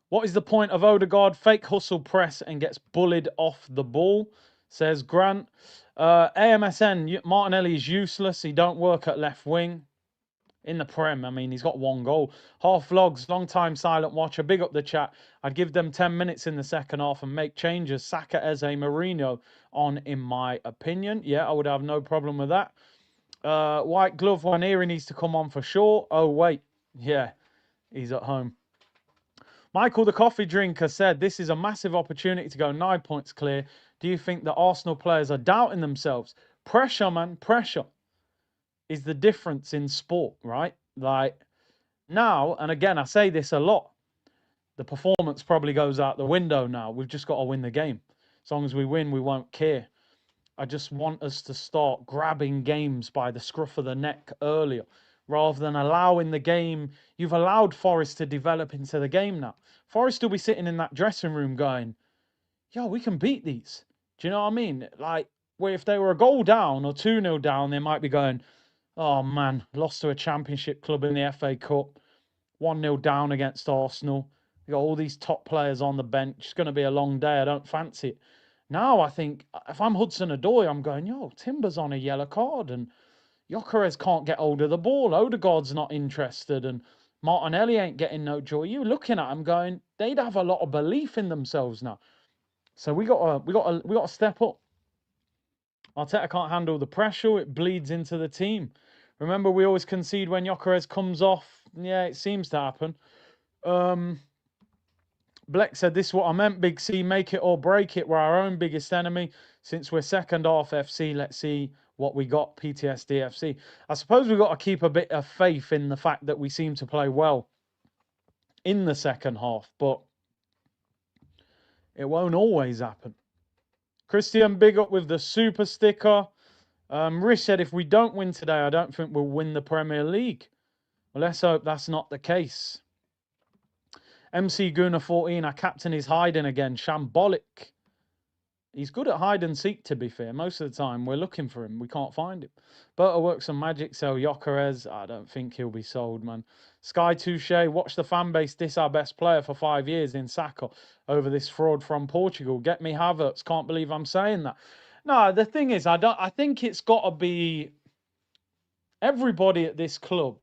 What is the point of Odegaard? Fake hustle press and gets bullied off the ball, says Grant. AMSN, Martinelli is useless. He don't work at left wing. In the Prem, I mean, he's got 1 goal. Half vlogs, long time silent watcher. Big up the chat. I'd give them 10 minutes in the second half and make changes. Saka, Eze, Mourinho on, in my opinion. Yeah, I would have no problem with that. White glove, Waneri needs to come on for sure. Oh, wait. Yeah, he's at home. Michael, the coffee drinker, said, this is a massive opportunity to go 9 points clear. Do you think the Arsenal players are doubting themselves? Pressure, man, pressure is the difference in sport, right? Like now, and again, I say this a lot, the performance probably goes out the window now. We've just got to win the game. As long as we win, we won't care. I just want us to start grabbing games by the scruff of the neck earlier, rather than allowing the game. You've allowed Forest to develop into the game now. Forest will be sitting in that dressing room going, yo, we can beat these. Do you know what I mean? Like, where if they were a goal down or 2-0 down, they might be going, oh man, lost to a championship club in the FA Cup, 1-0 down against Arsenal. You got all these top players on the bench. It's going to be a long day. I don't fancy it. Now I think if I'm Hudson-Odoi, I'm going, yo, Timber's on a yellow card and Gyökeres can't get hold of the ball. Odegaard's not interested and Martinelli ain't getting no joy. You looking at them going, they'd have a lot of belief in themselves now. So we got to step up. Arteta can't handle the pressure. It bleeds into the team. Remember, we always concede when Gyökeres comes off. Yeah, it seems to happen. Bleck said, this is what I meant, Big C. Make it or break it. We're our own biggest enemy. Since we're second half FC, let's see what we got, PTSD FC. I suppose we've got to keep a bit of faith in the fact that we seem to play well in the second half, but it won't always happen. Christian, big up with the super sticker. Rich said, if we don't win today, I don't think we'll win the Premier League. Well, let's hope that's not the case. MC Guna 14, our captain is hiding again. Shambolic. He's good at hide and seek, to be fair. Most of the time, we're looking for him. We can't find him. Butterworks and Magic sell Gyökeres. I don't think he'll be sold, man. Sky Touche, watch the fan base diss our best player for 5 years in Saka over this fraud from Portugal. Get me Havertz. Can't believe I'm saying that. No, the thing is, I think it's got to be everybody at this club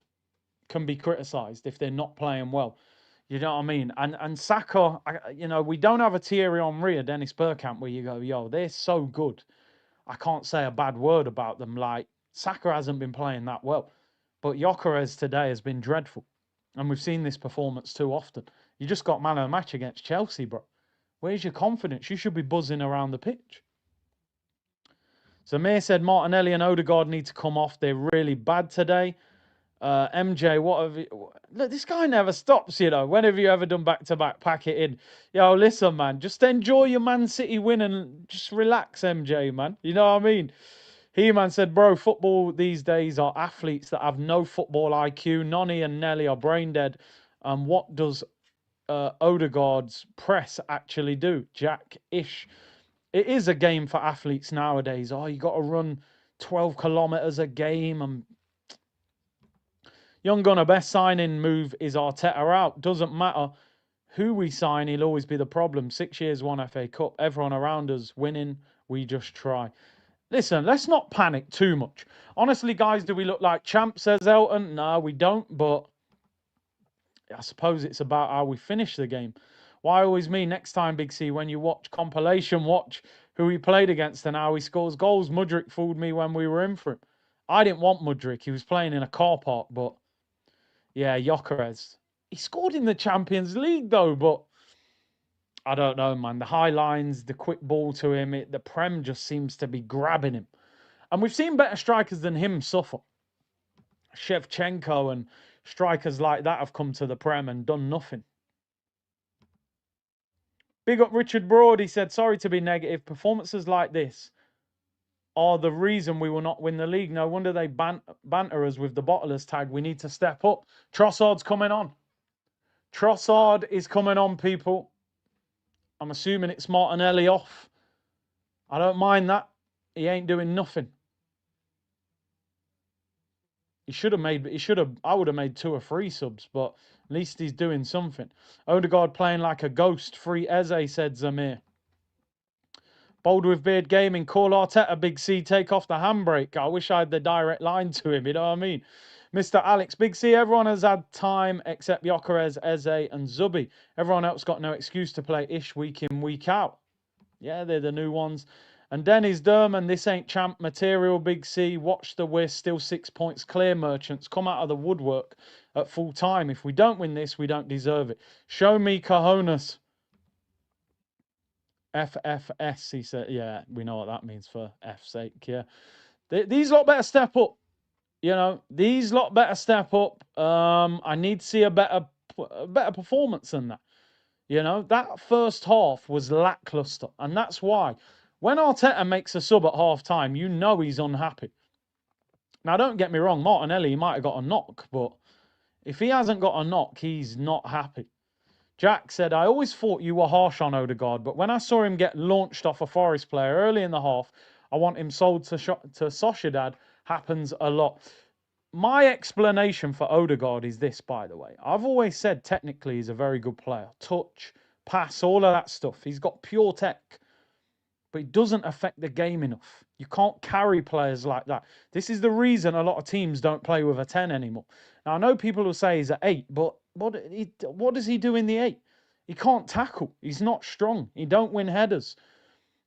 can be criticised if they're not playing well. You know what I mean? And Saka, you know, we don't have a Thierry Henry or Dennis Bergkamp where you go, yo, they're so good. I can't say a bad word about them. Like, Saka hasn't been playing that well. But Gyökeres today has been dreadful. And we've seen this performance too often. You just got man of the match against Chelsea, bro. Where's your confidence? You should be buzzing around the pitch. Zamir said Martinelli and Odegaard need to come off. They're really bad today. MJ, what have you... Look, this guy never stops, you know. When have you ever done back-to-back? Pack it in. Yo, listen, man. Just enjoy your Man City win and just relax, MJ, man. You know what I mean? He-Man said, bro, football these days are athletes that have no football IQ. Nonny and Nelly are brain dead. What does Odegaard's press actually do? Jack-ish. It is a game for athletes nowadays. Oh, you got to run 12 kilometers a game and... Young Gunner, best signing move is Arteta out. Doesn't matter who we sign, he'll always be the problem. 6 years, 1 FA Cup. Everyone around us winning. We just try. Listen, let's not panic too much. Honestly, guys, do we look like champs, says Elton? No, we don't, but I suppose it's about how we finish the game. Why always me? Next time, Big C, when you watch compilation, watch who he played against and how he scores goals. Mudryk fooled me when we were in for him. I didn't want Mudryk. He was playing in a car park, but... yeah, Gyökeres. He scored in the Champions League, though, but I don't know, man. The high lines, the quick ball to him, the Prem just seems to be grabbing him. And we've seen better strikers than him suffer. Shevchenko and strikers like that have come to the Prem and done nothing. Big up Richard Broad. He said, sorry to be negative. Performances like this are the reason we will not win the league. No wonder they banter us with the bottlers tag. We need to step up. Trossard's coming on. Trossard is coming on, people. I'm assuming it's Martinelli off. I don't mind that. He ain't doing nothing. I would have made 2 or 3 subs, but at least he's doing something. Odegaard playing like a ghost. Free Eze, said Zamir. Bold with Beard Gaming, call Arteta, Big C, take off the handbrake. I wish I had the direct line to him, you know what I mean? Mr. Alex, Big C, everyone has had time except Gyökeres, Eze and Zubi. Everyone else got no excuse to play Ish week in, week out. Yeah, they're the new ones. And Dennis Derman, this ain't champ material, Big C. Watch the whist, still 6 points clear, merchants. Come out of the woodwork at full time. If we don't win this, we don't deserve it. Show me cojones. FFS, he said. Yeah, we know what that means for F's sake, yeah. These lot better step up. You know, these lot better step up. I need to see a better performance than that. You know, that first half was lackluster. And that's why when Arteta makes a sub at half time, you know he's unhappy. Now, don't get me wrong, Martinelli, he might have got a knock, but if he hasn't got a knock, he's not happy. Jack said, I always thought you were harsh on Odegaard, but when I saw him get launched off a Forest player early in the half, I want him sold to Sociedad. Happens a lot. My explanation for Odegaard is this, by the way. I've always said technically he's a very good player. Touch, pass, all of that stuff. He's got pure tech, but it doesn't affect the game enough. You can't carry players like that. This is the reason a lot of teams don't play with a 10 anymore. Now, I know people will say he's an 8, but what does he do in the 8? He can't tackle. He's not strong. He don't win headers.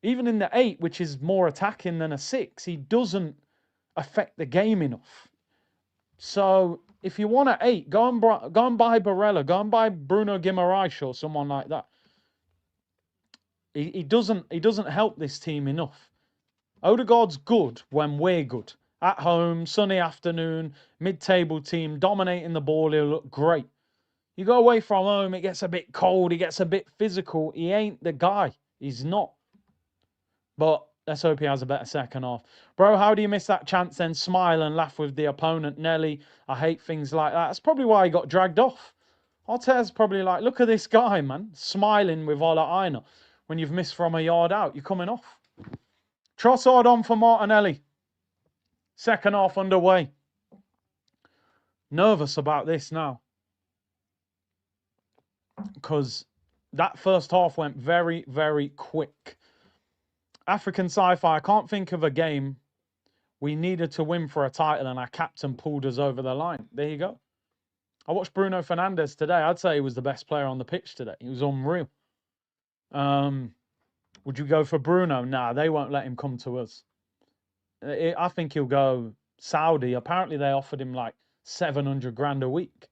Even in the 8, which is more attacking than a 6, he doesn't affect the game enough. So if you want an 8, go and buy Barella, go and buy Bruno Guimaraes or someone like that. He doesn't help this team enough. Odegaard's good when we're good. At home, sunny afternoon, mid-table team, dominating the ball, he'll look great. You go away from home, it gets a bit cold, he gets a bit physical. He ain't the guy. He's not. But let's hope he has a better second half. Bro, how do you miss that chance then? Smile and laugh with the opponent, Nelly. I hate things like that. That's probably why he got dragged off. Arteta's probably like, look at this guy, man. Smiling with Ola Aina. When you've missed from a yard out, you're coming off. Trossard on for Martinelli. Second half underway. Nervous about this now. Because that first half went very, very quick. African Sci-Fi, I can't think of a game we needed to win for a title and our captain pulled us over the line. There you go. I watched Bruno Fernandes today. I'd say he was the best player on the pitch today. He was unreal. Would you go for Bruno? Nah, they won't let him come to us. I think he'll go Saudi. Apparently they offered him like 700 grand a week.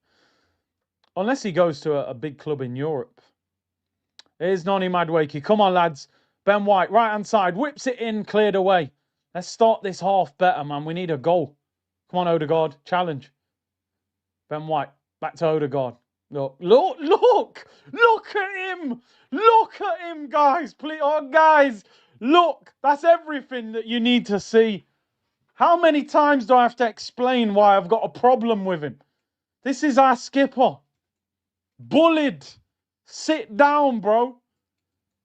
Unless he goes to a big club in Europe. Here's Nonny Madwakey. Come on, lads. Ben White, right-hand side. Whips it in, cleared away. Let's start this half better, man. We need a goal. Come on, Odegaard. Challenge. Ben White. Back to Odegaard. Look at him. Look at him, guys. Please, oh, guys, look. That's everything that you need to see. How many times do I have to explain why I've got a problem with him? This is our skipper. Bullied. Sit down, bro.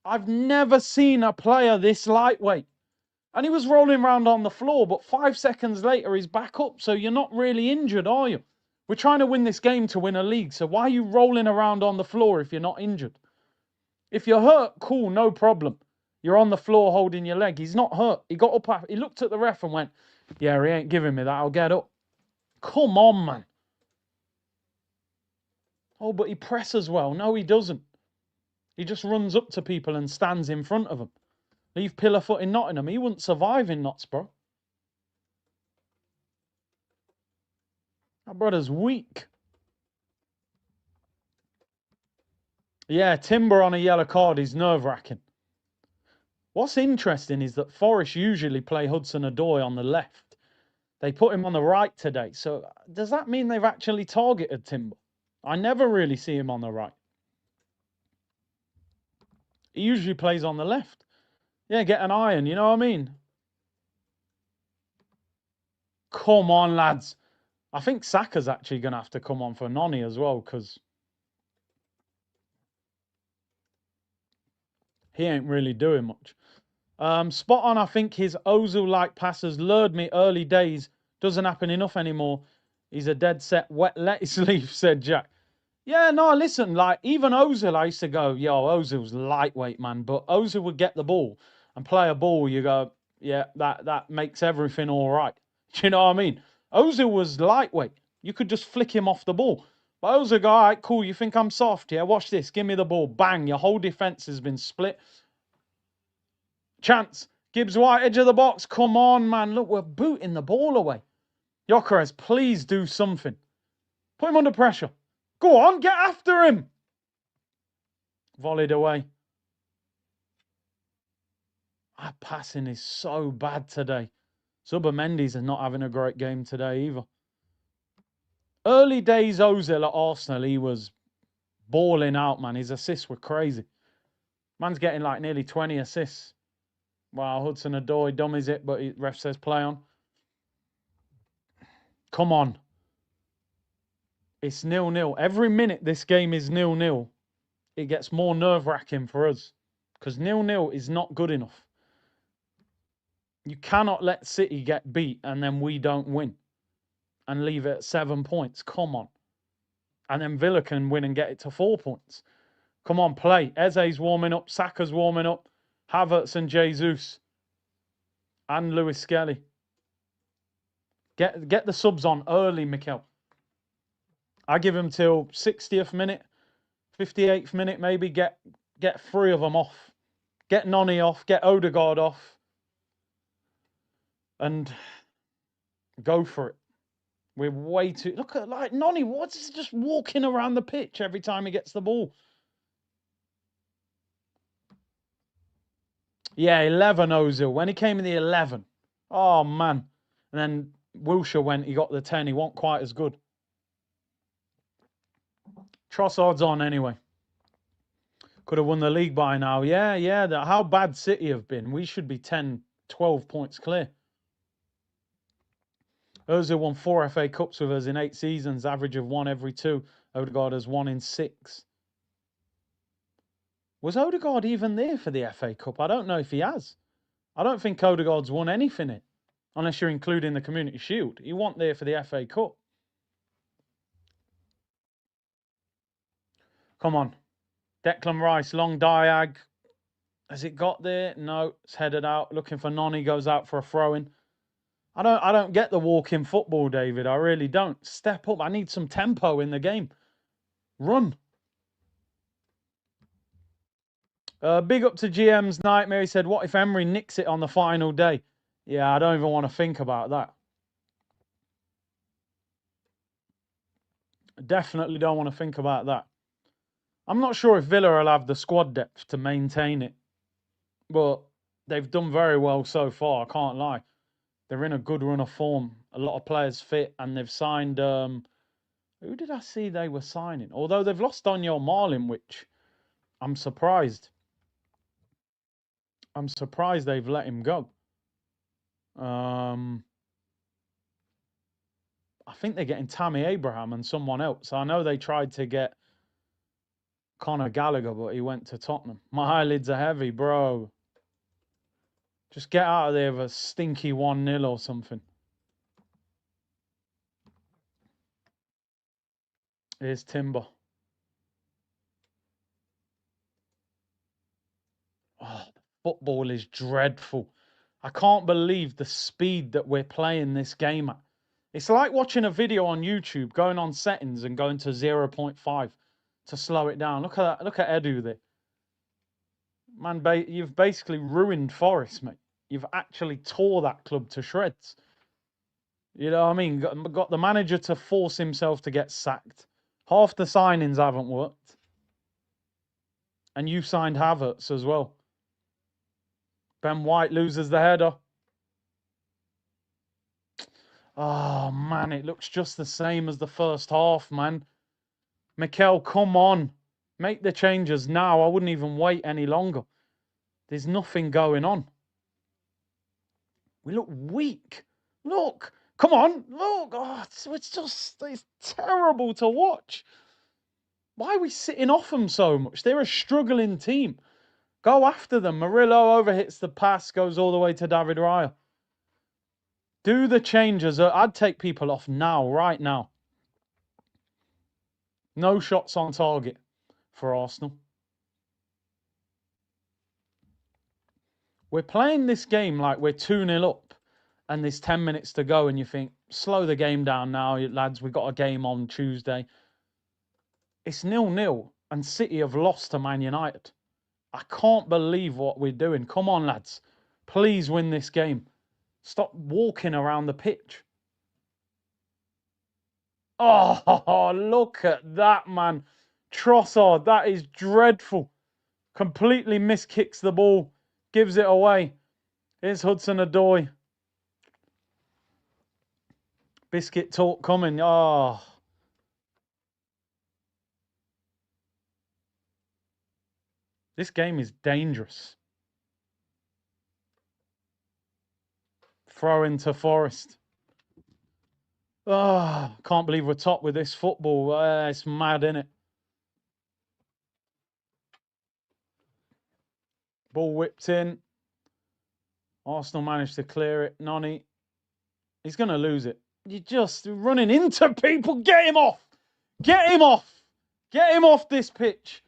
I've never seen a player this lightweight. And he was rolling around on the floor, but 5 seconds later, he's back up. So you're not really injured, are you? We're trying to win this game to win a league. So why are you rolling around on the floor if you're not injured? If you're hurt, cool, no problem. You're on the floor holding your leg. He's not hurt. He got up, he looked at the ref and went, yeah, he ain't giving me that. I'll get up. Come on, man. Oh, but he presses well. No, he doesn't. He just runs up to people and stands in front of them. Leave Pillarfoot in Nottingham. He wouldn't survive in Nottsborough. That brother's weak. Yeah, Timber on a yellow card is nerve-wracking. What's interesting is that Forest usually play Hudson-Odoi on the left. They put him on the right today. So does that mean they've actually targeted Timber? I never really see him on the right. He usually plays on the left. Yeah, get an iron, you know what I mean? Come on, lads. I think Saka's actually going to have to come on for Noni as well, because he ain't really doing much. Spot on, I think his Ozil-like passes lured me early days. Doesn't happen enough anymore. He's a dead set wet lettuce leaf, said Jack. Yeah, no, listen, like, even Ozil, I used to go, yo, Ozil's lightweight, man. But Ozil would get the ball and play a ball, you go, yeah, that makes everything all right. Do you know what I mean? Ozil was lightweight. You could just flick him off the ball. But Ozil go, all right, cool, you think I'm soft? Yeah, watch this. Give me the ball. Bang, your whole defense has been split. Chance. Gibbs White, edge of the box. Come on, man. Look, we're booting the ball away. Gyökeres, please do something. Put him under pressure. Go on, get after him. Volleyed away. Our passing is so bad today. Zubimendi's is not having a great game today either. Early days Ozil at Arsenal, he was balling out, man. His assists were crazy. Man's getting like nearly 20 assists. Wow, Hudson-Odoi dummies it, but ref says play on. Come on. It's 0-0. Every minute this game is 0-0, it gets more nerve-wracking for us. Because 0-0 is not good enough. You cannot let City get beat and then we don't win. And leave it at 7 points. Come on. And then Villa can win and get it to 4 points. Come on, play. Eze's warming up. Saka's warming up. Havertz and Jesus. And Lewis Skelly. Get the subs on early, Mikel. I give him till 60th minute, 58th minute maybe. Get 3 of them off. Get Noni off. Get Odegaard off. And go for it. We're way too... Look at, like, Noni. What's just walking around the pitch every time he gets the ball? Yeah, 11 Ozil. When he came in the 11. Oh, man. And then Wilshere went, he got the 10. He wasn't quite as good. Trossard's on anyway. Could have won the league by now. Yeah. How bad City have been. We should be 10, 12 points clear. Ozil won 4 FA Cups with us in 8 seasons, average of 1 every 2. Odegaard has 1 in 6. Was Odegaard even there for the FA Cup? I don't know if he has. I don't think Odegaard's won anything, unless you're including the Community Shield. He wasn't there for the FA Cup. Come on. Declan Rice, long diag. Has it got there? No, it's headed out. Looking for Noni, goes out for a throw-in. I don't get the walk-in football, David. I really don't. Step up. I need some tempo in the game. Run. Big up to GM's Nightmare. He said, what if Emery nicks it on the final day? Yeah, I don't even want to think about that. Definitely don't want to think about that. I'm not sure if Villa will have the squad depth to maintain it. But they've done very well so far, I can't lie. They're in a good run of form. A lot of players fit, and they've signed... who did I see they were signing? Although they've lost Daniel Marlin, which I'm surprised. I'm surprised they've let him go. I think they're getting Tammy Abraham and someone else. I know they tried to get Conor Gallagher, but he went to Tottenham. My eyelids are heavy, bro. Just get out of there with a stinky 1-0 or something. Here's Timber. Oh, the football is dreadful. I can't believe the speed that we're playing this game at. It's like watching a video on YouTube, going on settings and going to 0.5 to slow it down. Look at that. Look at Edu there. Man, you've basically ruined Forest, mate. You've actually tore that club to shreds. You know what I mean? Got the manager to force himself to get sacked. Half the signings haven't worked. And you signed Havertz as well. Ben White loses the header. Oh, man, it looks just the same as the first half, man. Mikel, come on. Make the changes now. I wouldn't even wait any longer. There's nothing going on. We look weak. Look, Come on. Look. Oh, it's terrible to watch. Why are we sitting off them so much? They're a struggling team. Go after them. Murillo overhits the pass, goes all the way to David Raya. Do the changes. I'd take people off now, right now. No shots on target for Arsenal. We're playing this game like we're 2-0 up and there's 10 minutes to go and you think, slow the game down now, lads. We've got a game on Tuesday. It's 0-0 and City have lost to Man United. I can't believe what we're doing. Come on, lads. Please win this game. Stop walking around the pitch. Oh, look at that, man. Trossard, that is dreadful. Completely miskicks the ball. Gives it away. Here's Hudson-Odoi. Biscuit talk coming. Oh. This game is dangerous. Throw into Forest. Oh, can't believe we're top with this football. It's mad, innit? Ball whipped in. Arsenal managed to clear it. Noni. He's going to lose it. You're just running into people. Get him off. Get him off. Get him off this pitch.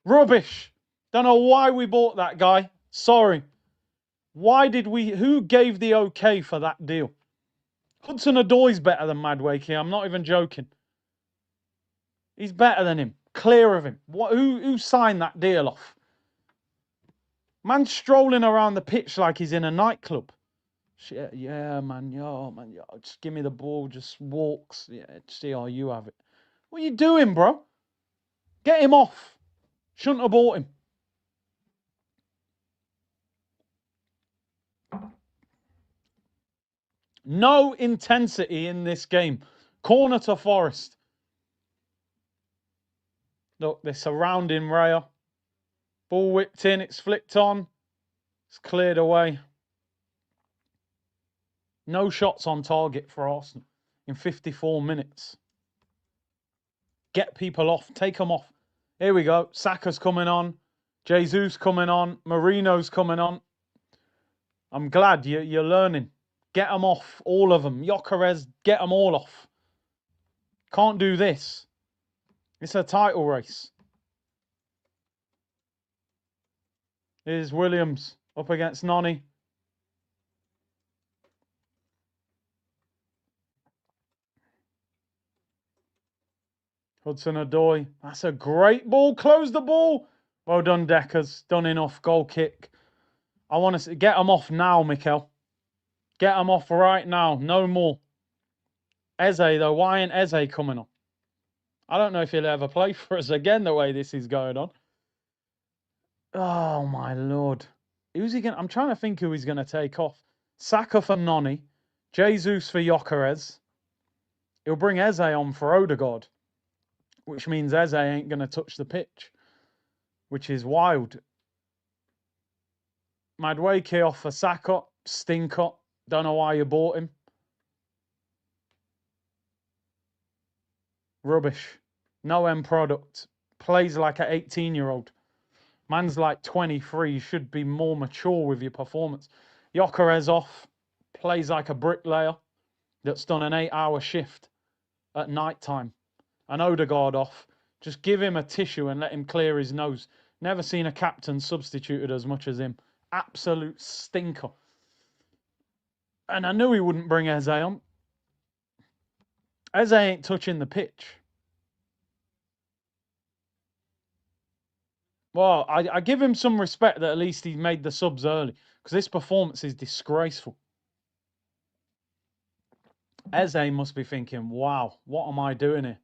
Rubbish. Don't know why we bought that guy. Sorry. Why did we... Who gave the okay for that deal? Hudson-Odoi's better than Madueke. I'm not even joking. He's better than him. Clear of him. Who signed that deal off? Man's strolling around the pitch like he's in a nightclub. Shit, yeah, man. Yo, man. Yo, just give me the ball. Just walks. Yeah, see how you have it. What are you doing, bro? Get him off. Shouldn't have bought him. No intensity in this game. Corner to Forest. Look, they're surrounding Raya. Ball whipped in. It's flicked on. It's cleared away. No shots on target for Arsenal in 54 minutes. Get people off. Take them off. Here we go. Saka's coming on. Jesus coming on. Marino's coming on. I'm glad you're learning. Get them off. All of them. Gyökeres, get them all off. Can't do this. It's a title race. Here's Williams up against Noni. Hudson-Odoi. That's a great ball. Close the ball. Well done, Deckers. Done enough. Goal kick. I want to get them off now, Mikel. Get them off right now. No more. Eze, though. Why ain't Eze coming on? I don't know if he'll ever play for us again the way this is going on. Oh, my Lord. Who's he going to... I'm trying to think who he's going to take off. Saka for Noni. Jesus for Gyökeres. He'll bring Eze on for Odegaard, which means Eze ain't going to touch the pitch, which is wild. Madueke off for Saka. Stinker. Don't know why you bought him. Rubbish. No end product. Plays like an 18-year-old. Man's like 23. You should be more mature with your performance. Gyökeres off. Plays like a bricklayer that's done an 8-hour shift at night time. And Odegaard off. Just give him a tissue and let him clear his nose. Never seen a captain substituted as much as him. Absolute stinker. And I knew he wouldn't bring Eze on. Eze ain't touching the pitch. Well, I give him some respect that at least he made the subs early, because this performance is disgraceful. Eze must be thinking, wow, what am I doing here?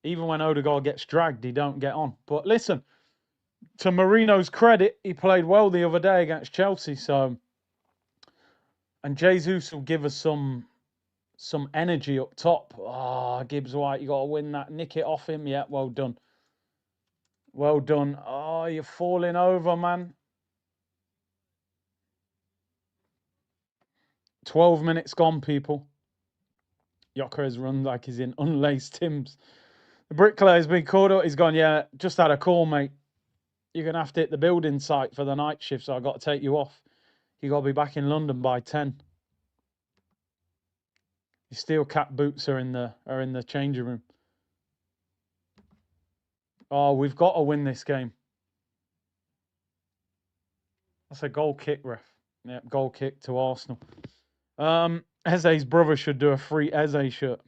Even when Odegaard gets dragged, he don't get on. But listen, to Marino's credit, he played well the other day against Chelsea. So, and Jesus will give us some energy up top. Oh, Gibbs White, you got to win that. Nick it off him. Yeah, well done. Well done. Oh, you're falling over, man. 12 minutes gone, people. Gyökeres run like he's in unlaced Timbs. The bricklayer's been called up. He's gone, yeah, just had a call, mate. You're going to have to hit the building site for the night shift, so I've got to take you off. You got to be back in London by 10. Your steel cap boots are in the changing room. Oh, we've got to win this game. That's a goal kick, ref. Yeah, goal kick to Arsenal. Eze's brother should do a free Eze shirt.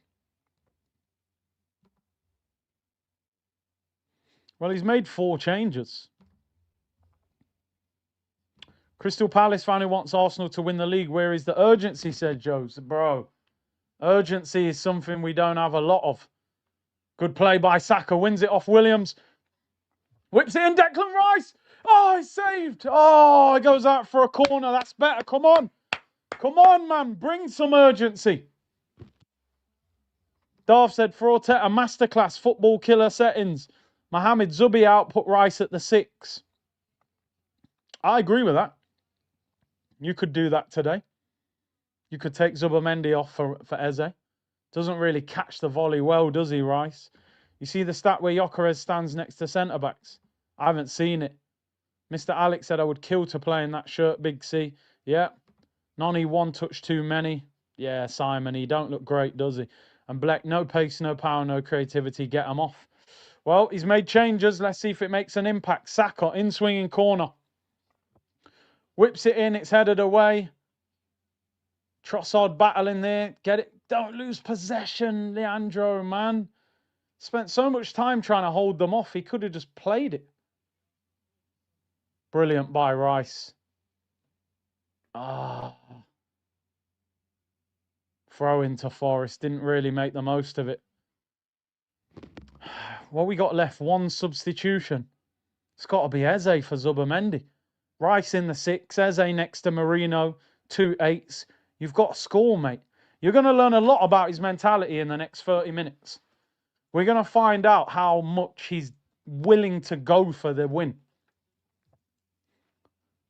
Well, he's made 4 changes. Crystal Palace fan who wants Arsenal to win the league. Where is the urgency, said Joes. Bro, urgency is something we don't have a lot of. Good play by Saka. Wins it off Williams. Whips it in. Declan Rice. Oh, he's saved. Oh, he goes out for a corner. That's better. Come on. Come on, man. Bring some urgency. Darth said, for Arteta, masterclass, football killer settings. Mohamed Zubi out, put Rice at the 6. I agree with that. You could do that today. You could take Zubimendi off for Eze. Doesn't really catch the volley well, does he, Rice? You see the stat where Gyökeres stands next to centre-backs? I haven't seen it. Mr. Alex said I would kill to play in that shirt, Big C. Yeah. Nonny, 1 touch too many. Yeah, Simon, he don't look great, does he? And Black, no pace, no power, no creativity. Get him off. Well, he's made changes. Let's see if it makes an impact. Saka, in-swinging corner. Whips it in. It's headed away. Trossard battling there. Get it. Don't lose possession, Leandro, man. Spent so much time trying to hold them off. He could have just played it. Brilliant by Rice. Throw into Forest. Didn't really make the most of it. What we got left? 1 substitution. It's got to be Eze for Zubimendi. Rice in the 6. Eze next to Marino. 2 8s. You've got to score, mate. You're going to learn a lot about his mentality in the next 30 minutes. We're going to find out how much he's willing to go for the win.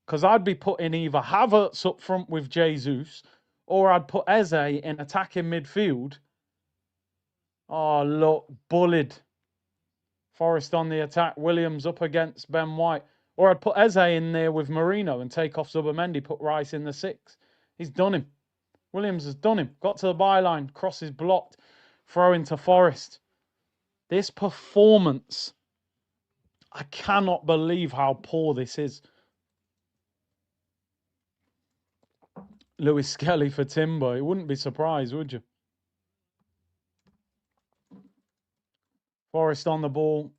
Because I'd be putting either Havertz up front with Jesus, or I'd put Eze in attacking midfield. Oh, look, bullied. Forest on the attack. Williams up against Ben White. Or I'd put Eze in there with Marino and take off Zubimendi, put Rice in the 6. He's done him. Williams has done him. Got to the byline. Crosses blocked. Throw into Forest. This performance, I cannot believe how poor this is. Lewis Skelly for Timber. You wouldn't be surprised, would you? Forest on the ball.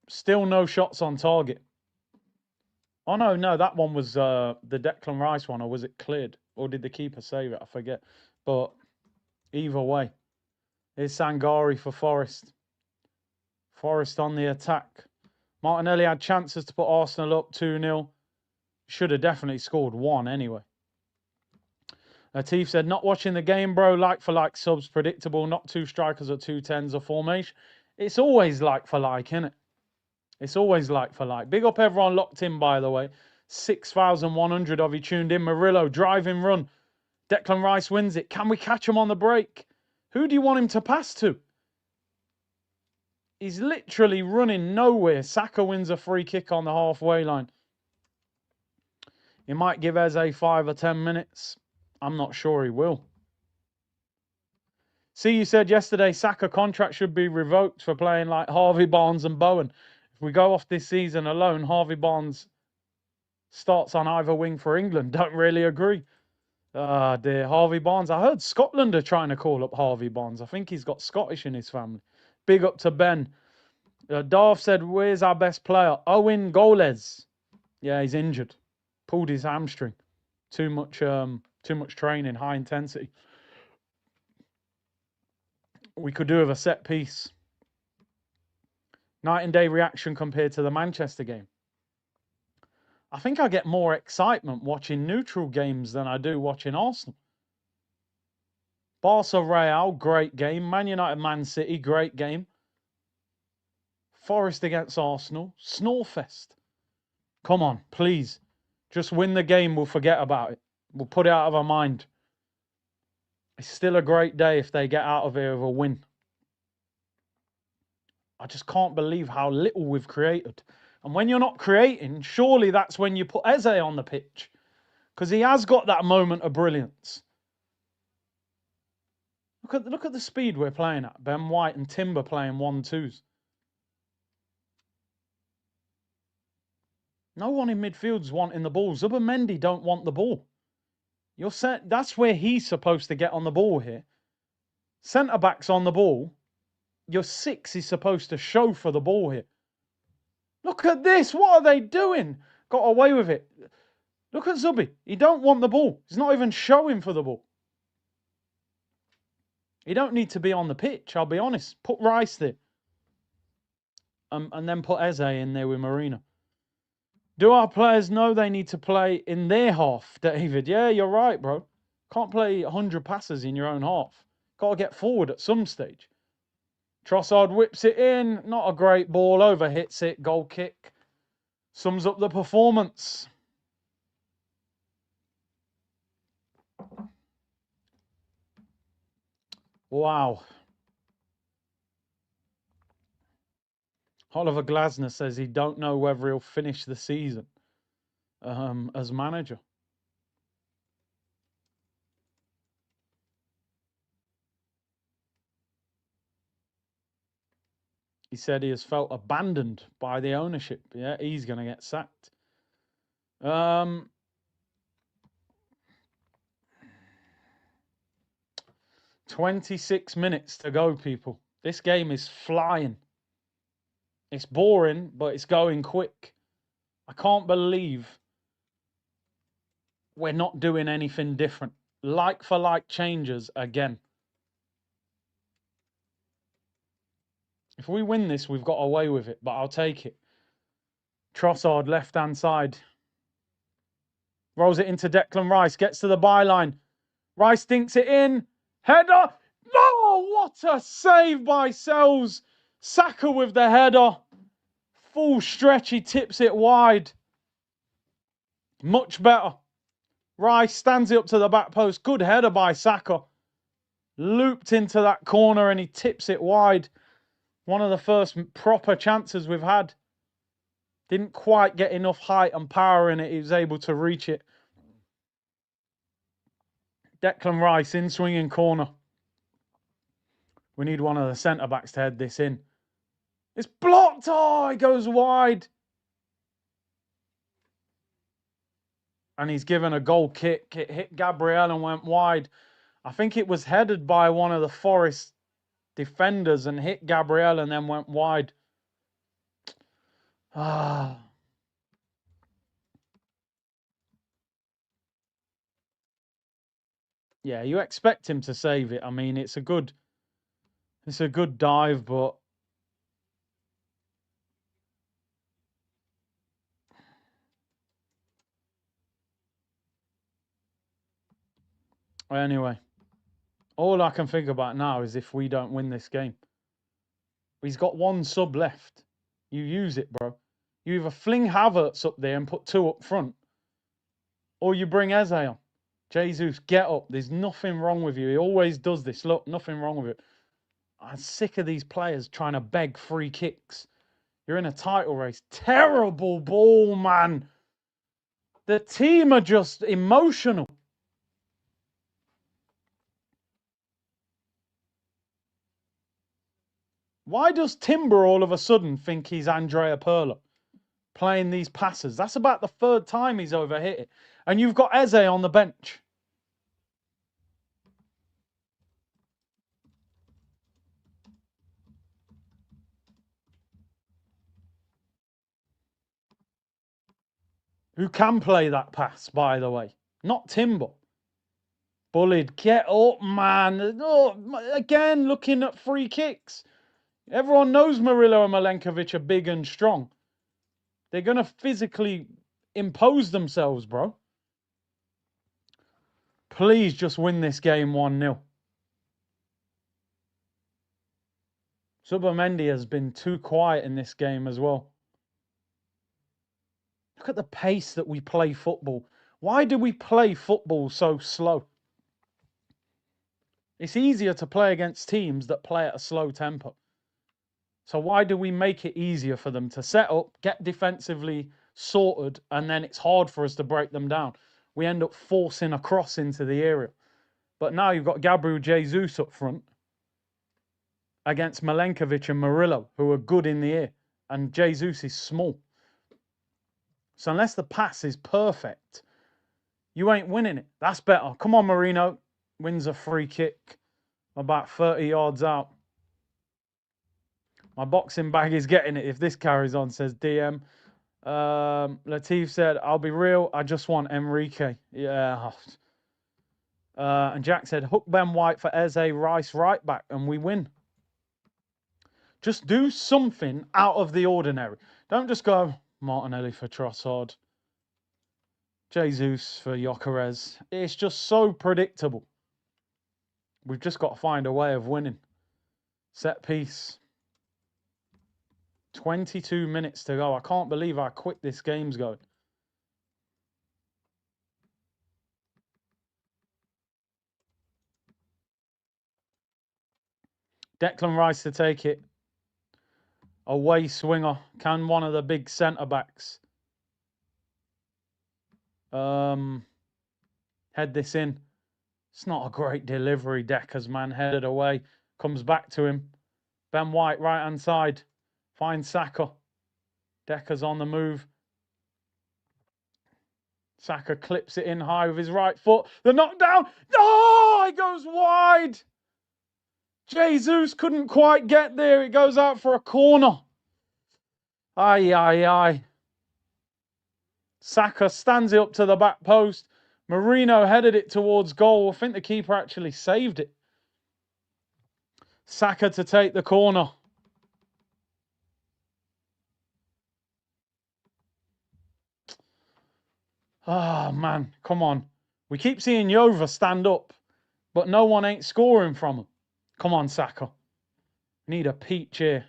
Still no shots on target. Oh, no, that one was the Declan Rice one, or was it cleared? Or did the keeper save it? I forget. But either way, here's Sangari for Forest. Forest on the attack. Martinelli had chances to put Arsenal up 2-0. Should have definitely scored 1 anyway. Latif said, not watching the game, bro. Like for like subs, predictable. Not 2 strikers or 2 10s or formation. It's always like for like, isn't it? It's always like for like. Big up everyone locked in, by the way. 6,100 of you tuned in. Murillo, driving run. Declan Rice wins it. Can we catch him on the break? Who do you want him to pass to? He's literally running nowhere. Saka wins a free kick on the halfway line. He might give Eze 5 or 10 minutes. I'm not sure he will. See, you said yesterday Saka contract should be revoked for playing like Harvey Barnes and Bowen. If we go off this season alone, Harvey Barnes starts on either wing for England. Don't really agree. Ah, dear. Harvey Barnes. I heard Scotland are trying to call up Harvey Barnes. I think he's got Scottish in his family. Big up to Ben. Darth said, where's our best player? Owen Goles. Yeah, he's injured. Pulled his hamstring. Too much training, high intensity. We could do with a set piece. Night and day reaction compared to the Manchester game. I think I get more excitement watching neutral games than I do watching Arsenal. Barca Real, great game. Man United Man City, great game. Forest against Arsenal, Snorefest. Come on, please. Just win the game, we'll forget about it. We'll put it out of our mind. It's still a great day if they get out of here with a win. I just can't believe how little we've created. And when you're not creating, surely that's when you put Eze on the pitch. Because he has got that moment of brilliance. Look at the speed we're playing at. Ben White and Timber playing 1-2s. No one in midfield's wanting the ball. Zubimendi don't want the ball. That's where he's supposed to get on the ball here. Centre-back's on the ball. Your 6 is supposed to show for the ball here. Look at this. What are they doing? Got away with it. Look at Zubi. He don't want the ball. He's not even showing for the ball. He don't need to be on the pitch, I'll be honest. Put Rice there. And then put Eze in there with Marina. Do our players know they need to play in their half, David? Yeah, you're right, bro. Can't play 100 passes in your own half. Got to get forward at some stage. Trossard whips it in. Not a great ball. Over hits it. Goal kick. Sums up the performance. Wow. Oliver Glasner says he don't know whether he'll finish the season as manager. He said he has felt abandoned by the ownership. Yeah, he's going to get sacked. 26 minutes to go, people. This game is flying. It's boring, but it's going quick. I can't believe we're not doing anything different. Like for like changes again. If we win this, we've got away with it, but I'll take it. Trossard, left-hand side. Rolls it into Declan Rice. Gets to the byline. Rice dinks it in. Header. Oh, what a save by Sells. Saka with the header. Full stretch. He tips it wide. Much better. Rice stands it up to the back post. Good header by Saka. Looped into that corner and he tips it wide. One of the first proper chances we've had. Didn't quite get enough height and power in it. He was able to reach it. Declan Rice in swinging corner. We need one of the centre-backs to head this in. It's blocked. Oh, it goes wide. And he's given a goal kick. It hit Gabriel and went wide. I think it was headed by one of the Forest defenders and hit Gabriel and then went wide. Ah. Yeah, you expect him to save it. I mean, it's a good dive, but anyway, all I can think about now is if we don't win this game. He's got one sub left. You use it, bro. You either fling Havertz up there and put 2 up front, or you bring Eze on. Jesus, get up. There's nothing wrong with you. He always does this. Look, nothing wrong with it. I'm sick of these players trying to beg free kicks. You're in a title race. Terrible ball, man. The team are just emotional. Why does Timber all of a sudden think he's Andrea Pirlo playing these passes? That's about the 3rd time he's overhit it. And you've got Eze on the bench. Who can play that pass, by the way. Not Timber. Bullied. Get up, man. Oh, again, looking at free kicks. Everyone knows Murillo and Milenkovic are big and strong. They're going to physically impose themselves, bro. Please just win this game 1-0. Zubimendi has been too quiet in this game as well. Look at the pace that we play football. Why do we play football so slow? It's easier to play against teams that play at a slow tempo. So why do we make it easier for them to set up, get defensively sorted, and then it's hard for us to break them down? We end up forcing a cross into the area. But now you've got Gabriel Jesus up front against Milenkovic and Murillo, who are good in the air, and Jesus is small. So unless the pass is perfect, you ain't winning it. That's better. Come on, Marino. Wins a free kick about 30 yards out. My boxing bag is getting it if this carries on, says DM. Latif said, I'll be real, I just want Enrique. Yeah. And Jack said, hook Ben White for Eze Rice right back and we win. Just do something out of the ordinary. Don't just go Martinelli for Trossard, Jesus for Gyökeres. It's just so predictable. We've just got to find a way of winning. Set piece. 22 minutes to go. I can't believe how quick this game's going. Declan Rice to take it. Away swinger. Can one of the big centre-backs head this in? It's not a great delivery. Decker's man headed away. Comes back to him. Ben White, right-hand side. Finds Saka. Decker's on the move. Saka clips it in high with his right foot. The knockdown. Oh, it goes wide. Jesus couldn't quite get there. It goes out for a corner. Aye, aye, aye. Saka stands it up to the back post. Marino headed it towards goal. I think the keeper actually saved it. Saka to take the corner. Oh, man. Come on. We keep seeing Jova stand up, but no one ain't scoring from him. Come on, Saka. Need a peach here.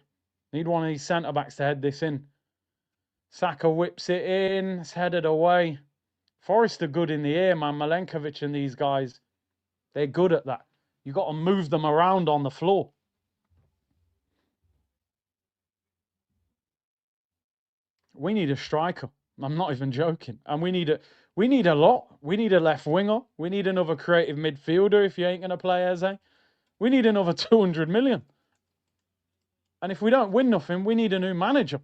Need one of these centre-backs to head this in. Saka whips it in. It's headed away. Forest are good in the air, man. Milenkovic and these guys, they're good at that. You've got to move them around on the floor. We need a striker. I'm not even joking. And we need a lot. We need a left winger. We need another creative midfielder if you ain't going to play Eze. We need another 200 million. And if we don't win nothing, we need a new manager.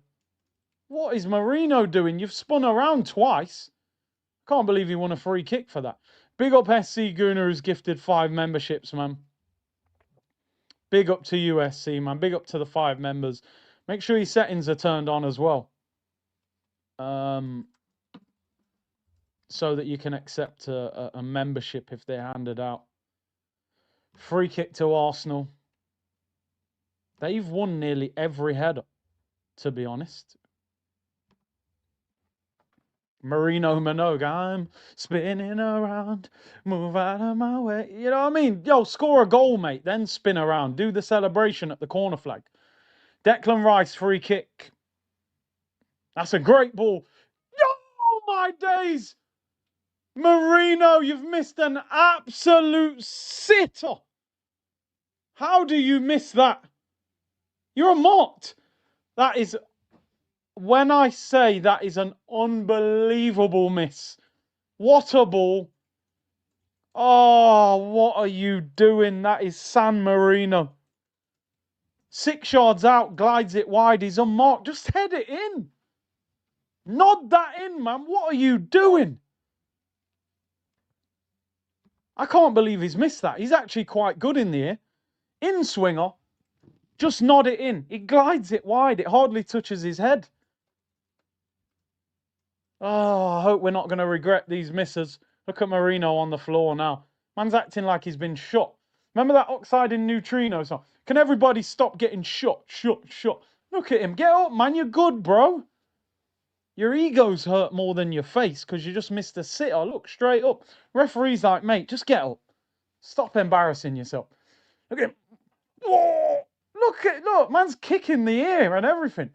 What is Marino doing? You've spun around twice. Can't believe he won a free kick for that. Big up SC Gooner who's gifted 5 memberships, man. Big up to USC, man. Big up to the 5 members. Make sure your settings are turned on as well. So that you can accept a membership if they're handed out. Free kick to Arsenal. They've won nearly every header, to be honest. Marino Minogue, I'm spinning around, move out of my way. You know what I mean? Yo, score a goal, mate, then spin around. Do the celebration at the corner flag. Declan Rice, free kick. That's a great ball. Oh, my days. Marino, you've missed an absolute sitter. How do you miss that? You're a mott. That is, when I say that is an unbelievable miss. What a ball. Oh, what are you doing? That is San Marino. 6 yards out, glides it wide. He's unmarked. Just head it in. Nod that in, man. What are you doing? I can't believe he's missed that. He's actually quite good in the air. In swinger. Just nod it in. He glides it wide. It hardly touches his head. Oh, I hope we're not going to regret these misses. Look at Marino on the floor now. Man's acting like he's been shot. Remember that Oxide in Neutrino song? Can everybody stop getting shot? Look at him. Get up, man. You're good, bro. Your ego's hurt more than your face because you just missed a sitter. Look straight up. Referee's like, mate, just get up. Stop embarrassing yourself. Look at him. Oh, look, man's kicking the air and everything.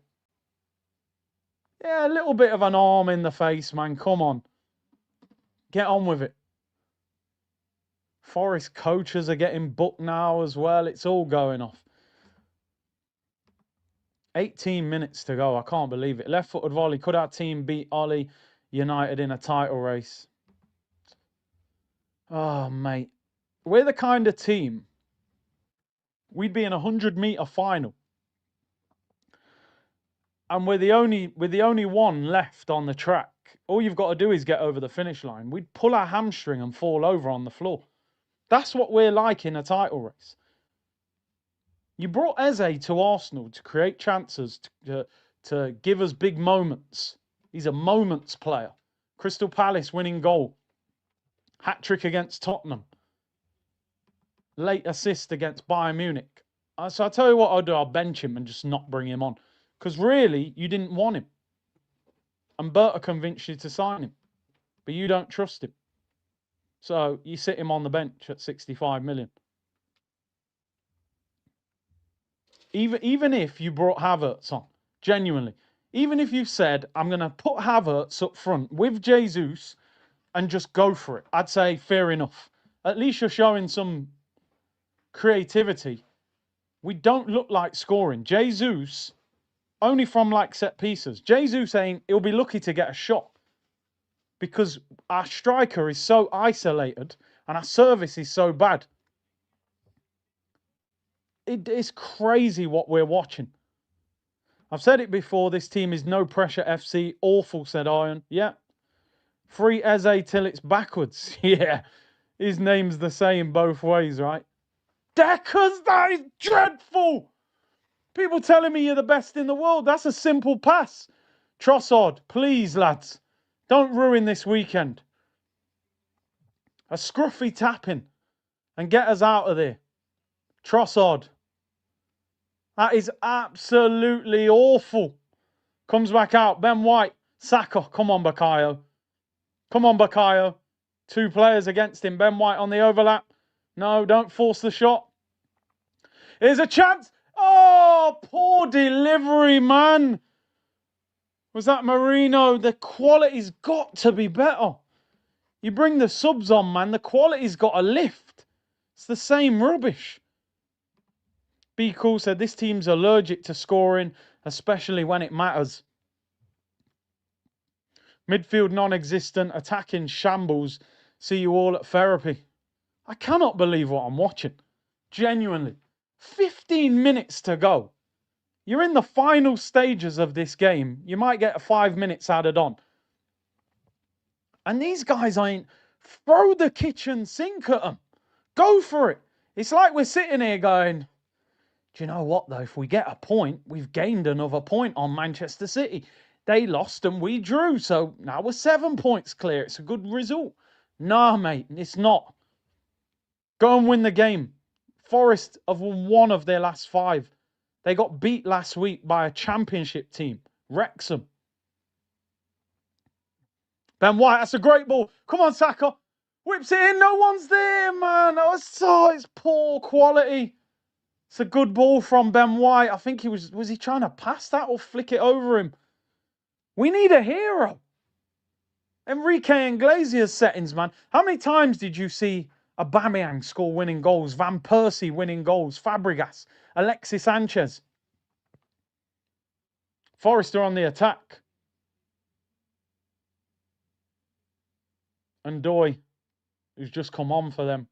Yeah, a little bit of an arm in the face, man. Come on. Get on with it. Forest coaches are getting booked now as well. It's all going off. 18 minutes to go. I can't believe it. Left-footed volley. Could our team beat Ollie United in a title race? Oh, mate. We're the kind of team, we'd be in a 100-meter final. And we're the only one left on the track. All you've got to do is get over the finish line. We'd pull our hamstring and fall over on the floor. That's what we're like in a title race. You brought Eze to Arsenal to create chances, to give us big moments. He's a moments player. Crystal Palace winning goal. Hat-trick against Tottenham. Late assist against Bayern Munich. So I'll tell you what I'll do. I'll bench him and just not bring him on. Because really, you didn't want him. And Berta convinced you to sign him. But you don't trust him. So you sit him on the bench at 65 million. Even if you brought Havertz on, genuinely, even if you said, I'm going to put Havertz up front with Jesus and just go for it, I'd say fair enough. At least you're showing some creativity. We don't look like scoring. Jesus, only from like set pieces. Jesus he'll be lucky to get a shot because our striker is so isolated and our service is so bad. It is crazy what we're watching. I've said it before, this team is no pressure FC. Awful, said Iron. Yeah. Free Eze till it's backwards. Yeah. His name's the same both ways, right? Deckers, that is dreadful. People telling me you're the best in the world. That's a simple pass. Trossard, please, lads. Don't ruin this weekend. A scruffy tapping and get us out of there. Trossard. That is absolutely awful. Comes back out. Ben White. Saka. Come on, Bakayo. Come on, Bakayo. 2 players against him. Ben White on the overlap. No, don't force the shot. Here's a chance. Oh, poor delivery, man. Was that Marino? The quality's got to be better. You bring the subs on, man. The quality's got a lift. It's the same rubbish. Be Cool said, this team's allergic to scoring, especially when it matters. Midfield non-existent, attacking shambles. See you all at therapy. I cannot believe what I'm watching. Genuinely. 15 minutes to go. You're in the final stages of this game. You might get 5 minutes added on. And these guys ain't... Throw the kitchen sink at them. Go for it. It's like we're sitting here going... Do you know what, though? If we get a point, we've gained another point on Manchester City. They lost and we drew, so now we're 7 points clear. It's a good result. Nah, mate, it's not. Go and win the game. Forest have won 1 of their last 5. They got beat last week by a championship team, Wrexham. Ben White, that's a great ball. Come on, Saka. Whips it in. No one's there, man. It's poor quality. It's a good ball from Ben White. I think was he trying to pass that or flick it over him? We need a hero. Enrique Iglesias settings, man. How many times did you see Aubameyang score winning goals? Van Persie winning goals? Fabregas? Alexis Sanchez? Forrester on the attack. And Doy, who's just come on for them.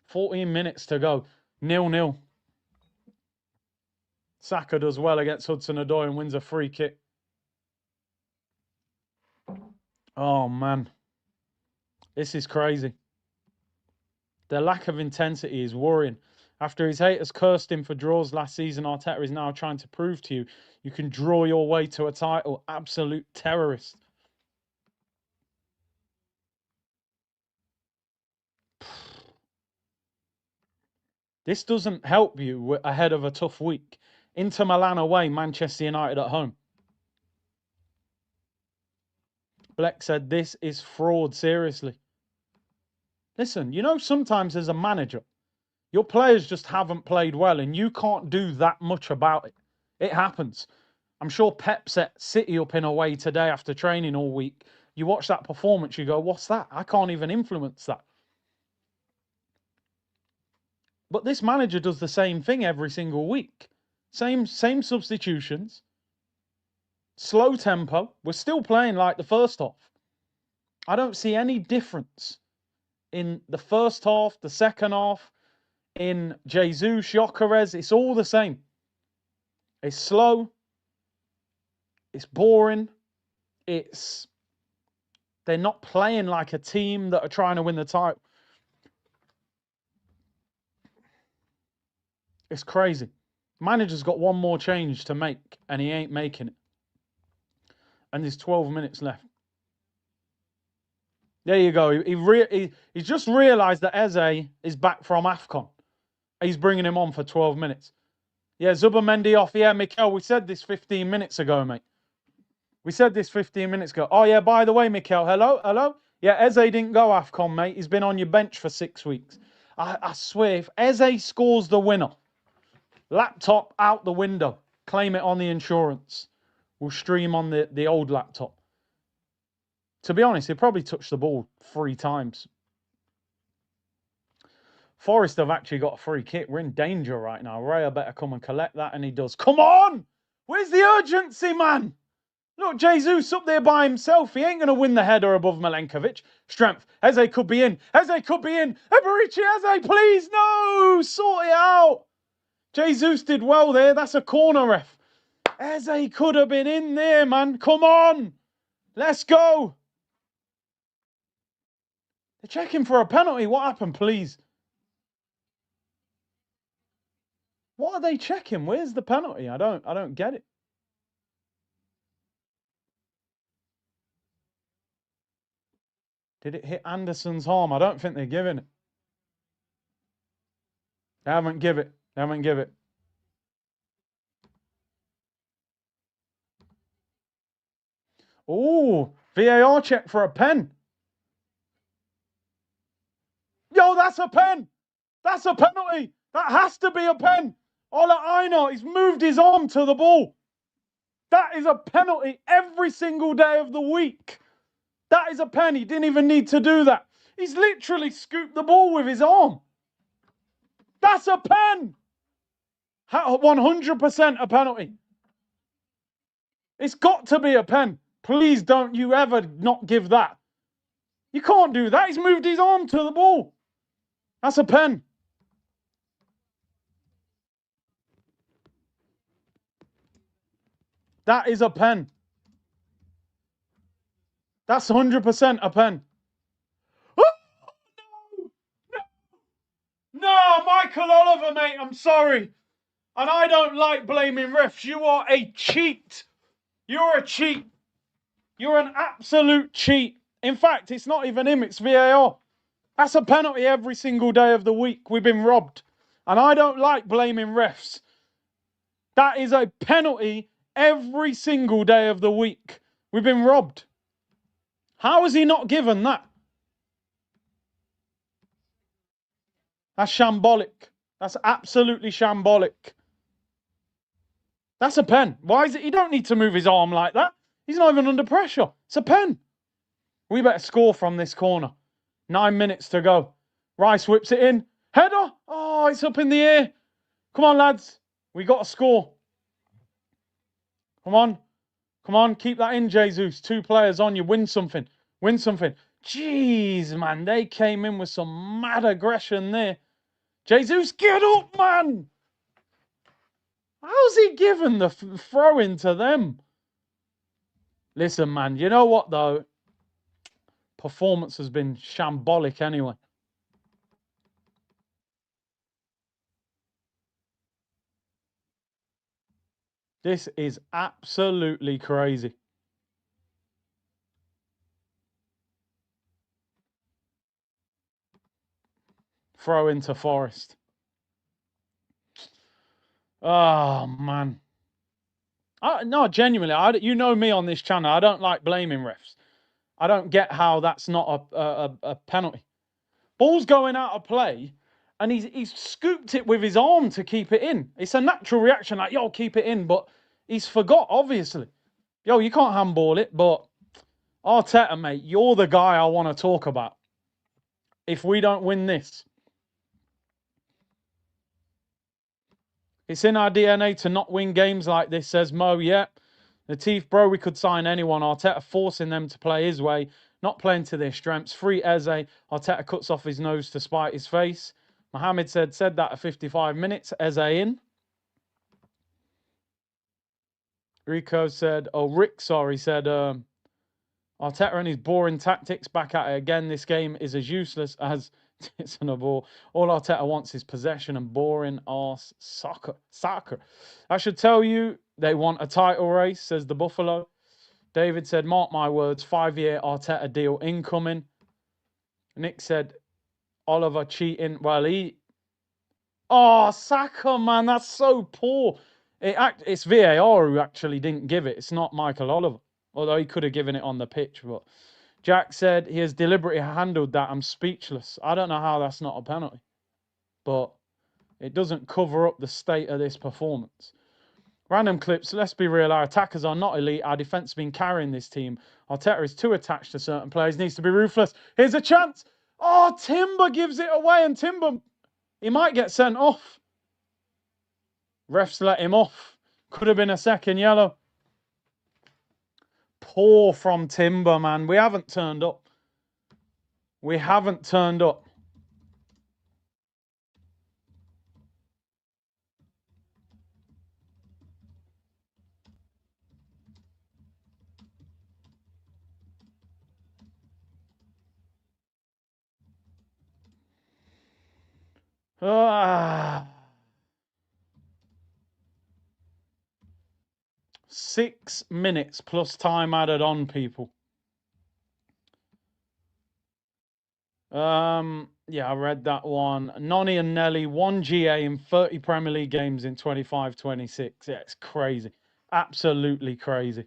14 minutes to go. 0-0. Saka does well against Hudson-Odoi and wins a free kick. Oh, man. This is crazy. The lack of intensity is worrying. After his haters cursed him for draws last season, Arteta is now trying to prove to you you can draw your way to a title. Absolute terrorist. This doesn't help you ahead of a tough week. Inter Milan away, Manchester United at home. Bleck said, this is fraud, seriously. Listen, you know, sometimes as a manager, your players just haven't played well and you can't do that much about it. It happens. I'm sure Pep set City up in a way today after training all week You watch that performance, you go, what's that? I can't even influence that. But this manager does the same thing every single week. Same substitutions. Slow tempo. We're still playing like the first half. I don't see any difference in the first half, the second half, in Jesus, Gyökeres. It's all the same. It's slow. It's boring. They're not playing like a team that are trying to win the title. It's crazy. Manager's got one more change to make, and he ain't making it. And there's 12 minutes left. There you go. He's just realised that Eze is back from AFCON. He's bringing him on for 12 minutes. Yeah, Zubimendi off. Yeah, Mikel, we said this 15 minutes ago, mate. We said this 15 minutes ago. Oh, yeah, by the way, Mikel, hello? Yeah, Eze didn't go AFCON, mate. He's been on your bench for 6 weeks. I swear, if Eze scores the winner, laptop out the window, claim it on the insurance. We'll stream on the old laptop. To be honest, he probably touched the ball 3 times. Forest have actually got a free kick. We're in danger right now. Raya better come and collect that, and he does. Come on! Where's the urgency, man? Look, Jesus up there by himself. He ain't going to win the header above Milenkovic. Strength. Eze could be in. Eze could be in. Eberici, Eze, please, no! Sort it out. Jesus did well there. That's a corner, ref. Eze could have been in there, man. Come on. Let's go. They're checking for a penalty. What happened, please? What are they checking? Where's the penalty? I don't get it. Did it hit Anderson's arm? I don't think they're giving it. They haven't give it. They haven't give it. Oh, VAR check for a pen. Yo, that's a pen. That's a penalty. That has to be a pen. Ola Aina, he's moved his arm to the ball. That is a penalty every single day of the week. That is a pen. He didn't even need to do that. He's literally scooped the ball with his arm. That's a pen. 100% a penalty. It's got to be a pen. Please don't you ever not give that. You can't do that. He's moved his arm to the ball. That's a pen. That is a pen. That's 100% a pen. Oh, no, Michael Oliver, mate, I'm sorry. And I don't like blaming refs. You are a cheat. You're a cheat. You're an absolute cheat. In fact, it's not even him, it's VAR. That's a penalty every single day of the week. We've been robbed. And I don't like blaming refs. That is a penalty every single day of the week. We've been robbed. How has he not given that? That's shambolic. That's absolutely shambolic. That's a pen. Why is it? He don't need to move his arm like that. He's not even under pressure. It's a pen. We better score from this corner. 9 minutes to go. Rice whips it in. Header. Oh, it's up in the air. Come on, lads. We got to score. Come on. Come on. Keep that in, Jesus. 2 players on you. Win something. Win something. Jeez, man. They came in with some mad aggression there. Jesus, get up, man. How's he given the throw in to them? Listen, man. You know what, though? Performance has been shambolic anyway. This is absolutely crazy. Throw into Forest. Oh, man. No, genuinely, you know me on this channel. I don't like blaming refs. I don't get how that's not a penalty. Ball's going out of play, and he's scooped it with his arm to keep it in. It's a natural reaction, like, yo, keep it in, but he's forgot, obviously. Yo, you can't handball it, but Arteta, mate, you're the guy I want to talk about. If we don't win this, it's in our DNA to not win games like this, says Mo. Yeah. Latif, bro, we could sign anyone. Arteta forcing them to play his way, not playing to their strengths. Free Eze. Arteta cuts off his nose to spite his face. Mohamed said that at 55 minutes. Eze in. Rico said, Rick, sorry, said, Arteta and his boring tactics back at it again. This game is as useless as it's on a ball. All Arteta wants is possession and boring arse soccer. I should tell you, they want a title race, says the Buffalo. David said, mark my words, 5-year Arteta deal incoming. Nick said, Oliver cheating. Well, Saka, man, that's so poor. It's VAR who actually didn't give it. It's not Michael Oliver, although he could have given it on the pitch. But Jack said he has deliberately handled that. I'm speechless. I don't know how that's not a penalty, but it doesn't cover up the state of this performance. Random clips. Let's be real. Our attackers are not elite. Our defense has been carrying this team. Arteta is too attached to certain players. Needs to be ruthless. Here's a chance. Timber gives it away, and Timber, he might get sent off. Refs let him off. Could have been a second yellow. Poor from Timber, man. We haven't turned up. We haven't turned up. Ah. 6 minutes plus time added on, people. Yeah, I read that one. Nonny and Nelly, 1 GA in 30 Premier League games in 25-26. Yeah, it's crazy. Absolutely crazy.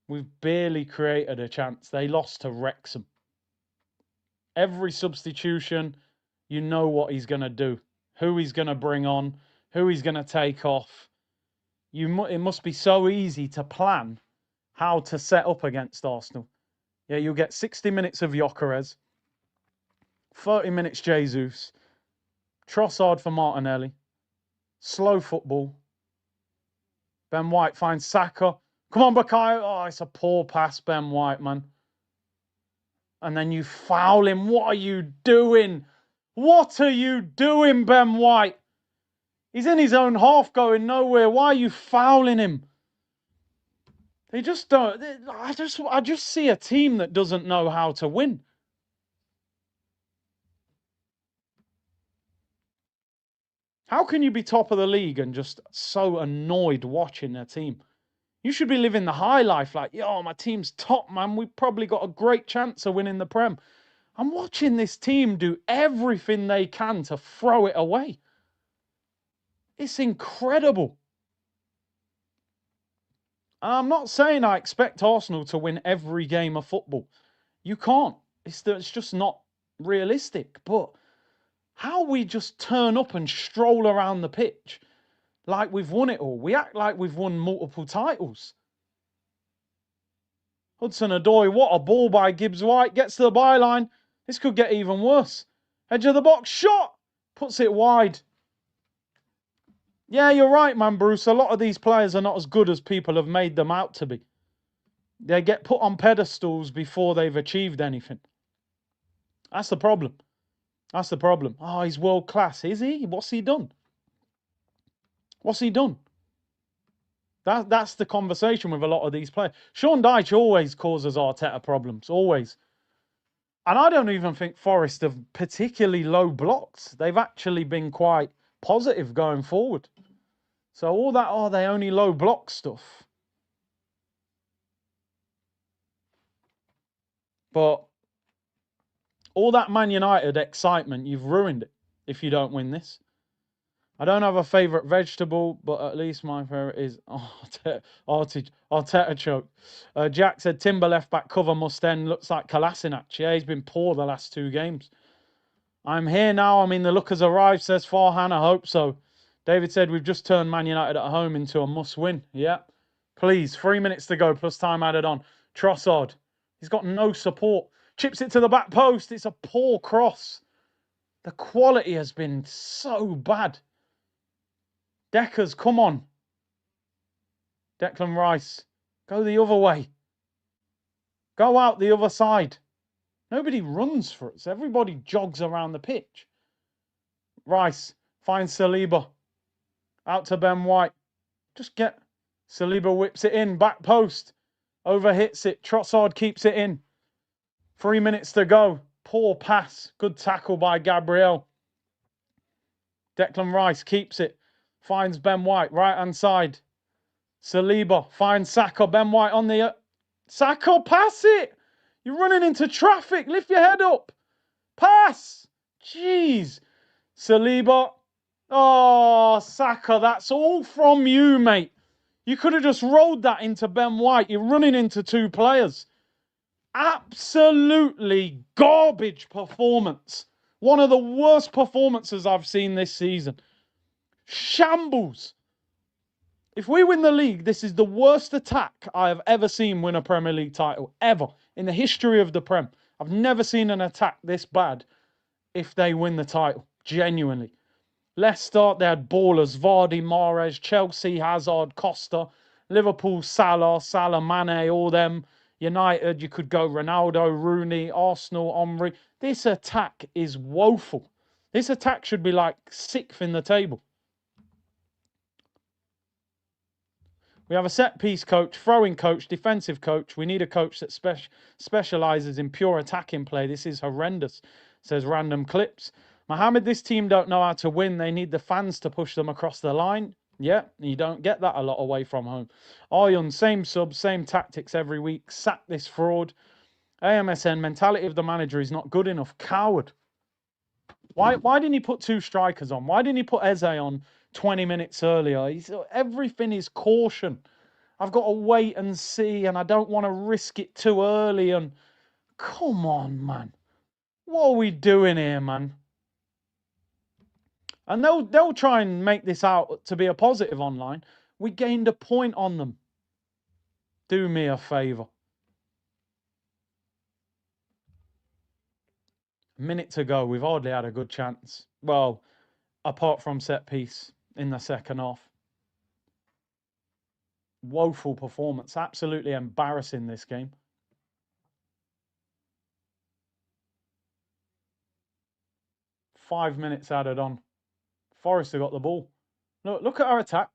We've barely created a chance. They lost to Wrexham. Every substitution, you know what he's going to do. Who he's going to bring on. Who he's going to take off. It must be so easy to plan how to set up against Arsenal. Yeah, you'll get 60 minutes of Gyökeres, 30 minutes Jesus, Trossard for Martinelli, slow football. Ben White finds Saka. Come on, Bukayo. Oh, it's a poor pass, Ben White, man. And then you foul him. What are you doing? What are you doing, Ben White? He's in his own half going nowhere. Why are you fouling him? They just don't. I just see a team that doesn't know how to win. How can you be top of the league and just so annoyed watching their team? You should be living the high life like, yo, my team's top, man. We've probably got a great chance of winning the Prem. I'm watching this team do everything they can to throw it away. It's incredible. And I'm not saying I expect Arsenal to win every game of football. You can't. It's just not realistic. But how we just turn up and stroll around the pitch like we've won it all. We act like we've won multiple titles. Hudson-Odoi, what a ball by Gibbs-White. Gets to the byline. This could get even worse. Edge of the box, shot! Puts it wide. Yeah, you're right, man, Bruce. A lot of these players are not as good as people have made them out to be. They get put on pedestals before they've achieved anything. That's the problem. That's the problem. Oh, he's world class, is he? What's he done? What's he done? That's the conversation with a lot of these players. Sean Dyche always causes Arteta problems, always. And I don't even think Forest have particularly low blocks. They've actually been quite positive going forward. So all that, they only low block stuff. But all that Man United excitement, you've ruined it if you don't win this. I don't have a favourite vegetable, but at least my favourite is Arteta choke. Jack said Timber left back cover must end. Looks like Kolasinac. Yeah, he's been poor the last 2 games. I'm here now. I mean, the look has arrived, says Farhan. I hope so. David said we've just turned Man United at home into a must-win. Yeah. Please, 3 minutes to go, plus time added on. Trossard. He's got no support. Chips it to the back post. It's a poor cross. The quality has been so bad. Deckers, come on. Declan Rice. Go the other way. Go out the other side. Nobody runs for us. Everybody jogs around the pitch. Rice finds Saliba. Out to Ben White. Just get... Saliba whips it in. Back post. Overhits it. Trossard keeps it in. 3 minutes to go. Poor pass. Good tackle by Gabriel. Declan Rice keeps it. Finds Ben White. Right-hand side. Saliba finds Saka. Ben White on the... Saka, pass it! You're running into traffic. Lift your head up. Pass! Jeez. Saliba. Oh, Saka, that's all from you, mate. You could have just rolled that into Ben White. You're running into two players. Absolutely garbage performance. One of the worst performances I've seen this season. Shambles. If we win the league, this is the worst attack I have ever seen win a Premier League title. Ever. In the history of the Prem. I've never seen an attack this bad if they win the title. Genuinely. Leicester, they had ballers. Vardy, Mahrez, Chelsea, Hazard, Costa, Liverpool, Salah, Mane, all them. United, you could go Ronaldo, Rooney, Arsenal, Omri. This attack is woeful. This attack should be like 6th in the table. We have a set-piece coach, throwing coach, defensive coach. We need a coach that specialises in pure attacking play. This is horrendous, says Random Clips. Mohammed, this team don't know how to win. They need the fans to push them across the line. Yeah, you don't get that a lot away from home. Arjun, same sub, same tactics every week. Sack this fraud. AMSN, mentality of the manager is not good enough. Coward. Why didn't he put 2 strikers on? Why didn't he put Eze on 20 minutes earlier? Everything is caution. I've got to wait and see, and I don't want to risk it too early. And come on, man. What are we doing here, man? And they'll try and make this out to be a positive online. We gained a point on them. Do me a favour. A minute to go. We've hardly had a good chance. Well, apart from set piece in the second half. Woeful performance. Absolutely embarrassing, this game. Five minutes added on. Forrest have got the ball. Look at our attack.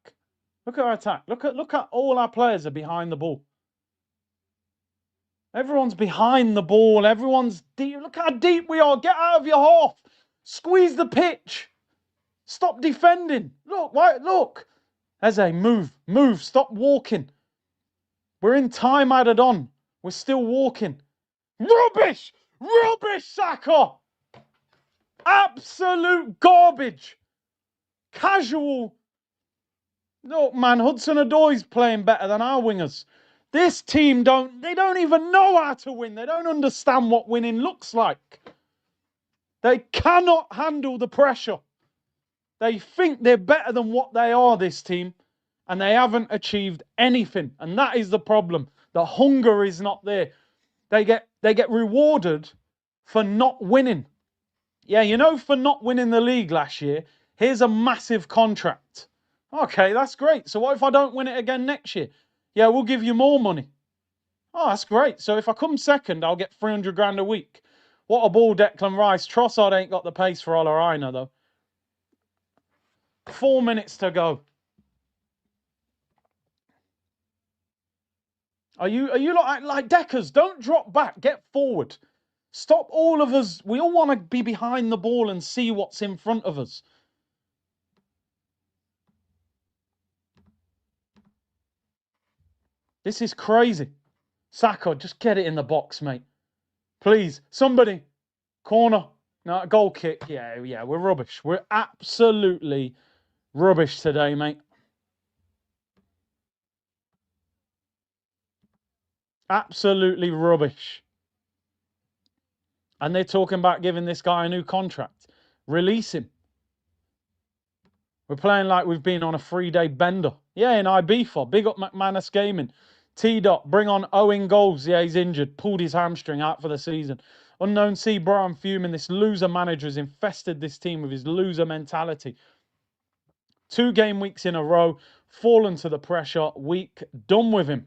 Look at our attack. Look at all our players are behind the ball. Everyone's behind the ball. Everyone's deep. Look how deep we are. Get out of your half. Squeeze the pitch. Stop defending. Look. Eze, move. Stop walking. We're in time added on. We're still walking. Rubbish, Saka. Absolute garbage. Casual. Look, man, Hudson-Odoi's playing better than our wingers. This team don't even know how to win. They don't understand what winning looks like. They cannot handle the pressure. They think they're better than what they are, this team, and they haven't achieved anything. And that is the problem. The hunger is not there. They get rewarded for not winning. Yeah, you know, for not winning the league last year, here's a massive contract. Okay, that's great. So what if I don't win it again next year? Yeah, we'll give you more money. Oh, that's great. So if I come second, I'll get 300 grand a week. What a ball, Declan Rice. Trossard ain't got the pace for all I know, though. 4 minutes to go. Are you like Deckers? Don't drop back. Get forward. Stop all of us. We all want to be behind the ball and see what's in front of us. This is crazy. Saka, just get it in the box, mate. Please, somebody. Corner. No, goal kick. Yeah, we're rubbish. We're absolutely rubbish today, mate. Absolutely rubbish. And they're talking about giving this guy a new contract. Release him. We're playing like we've been on a 3-day bender. Yeah, in Ibiza. Big up McManus Gaming. T-Dot, bring on Owen Goals. Yeah, he's injured. Pulled his hamstring out for the season. Unknown C, bro, I'm fuming. This loser manager has infested this team with his loser mentality. 2 game weeks in a row. Fallen to the pressure. Weak. Done with him.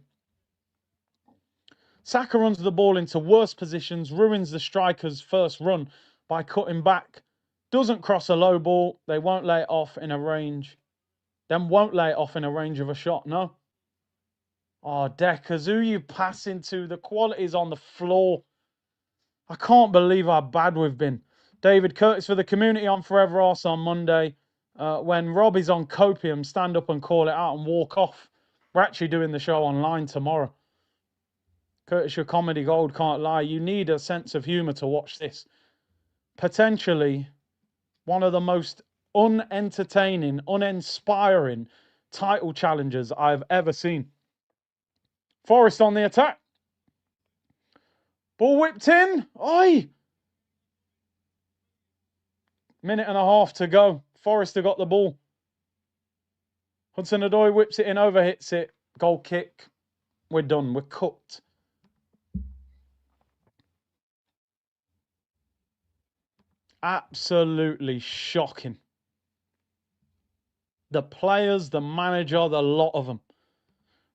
Saka runs the ball into worse positions. Ruins the striker's first run by cutting back. Doesn't cross a low ball. They won't lay it off in a range. Then won't lay it off in a range of a shot. No. Oh, Deckers, who you passing to? The quality's on the floor. I can't believe how bad we've been. David Curtis for the community on Forever Arse on Monday. When Rob is on copium, stand up and call it out and walk off. We're actually doing the show online tomorrow. Curtis, your comedy gold, can't lie. You need a sense of humour to watch this. Potentially one of the most unentertaining, uninspiring title challenges I've ever seen. Forrest on the attack. Ball whipped in. Oi! Minute and a half to go. Forrester got the ball. Hudson-Odoi whips it in, overhits it. Goal kick. We're done. We're cooked. Absolutely shocking. The players, the manager, the lot of them.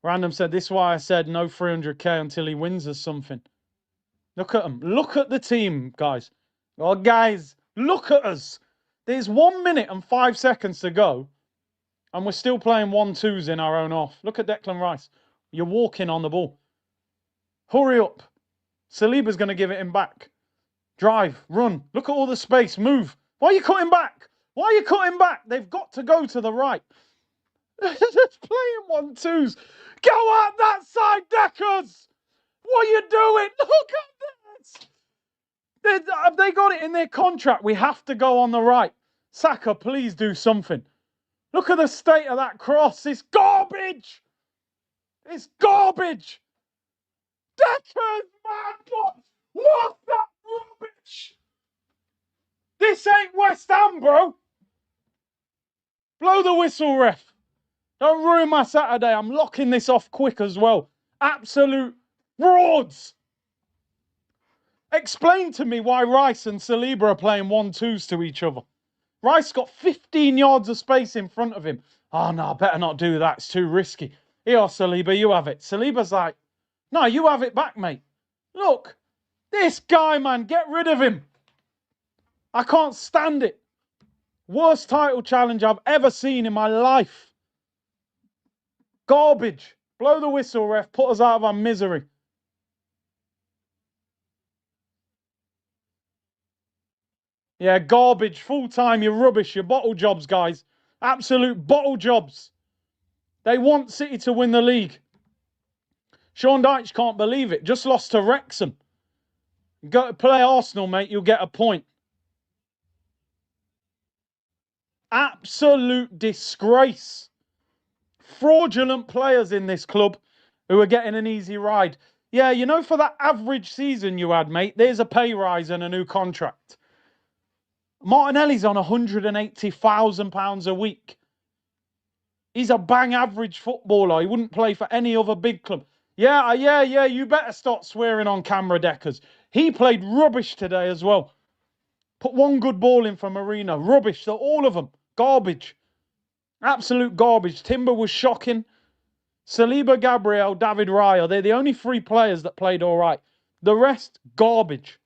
Random said, this is why I said no 300k until he wins us something. Look at them. Look at the team, guys. Oh, guys, look at us. There's 1 minute and 5 seconds to go, and we're still playing 1-2s in our own half. Look at Declan Rice. You're walking on the ball. Hurry up. Saliba's going to give it him back. Drive, run. Look at all the space. Move. Why are you cutting back? Why are you cutting back? They've got to go to the right. Just playing 1-2s. Go out that side, Deckers. What are you doing? Look at this. Have they got it in their contract? We have to go on the right. Saka, please do something. Look at the state of that cross. It's garbage. It's garbage. Deckers, man. What's that rubbish? This ain't West Ham, bro. Blow the whistle, ref. Don't ruin my Saturday. I'm locking this off quick as well. Absolute frauds. Explain to me why Rice and Saliba are playing 1-2s to each other. Rice got 15 yards of space in front of him. Oh, no, I better not do that. It's too risky. Here, Saliba, you have it. Saliba's like, no, you have it back, mate. Look, this guy, man, get rid of him. I can't stand it. Worst title challenge I've ever seen in my life. Garbage. Blow the whistle, ref. Put us out of our misery. Yeah, garbage. Full time. You're rubbish. You're bottle jobs, guys. Absolute bottle jobs. They want City to win the league. Sean Dyche can't believe it. Just lost to Wrexham. Go to play Arsenal, mate. You'll get a point. Absolute disgrace. Fraudulent players in this club who are getting an easy ride. Yeah, you know, for that average season you had, mate, there's a pay rise and a new contract. Martinelli's on £180,000 a week. He's a bang average footballer. He wouldn't play for any other big club. Yeah, you better stop swearing on camera, Deckers. He played rubbish today as well. Put one good ball in for Marino. Rubbish. So all of them. Garbage. Absolute garbage. Timber was shocking. Saliba, Gabriel, David Raya. They're the only 3 players that played all right. The rest, garbage.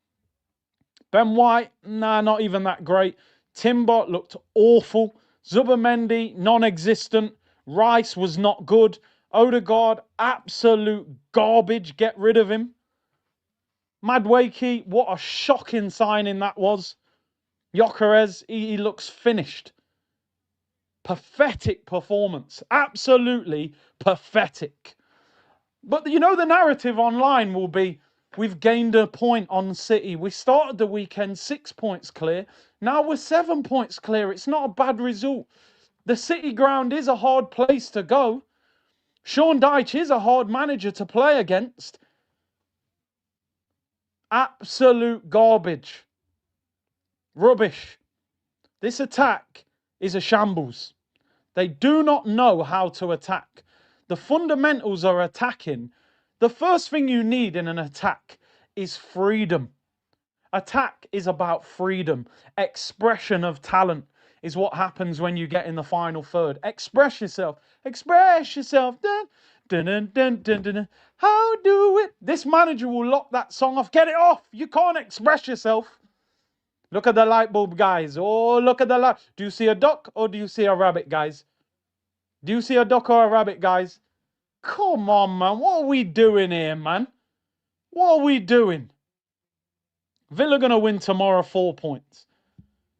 Ben White, nah, not even that great. Timber looked awful. Zubimendi, non-existent. Rice was not good. Odegaard, absolute garbage. Get rid of him. Madueke, what a shocking signing that was. Gyökeres, he looks finished. Pathetic performance. Absolutely pathetic. But, you know, the narrative online will be, we've gained a point on City. We started the weekend 6 points clear. Now we're 7 points clear. It's not a bad result. The City ground is a hard place to go. Sean Dyche is a hard manager to play against. Absolute garbage. Rubbish. This attack is a shambles. They do not know how to attack. The fundamentals are attacking. The first thing you need in an attack is freedom. Attack is about freedom. Expression of talent is what happens when you get in the final third. Express yourself. Express yourself. Dun, dun, dun, dun, dun, dun, dun. How do it? This manager will lock that song off. Get it off. You can't express yourself. Look at the light bulb, guys. Oh, look at the light. Do you see a duck or do you see a rabbit, guys? Do you see a duck or a rabbit, guys? Come on, man. What are we doing here, man? What are we doing? Villa going to win tomorrow 4 points.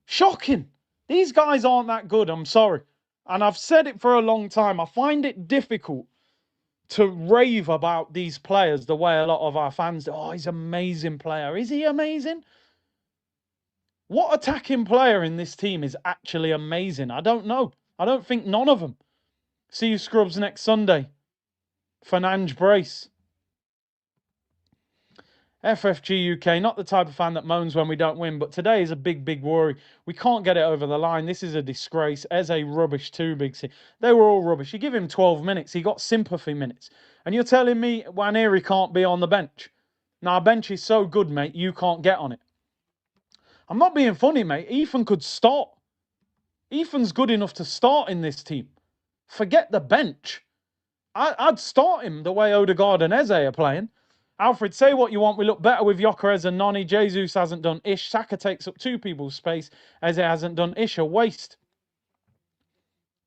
Shocking. These guys aren't that good, I'm sorry. And I've said it for a long time. I find it difficult to rave about these players the way a lot of our fans do. Oh, he's an amazing player. Is he amazing? What attacking player in this team is actually amazing? I don't know. I don't think none of them. See you scrubs next Sunday. Fernange brace. FFG UK, not the type of fan that moans when we don't win, but today is a big, big worry. We can't get it over the line. This is a disgrace. Eze rubbish too, Big C. They were all rubbish. You give him 12 minutes, he got sympathy minutes. And you're telling me Waneri can't be on the bench? Now, our bench is so good, mate, you can't get on it. I'm not being funny, mate. Ethan could start. Ethan's good enough to start in this team. Forget the bench. I'd start him the way Odegaard and Eze are playing. Alfred, say what you want. We look better with Gyökeres and Noni. Jesus hasn't done ish. Saka takes up 2 people's space. Eze hasn't done ish. A waste.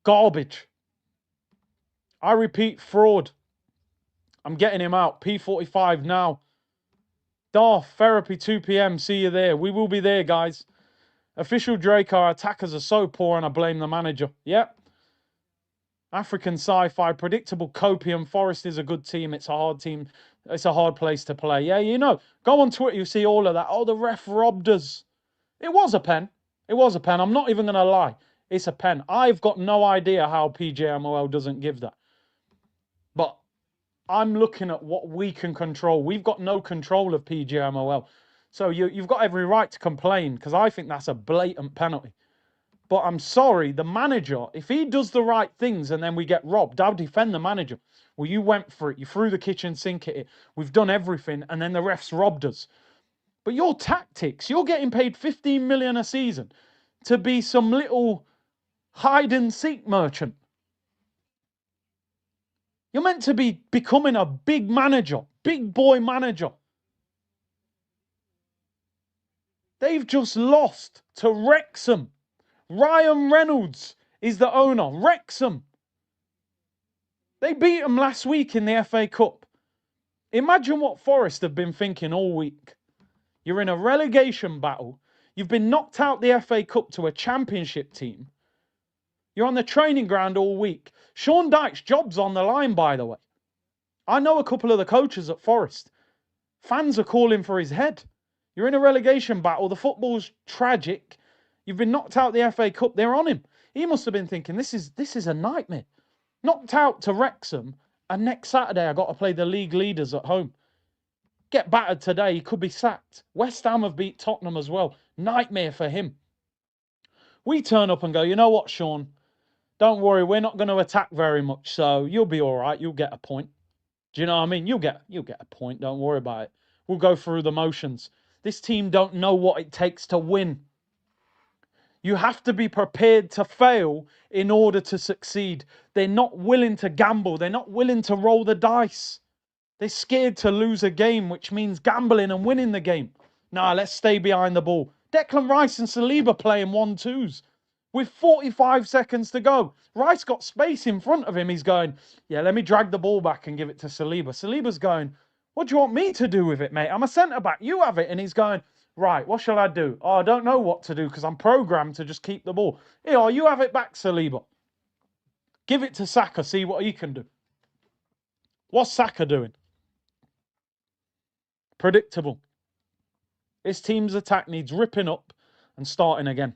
Garbage. I repeat, fraud. I'm getting him out. P45 now. Darth, therapy 2 p.m. See you there. We will be there, guys. Official Drake, our attackers are so poor and I blame the manager. Yep. African sci-fi, predictable copium. Forest is a good team. It's a hard team. It's a hard place to play. Yeah, you know. Go on Twitter, you see all of that. Oh, the ref robbed us. It was a pen. It was a pen. I'm not even going to lie. It's a pen. I've got no idea how PJMOL doesn't give that. But I'm looking at what we can control. We've got no control of PJMOL. So you've got every right to complain because I think that's a blatant penalty. But I'm sorry, the manager, if he does the right things and then we get robbed, I'll defend the manager. Well, you went for it. You threw the kitchen sink at it. We've done everything and then the refs robbed us. But your tactics, you're getting paid 15 million a season to be some little hide and seek merchant. You're meant to be becoming a big manager, big boy manager. They've just lost to Wrexham. Ryan Reynolds is the owner. Wrexham. They beat them last week in the FA Cup. Imagine what Forest have been thinking all week. You're in a relegation battle. You've been knocked out the FA Cup to a championship team. You're on the training ground all week. Sean Dyche's job's on the line, by the way. I know a couple of the coaches at Forest. Fans are calling for his head. You're in a relegation battle. The football's tragic. You've been knocked out the FA Cup. They're on him. He must have been thinking, this is a nightmare. Knocked out to Wrexham, and next Saturday I got to play the league leaders at home. Get battered today, he could be sacked. West Ham have beat Tottenham as well. Nightmare for him. We turn up and go, you know what, Sean? Don't worry, we're not going to attack very much, so you'll be all right. You'll get a point. Do you know what I mean? You'll get a point. Don't worry about it. We'll go through the motions. This team don't know what it takes to win. You have to be prepared to fail in order to succeed. They're not willing to gamble. They're not willing to roll the dice. They're scared to lose a game, which means gambling and winning the game. Nah, let's stay behind the ball. Declan Rice and Saliba playing 1-2s with 45 seconds to go. Rice got space in front of him. He's going, yeah, let me drag the ball back and give it to Saliba. Saliba's going, what do you want me to do with it, mate? I'm a centre-back. You have it. And he's going, right, what shall I do? Oh, I don't know what to do because I'm programmed to just keep the ball. Here, you have it back, Saliba. Give it to Saka, see what he can do. What's Saka doing? Predictable. This team's attack needs ripping up and starting again.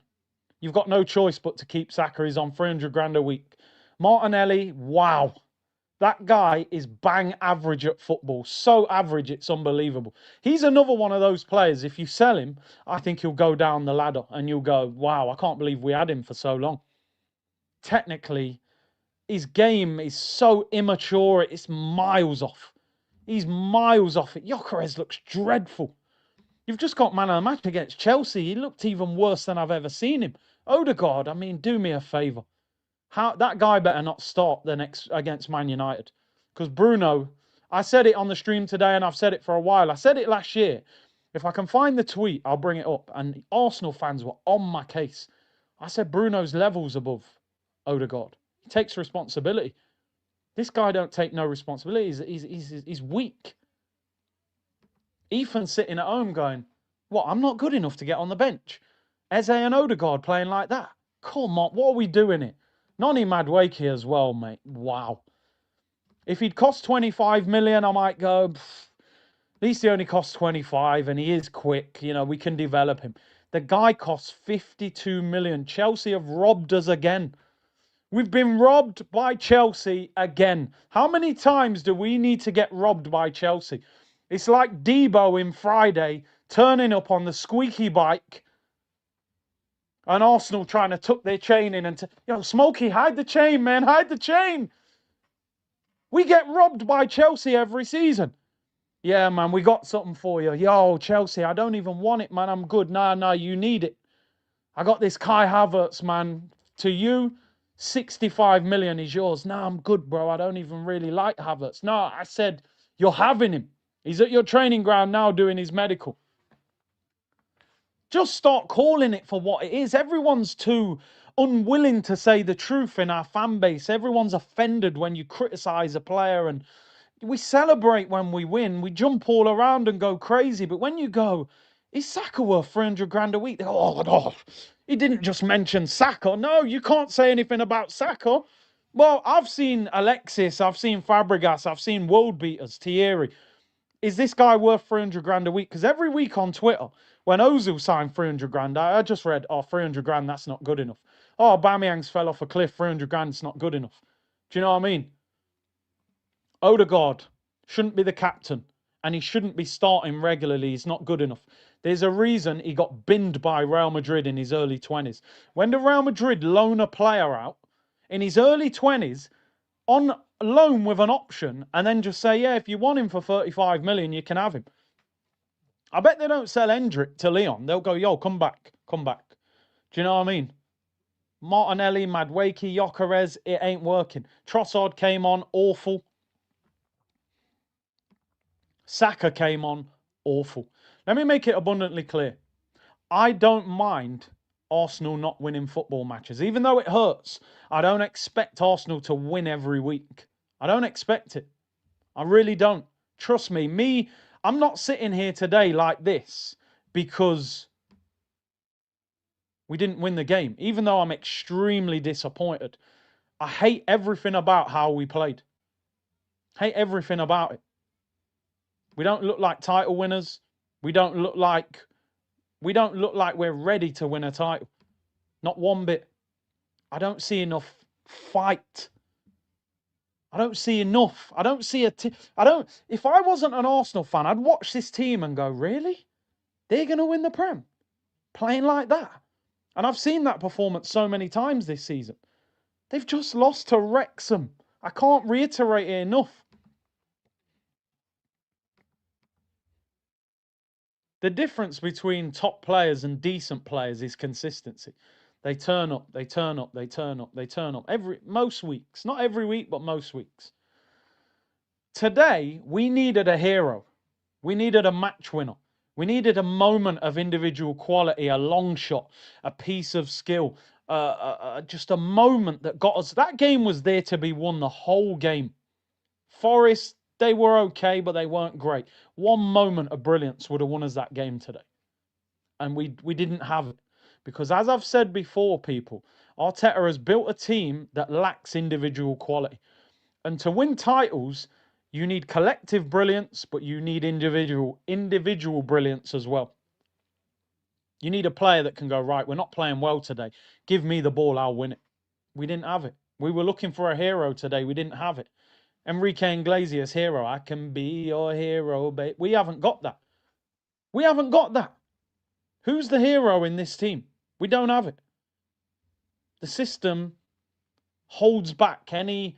You've got no choice but to keep Saka. He's on 300 grand a week. Martinelli, wow. That guy is bang average at football. So average, it's unbelievable. He's another one of those players. If you sell him, I think he'll go down the ladder and you'll go, wow, I can't believe we had him for so long. Technically, his game is so immature. It's miles off. He's miles off it. Gyökeres looks dreadful. You've just got man of the match against Chelsea. He looked even worse than I've ever seen him. Odegaard, I mean, do me a favour. That guy better not start the next against Man United. Because Bruno, I said it on the stream today and I've said it for a while. I said it last year. If I can find the tweet, I'll bring it up. And Arsenal fans were on my case. I said Bruno's levels above Odegaard. He takes responsibility. This guy don't take no responsibility. He's weak. Ethan's sitting at home going, what, I'm not good enough to get on the bench. Eze and Odegaard playing like that. Come on, what are we doing it? Noni Madueke as well, mate. Wow. If he'd cost 25 million, I might go, at least he only costs 25 and he is quick. You know, we can develop him. The guy costs 52 million. Chelsea have robbed us again. We've been robbed by Chelsea again. How many times do we need to get robbed by Chelsea? It's like Debo in Friday turning up on the squeaky bike and Arsenal trying to tuck their chain in and Smokey, hide the chain, man, hide the chain. We get robbed by Chelsea every season. Yeah, man, we got something for you. Yo, Chelsea, I don't even want it, man. I'm good. Nah, you need it. I got this Kai Havertz, man. To you, 65 million is yours. Nah, I'm good, bro. I don't even really like Havertz. No, I said, you're having him. He's at your training ground now doing his medical. Just start calling it for what it is. Everyone's too unwilling to say the truth in our fan base. Everyone's offended when you criticize a player, and we celebrate when we win. We jump all around and go crazy. But when you go, is Saka worth 300 grand a week? They go, oh, he didn't just mention Saka. No, you can't say anything about Saka. Well, I've seen Alexis, I've seen Fabregas, I've seen world beaters, Thierry. Is this guy worth 300 grand a week? Because every week on Twitter, when Ozil signed 300 grand, I just read, 300 grand, that's not good enough. Oh, Aubameyang's fell off a cliff, 300 grand, it's not good enough. Do you know what I mean? Odegaard shouldn't be the captain, and he shouldn't be starting regularly. He's not good enough. There's a reason he got binned by Real Madrid in his early 20s. When did Real Madrid loan a player out in his early 20s on loan with an option and then just say, yeah, if you want him for 35 million, you can have him? I bet they don't sell Hendrick to Leon. They'll go, yo, come back. Do you know what I mean? Martinelli, Madueke, Gyökeres, it ain't working. Trossard came on, awful. Saka came on, awful. Let me make it abundantly clear. I don't mind Arsenal not winning football matches. Even though it hurts, I don't expect Arsenal to win every week. I don't expect it. I really don't. Trust me, I'm not sitting here today like this because we didn't win the game. Even though I'm extremely disappointed. I hate everything about how we played. Hate everything about it. We don't look like title winners. We don't look like we're ready to win a title. Not one bit. I don't see enough fight. I don't see enough. I don't see if I wasn't an Arsenal fan, I'd watch this team and go, really? They're going to win the Prem? Playing like that? And I've seen that performance so many times this season. They've just lost to Wrexham. I can't reiterate it enough. The difference between top players and decent players is consistency. They turn up. Most weeks. Not every week, but most weeks. Today, we needed a hero. We needed a match winner. We needed a moment of individual quality, a long shot, a piece of skill, just a moment that got us. That game was there to be won the whole game. Forest, they were okay, but they weren't great. One moment of brilliance would have won us that game today. And we didn't have it. Because as I've said before, people, Arteta has built a team that lacks individual quality. And to win titles, you need collective brilliance, but you need individual brilliance as well. You need a player that can go, right, we're not playing well today. Give me the ball, I'll win it. We didn't have it. We were looking for a hero today. We didn't have it. Enrique Iglesias hero. I can be your hero, babe. We haven't got that. We haven't got that. Who's the hero in this team? We don't have it. The system holds back any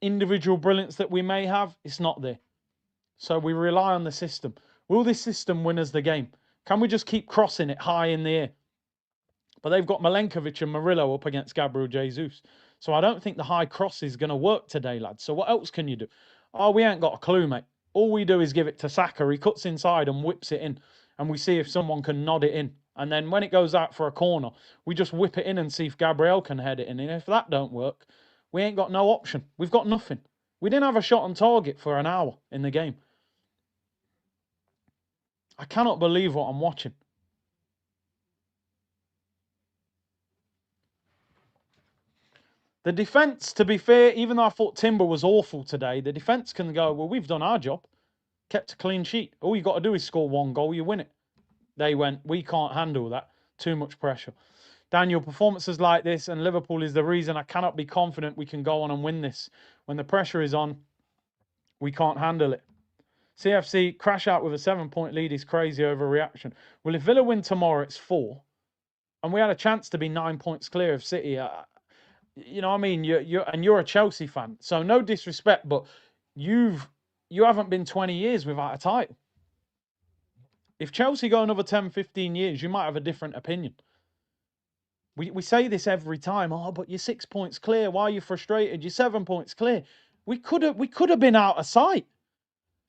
individual brilliance that we may have. It's not there. So we rely on the system. Will this system win us the game? Can we just keep crossing it high in the air? But they've got Milenkovic and Murillo up against Gabriel Jesus. So I don't think the high cross is going to work today, lads. So what else can you do? Oh, we ain't got a clue, mate. All we do is give it to Saka. He cuts inside and whips it in. And we see if someone can nod it in. And then when it goes out for a corner, we just whip it in and see if Gabriel can head it in. And if that don't work, we ain't got no option. We've got nothing. We didn't have a shot on target for an hour in the game. I cannot believe what I'm watching. The defence, to be fair, even though I thought Timber was awful today, the defence can go, well, we've done our job. Kept a clean sheet. All you got to do is score one goal, you win it. They went, we can't handle that. Too much pressure. Daniel, performances like this and Liverpool is the reason I cannot be confident we can go on and win this. When the pressure is on, we can't handle it. CFC, crash out with a 7-point lead is crazy overreaction. Well, if Villa win tomorrow, it's 4. And we had a chance to be 9 points clear of City. You know what I mean? You're a Chelsea fan. So no disrespect, but you haven't been 20 years without a title. If Chelsea go another 10, 15 years, you might have a different opinion. We say this every time. Oh, but you're 6 points clear. Why are you frustrated? You're 7 points clear. We could have been out of sight.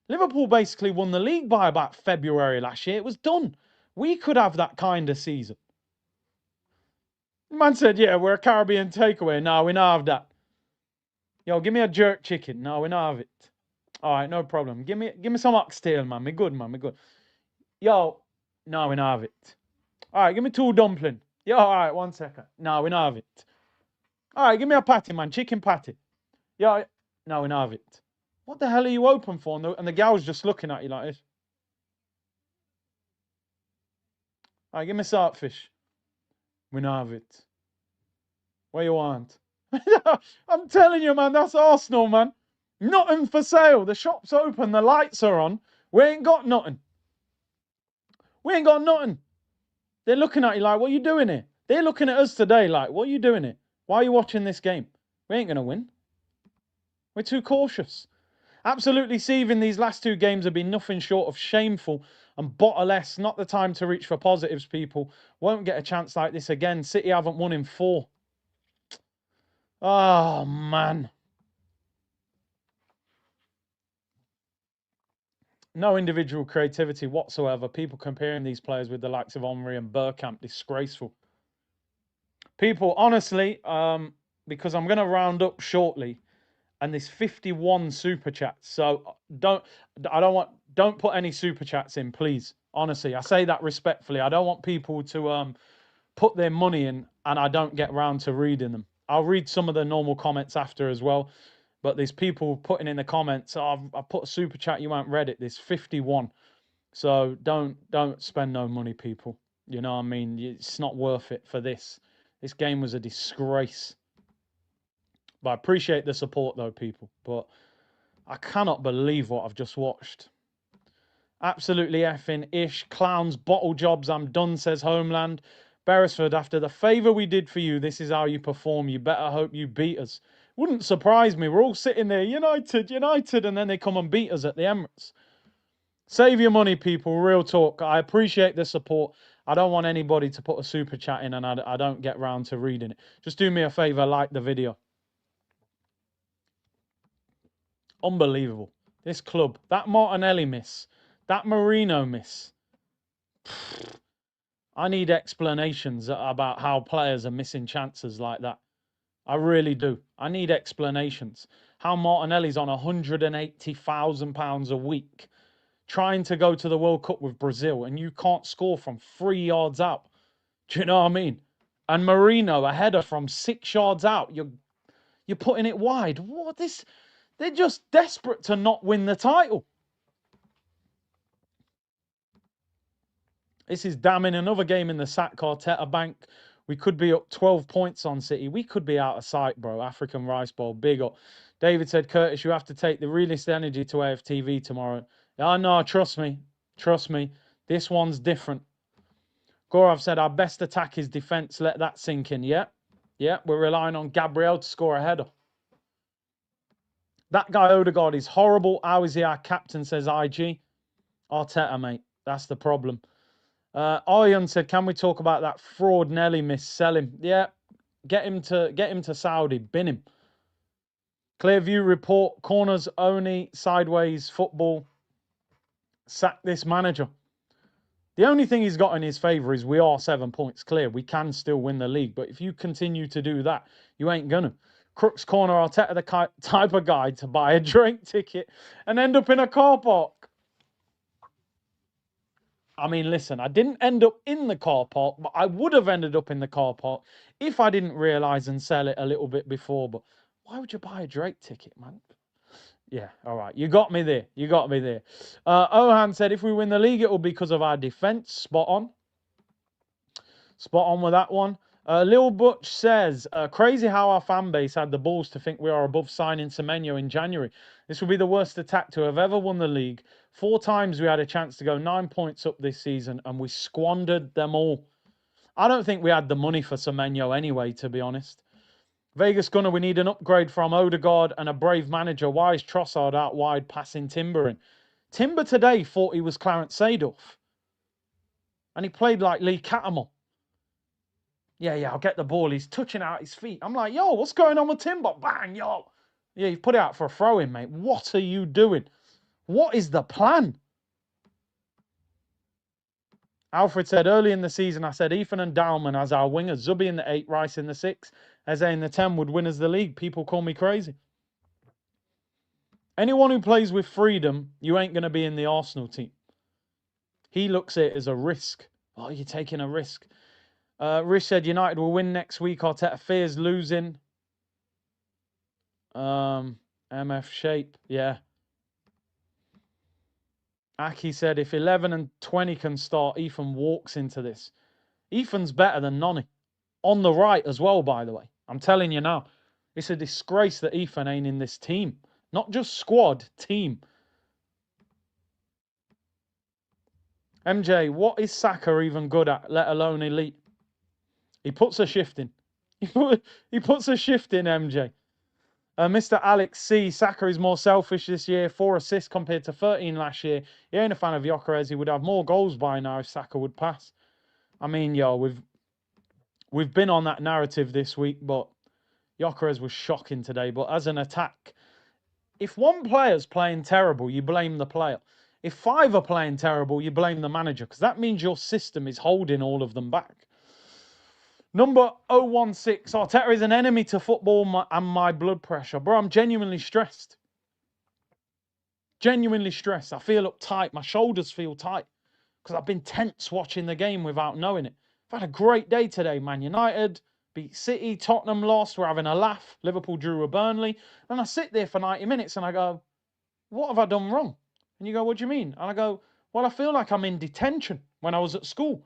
Liverpool basically won the league by about February last year. It was done. We could have that kind of season. The man said, yeah, we're a Caribbean takeaway. No, we don't have that. Yo, give me a jerk chicken. No, we don't have it. All right, no problem. Give me some oxtail, man. Me good, man. Me good. Yo, no, we don't have it. All right, give me 2 dumpling. Yo, all right, 1 second. No, we don't have it. All right, give me a patty, man. Chicken patty. Yo, no, we don't have it. What the hell are you open for? And the gal's just looking at you like this. All right, give me saltfish. We don't have it. What you want? I'm telling you, man, that's Arsenal, man. Nothing for sale. The shop's open. The lights are on. We ain't got nothing. We ain't got nothing. They're looking at you like, what are you doing here? They're looking at us today like, what are you doing here? Why are you watching this game? We ain't going to win. We're too cautious. Absolutely seething. These last 2 games have been nothing short of shameful and bottle-less. Not the time to reach for positives, people. Won't get a chance like this again. City haven't won in 4. Oh, man. No individual creativity whatsoever. People comparing these players with the likes of Henry and Bergkamp. Disgraceful. People, honestly, because I'm going to round up shortly, and there's 51 super chats. So don't put any super chats in, please. Honestly, I say that respectfully. I don't want people to put their money in and I don't get round to reading them. I'll read some of the normal comments after as well. But there's people putting in the comments, oh, I've put a super chat, you haven't read it. There's 51. So don't spend no money, people. You know what I mean? It's not worth it for this. This game was a disgrace. But I appreciate the support, though, people. But I cannot believe what I've just watched. Absolutely effing ish. Clowns, bottle jobs, I'm done, says Homeland. Beresford, after the favour we did for you, this is how you perform. You better hope you beat us. Wouldn't surprise me. We're all sitting there, United, and then they come and beat us at the Emirates. Save your money, people. Real talk. I appreciate the support. I don't want anybody to put a super chat in and I don't get round to reading it. Just do me a favour, like the video. Unbelievable. This club. That Martinelli miss. That Marino miss. I need explanations about how players are missing chances like that. I really do. I need explanations. How Martinelli's on £180,000 a week trying to go to the World Cup with Brazil and you can't score from 3 yards out. Do you know what I mean? And Marino, a header from 6 yards out. You're putting it wide. What this? They're just desperate to not win the title. This is damning. Another game in the Sat Carteta Bank. We could be up 12 points on City. We could be out of sight, bro. African Rice Bowl, big up. David said, Curtis, you have to take the realist energy to AFTV tomorrow. Yeah, no, trust me. Trust me. This one's different. Gaurav said, our best attack is defence. Let that sink in, yeah? Yeah, we're relying on Gabriel to score a header. That guy Odegaard is horrible. How is he our captain, says IG. Arteta, mate. That's the problem. Aryan said, can we talk about that fraud Nelly miss? Sell him. Yeah, get him to Saudi. Bin him. Clearview report, corners only, sideways football. Sack this manager. The only thing he's got in his favour is we are 7 points clear. We can still win the league. But if you continue to do that, you ain't going to. Crooks Corner, Arteta the type of guy to buy a Drake ticket and end up in a car park. I mean, listen, I didn't end up in the car park, but I would have ended up in the car park if I didn't realise and sell it a little bit before. But why would you buy a Drake ticket, man? Yeah, all right. You got me there. You got me there. Ohan said, if we win the league, it will be because of our defence. Spot on. Spot on with that one. Lil Butch says, crazy how our fan base had the balls to think we are above signing Semenyo in January. This will be the worst attack to have ever won the league. 4 times we had a chance to go 9 points up this season and we squandered them all. I don't think we had the money for Semenyo anyway, to be honest. Vegas Gunner, we need an upgrade from Odegaard and a brave manager. Why is Trossard out wide passing Timber in? Timber today thought he was Clarence Seedorf. And he played like Lee Cattermole. Yeah, I'll get the ball. He's touching out his feet. I'm like, yo, what's going on with Timber? Bang, yo. Yeah, you've put it out for a throw-in, mate. What are you doing? What is the plan? Alfred said, early in the season, I said Ethan and Dowman as our wingers, Zubi in the 8, Rice in the 6, Eze in the 10 would win us the league. People call me crazy. Anyone who plays with freedom, you ain't going to be in the Arsenal team. He looks at it as a risk. Oh, you're taking a risk. Rich said United will win next week. Arteta fears losing. MF shape, yeah. Aki said if 11 and 20 can start, Ethan walks into this. Ethan's better than Nonny. On the right as well, by the way. I'm telling you now. It's a disgrace that Ethan ain't in this team. Not just squad, team. MJ, what is Saka even good at, let alone elite? He puts a shift in. He puts a shift in, MJ. Mr. Alex C. Saka is more selfish this year. 4 assists compared to 13 last year. He ain't a fan of Gyökeres. He would have more goals by now if Saka would pass. I mean, yo, we've been on that narrative this week, but Gyökeres was shocking today. But as an attack, if one player's playing terrible, you blame the player. If 5 are playing terrible, you blame the manager, because that means your system is holding all of them back. Number 016, Arteta is an enemy to football and my blood pressure. Bro, I'm genuinely stressed. Genuinely stressed. I feel uptight. My shoulders feel tight because I've been tense watching the game without knowing it. I've had a great day today. Man United beat City. Tottenham lost. We're having a laugh. Liverpool drew with Burnley. And I sit there for 90 minutes and I go, what have I done wrong? And you go, what do you mean? And I go, well, I feel like I'm in detention when I was at school.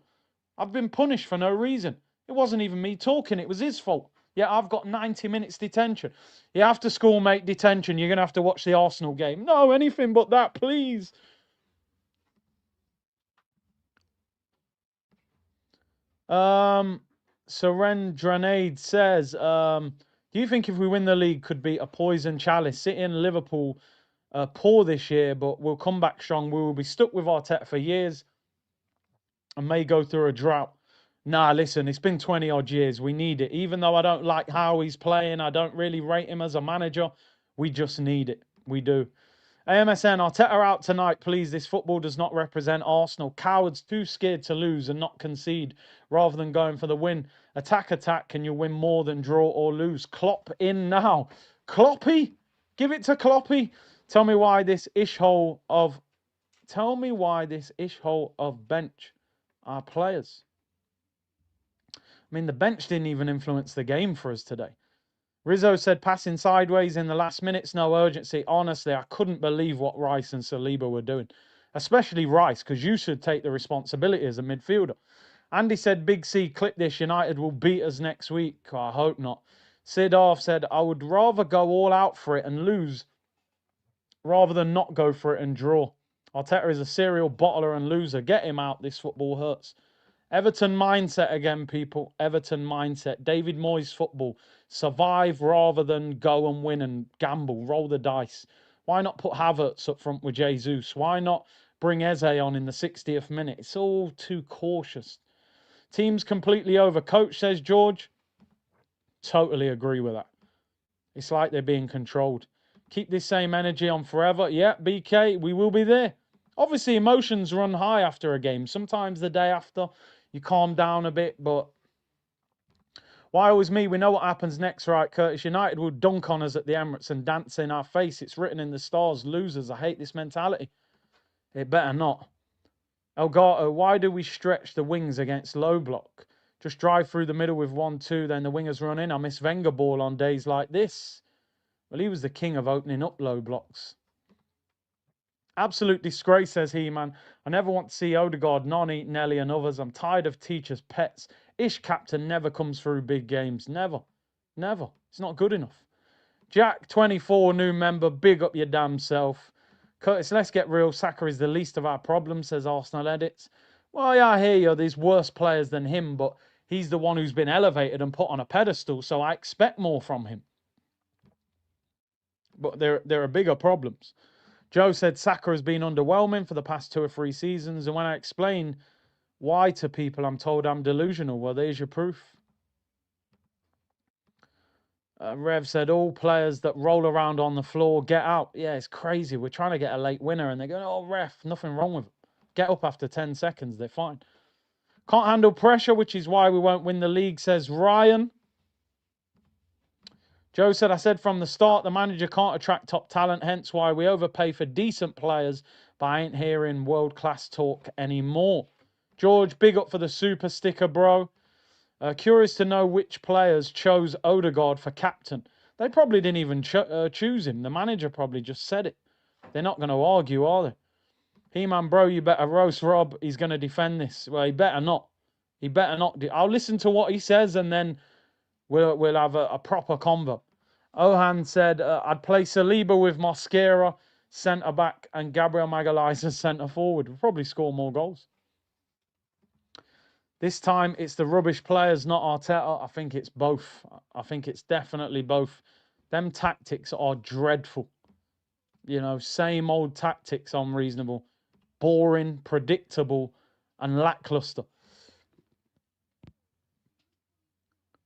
I've been punished for no reason. It wasn't even me talking. It was his fault. Yeah, I've got 90 minutes detention. You have to schoolmate detention. You're going to have to watch the Arsenal game. No, anything but that, please. Surendranade says, do you think if we win the league could be a poison chalice? City and Liverpool poor this year, but we'll come back strong. We will be stuck with Arteta for years and may go through a drought. Nah, listen, it's been 20 odd years. We need it. Even though I don't like how he's playing, I don't really rate him as a manager. We just need it. We do. AMSN, Arteta out tonight, please. This football does not represent Arsenal. Cowards too scared to lose and not concede rather than going for the win. Attack, and you'll win more than draw or lose. Klopp in now. Kloppy? Give it to Kloppy. Tell me why this ish hole of bench are players. I mean, the bench didn't even influence the game for us today. Rizzo said passing sideways in the last minutes, no urgency. Honestly, I couldn't believe what Rice and Saliba were doing. Especially Rice, because you should take the responsibility as a midfielder. Andy said, Big C, clip this. United will beat us next week. Oh, I hope not. Sid Arf said, I would rather go all out for it and lose rather than not go for it and draw. Arteta is a serial bottler and loser. Get him out. This football hurts. Everton mindset again, people. Everton mindset. David Moyes football. Survive rather than go and win and gamble. Roll the dice. Why not put Havertz up front with Jesus? Why not bring Eze on in the 60th minute? It's all too cautious. Team's completely over. Coach says George. Totally agree with that. It's like they're being controlled. Keep this same energy on forever. Yeah, BK, we will be there. Obviously, emotions run high after a game. Sometimes the day after, you calm down a bit, but why always me? We know what happens next, right, Curtis? United will dunk on us at the Emirates and dance in our face. It's written in the stars. Losers. I hate this mentality. It better not. Elgato, why do we stretch the wings against low block? Just drive through the middle with 1-2, then the wingers run in. I miss Wenger ball on days like this. Well, he was the king of opening up low blocks. Absolute disgrace, says he, man. I never want to see Odegaard, Noni, Nelly and others. I'm tired of teachers' pets. Ish captain never comes through big games. Never. Never. It's not good enough. Jack, 24, new member. Big up your damn self. Curtis, let's get real. Saka is the least of our problems, says Arsenal Edits. Well, yeah, I hear you. There's worse players than him, but he's the one who's been elevated and put on a pedestal, so I expect more from him. But there are bigger problems. Joe said Saka has been underwhelming for the past 2 or 3 seasons, and when I explain why to people, I'm told I'm delusional. Well, there's your proof. Rev said, all players that roll around on the floor, get out. Yeah, it's crazy. We're trying to get a late winner, and they're going, oh, ref, nothing wrong with them. Get up after 10 seconds. They're fine. Can't handle pressure, which is why we won't win the league, says Ryan. Joe said, I said from the start, the manager can't attract top talent, hence why we overpay for decent players, but I ain't hearing world-class talk anymore. George, big up for the super sticker, bro. Curious to know which players chose Odegaard for captain. They probably didn't even choose him. The manager probably just said it. They're not going to argue, are they? He-Man, bro, you better roast Rob. He's going to defend this. Well, he better not. He better not. I'll listen to what he says, and then we'll have a proper convo. Ohan said, I'd play Saliba with Mosquera centre-back and Gabriel Magalhaes as centre-forward. We'll probably score more goals. This time, it's the rubbish players, not Arteta. I think it's both. I think it's definitely both. Them tactics are dreadful. You know, same old tactics, unreasonable. Boring, predictable, and lackluster.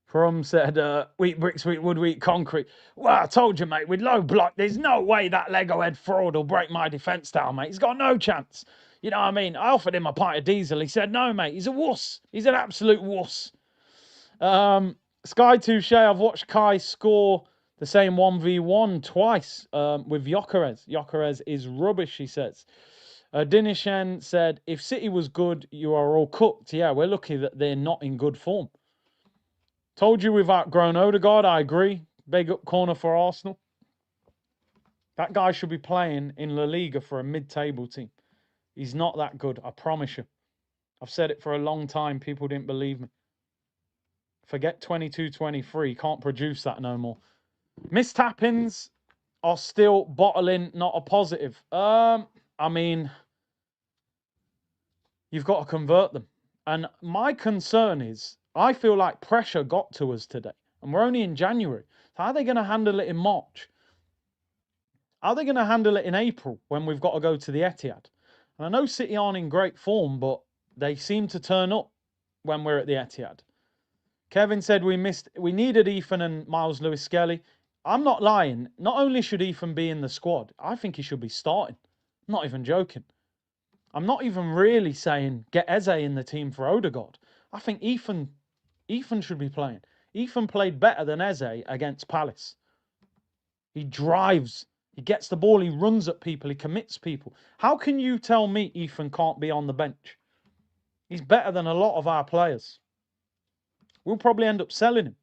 From said, wheat bricks, wheat wood, wheat concrete. Well, I told you, mate, with low block, there's no way that Lego head fraud will break my defence down, mate. He's got no chance. You know what I mean? I offered him a pint of diesel. He said, no, mate, he's a wuss. He's an absolute wuss. Sky Touche, I've watched Kai score the same 1v1 twice with Gyökeres. Gyökeres is rubbish, he says. Dinishan said, if City was good, you are all cooked. Yeah, we're lucky that they're not in good form. Told you we've outgrown Odegaard. I agree. Big up corner for Arsenal. That guy should be playing in La Liga for a mid-table team. He's not that good, I promise you. I've said it for a long time. People didn't believe me. Forget 22-23. Can't produce that no more. Missed tap-ins are still bottling, not a positive. I mean, you've got to convert them. And my concern is, I feel like pressure got to us today. And we're only in January. So how are they going to handle it in March? How are they going to handle it in April when we've got to go to the Etihad? And I know City aren't in great form, but they seem to turn up when we're at the Etihad. Kevin said we needed Ethan and Miles Lewis-Skelly. I'm not lying. Not only should Ethan be in the squad, I think he should be starting. I'm not even joking. I'm not even really saying get Eze in the team for Odegaard. I think Ethan should be playing. Ethan played better than Eze against Palace. He drives. He gets the ball. He runs at people. He commits people. How can you tell me Ethan can't be on the bench? He's better than a lot of our players. We'll probably end up selling him.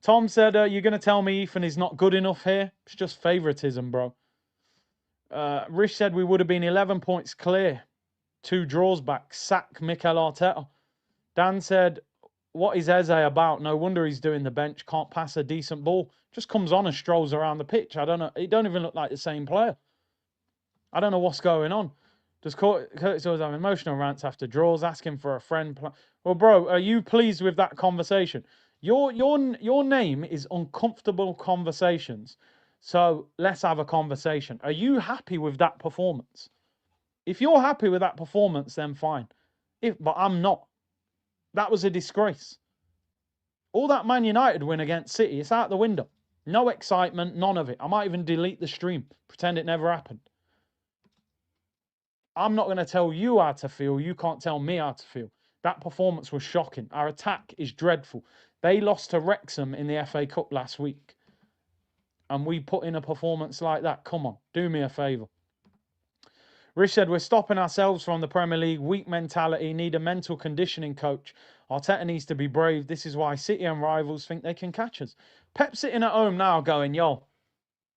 Tom said, you're going to tell me Ethan is not good enough here? It's just favoritism, bro. Rish said we would have been 11 points clear. 2 draws back. Sack Mikel Arteta. Dan said, what is Eze about? No wonder he's doing the bench. Can't pass a decent ball. Just comes on and strolls around the pitch. I don't know. He don't even look like the same player. I don't know what's going on. Does Curtis always have emotional rants after draws, asking for a friend? Well, bro, are you pleased with that conversation? Your name is Uncomfortable Conversations. So let's have a conversation. Are you happy with that performance? If you're happy with that performance, then fine. But I'm not. That was a disgrace. All that Man United win against City, it's out the window. No excitement, none of it. I might even delete the stream, pretend it never happened. I'm not going to tell you how to feel. You can't tell me how to feel. That performance was shocking. Our attack is dreadful. They lost to Wrexham in the FA Cup last week. And we put in a performance like that. Come on, do me a favour. Rich said, we're stopping ourselves from the Premier League. Weak mentality, need a mental conditioning coach. Arteta needs to be brave. This is why City and rivals think they can catch us. Pep's sitting at home now going, yo,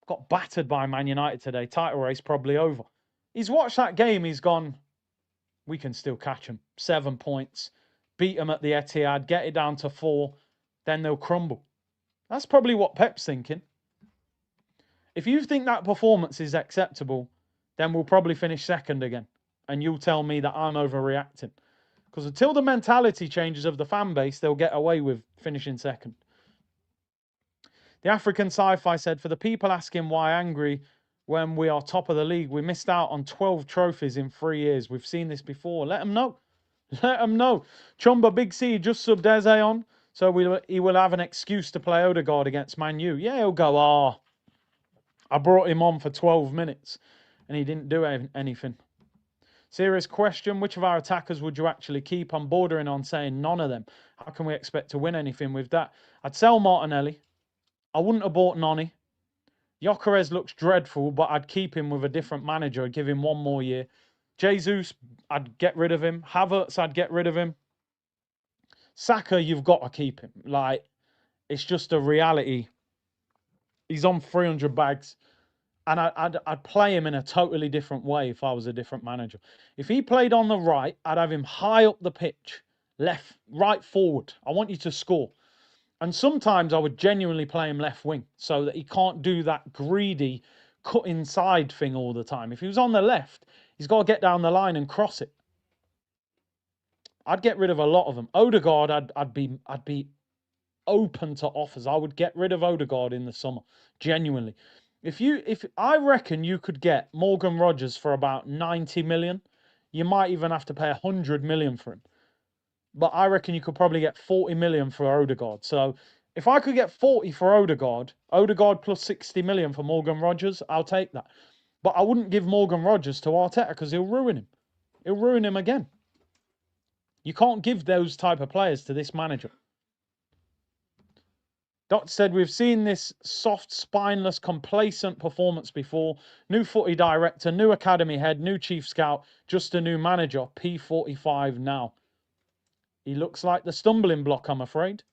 got battered by Man United today. Title race probably over. He's watched that game. He's gone, we can still catch them. 7 points. Beat them at the Etihad. Get it down to 4. Then they'll crumble. That's probably what Pep's thinking. If you think that performance is acceptable, then we'll probably finish second again. And you'll tell me that I'm overreacting. Because until the mentality changes of the fan base, they'll get away with finishing second. The African Sci-Fi said, for the people asking why angry when we are top of the league, we missed out on 12 trophies in 3 years. We've seen this before. Let them know. Let them know. Chumba Big C just subbed Eze on, so he will have an excuse to play Odegaard against Man U. Yeah, he'll go, I brought him on for 12 minutes and he didn't do anything. Serious question, which of our attackers would you actually keep? I'm bordering on saying none of them. How can we expect to win anything with that? I'd sell Martinelli. I wouldn't have bought Noni. Gyökeres looks dreadful, but I'd keep him with a different manager. I'd give him 1 more year. Jesus, I'd get rid of him. Havertz, I'd get rid of him. Saka, you've got to keep him. Like, it's just a reality. He's on 300 bags. And I'd play him in a totally different way if I was a different manager. If he played on the right, I'd have him high up the pitch. Right forward. I want you to score. And sometimes I would genuinely play him left wing so that he can't do that greedy cut inside thing all the time. If he was on the left, he's got to get down the line and cross it. I'd get rid of a lot of them. Odegaard, I'd be open to offers. I would get rid of Odegaard in the summer, genuinely. If I reckon you could get Morgan Rogers for about 90 million, you might even have to pay 100 million for him. But I reckon you could probably get 40 million for Odegaard. So if I could get 40 for Odegaard plus 60 million for Morgan Rogers, I'll take that. But I wouldn't give Morgan Rogers to Arteta because he'll ruin him. He'll ruin him again. You can't give those type of players to this manager. Doctor said, we've seen this soft, spineless, complacent performance before. New footy director, new academy head, new chief scout, just a new manager. P45 now. He looks like the stumbling block, I'm afraid.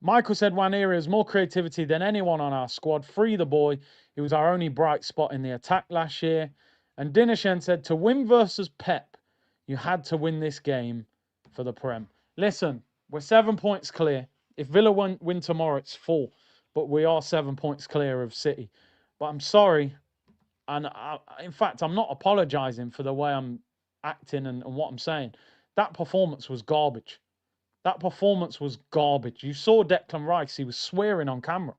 Michael said, Waneri has more creativity than anyone on our squad. Free the boy. He was our only bright spot in the attack last year. And Dinershen said, to win versus Pep, you had to win this game for the Prem. Listen, we're 7 points clear. If Villa win tomorrow, it's 4. But we are 7 points clear of City. But I'm sorry. And in fact, I'm not apologising for the way I'm acting and what I'm saying. That performance was garbage. That performance was garbage. You saw Declan Rice. He was swearing on camera.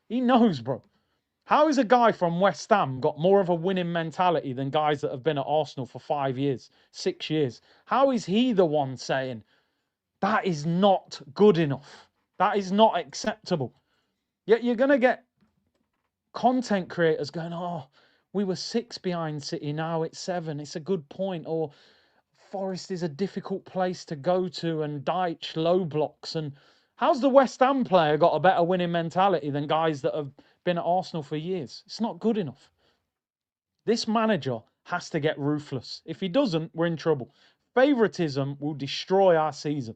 He knows, bro. How is a guy from West Ham got more of a winning mentality than guys that have been at Arsenal for 5 years, 6 years? How is he the one saying, that is not good enough? That is not acceptable. Yet you're going to get content creators going, oh, we were 6 behind City, now it's 7. It's a good point. Or Forest is a difficult place to go to and Dyche low blocks. And how's the West Ham player got a better winning mentality than guys that have been at Arsenal for years? It's not good enough. This manager has to get ruthless. If he doesn't, we're in trouble. Favoritism will destroy our season.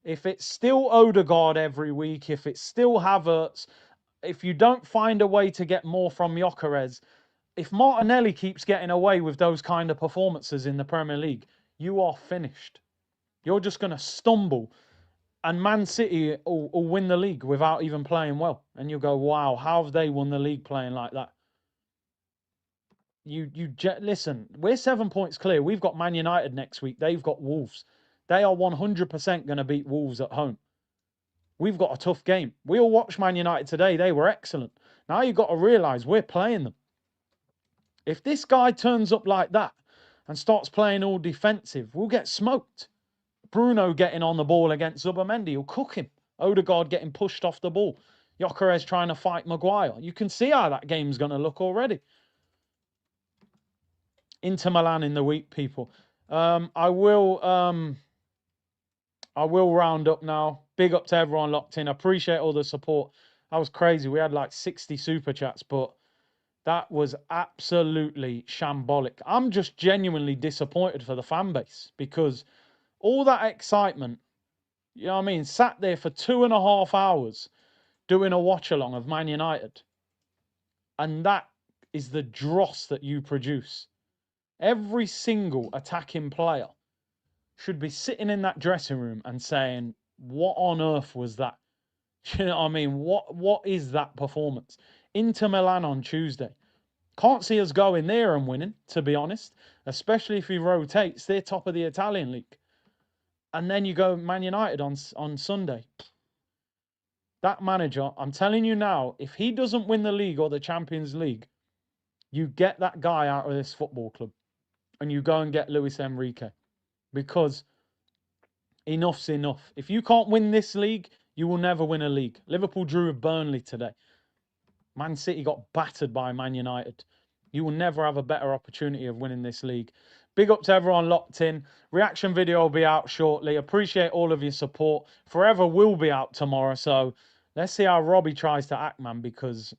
If it's still Odegaard every week, if it's still Havertz, if you don't find a way to get more from Gyökeres, if Martinelli keeps getting away with those kind of performances in the Premier League, you are finished. You're just going to stumble and Man City will win the league without even playing well. And you'll go, wow, how have they won the league playing like that? listen, we're 7 points clear. We've got Man United next week. They've got Wolves. They are 100% going to beat Wolves at home. We've got a tough game. We all watched Man United today. They were excellent. Now you've got to realise we're playing them. If this guy turns up like that and starts playing all defensive, we'll get smoked. Bruno getting on the ball against Zubimendi, he'll cook him. Odegaard getting pushed off the ball. Gyökeres trying to fight Maguire. You can see how that game's going to look already. Inter Milan in the week, people. I will round up now. Big up to everyone locked in. I appreciate all the support. That was crazy. We had like 60 super chats, but that was absolutely shambolic. I'm just genuinely disappointed for the fan base because all that excitement, you know what I mean, sat there for 2.5 hours doing a watch-along of Man United. And that is the dross that you produce. Every single attacking player should be sitting in that dressing room and saying, what on earth was that? You know what I mean? What is that performance? Inter Milan on Tuesday. Can't see us going there and winning, to be honest. Especially if he rotates. They're top of the Italian league. And then you go Man United on Sunday. That manager, I'm telling you now, if he doesn't win the league or the Champions League, you get that guy out of this football club. And you go and get Luis Enrique. Because enough's enough. If you can't win this league, you will never win a league. Liverpool drew with Burnley today. Man City got battered by Man United. You will never have a better opportunity of winning this league. Big up to everyone locked in. Reaction video will be out shortly. Appreciate all of your support. Forever will be out tomorrow. So let's see how Robbie tries to act, man, because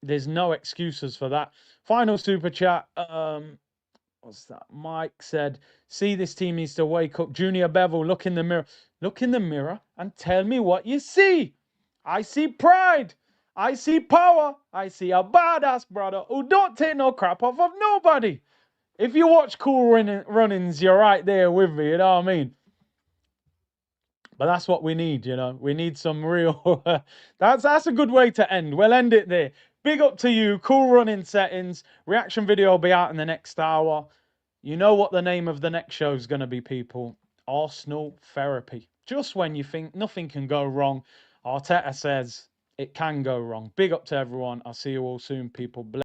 there's no excuses for that. Final super chat. What's that? Mike said, see, this team needs to wake up. Junior Bevel, look in the mirror. Look in the mirror and tell me what you see. I see pride. I see power. I see a badass brother who don't take no crap off of nobody. If you watch Cool Runnings, you're right there with me, you know what I mean? But that's what we need, you know. We need some real... that's a good way to end. We'll end it there. Big up to you. Cool Running settings. Reaction video will be out in the next hour. You know what the name of the next show is going to be, people. Arsenal Therapy. Just when you think nothing can go wrong, Arteta says it can go wrong. Big up to everyone. I'll see you all soon, people.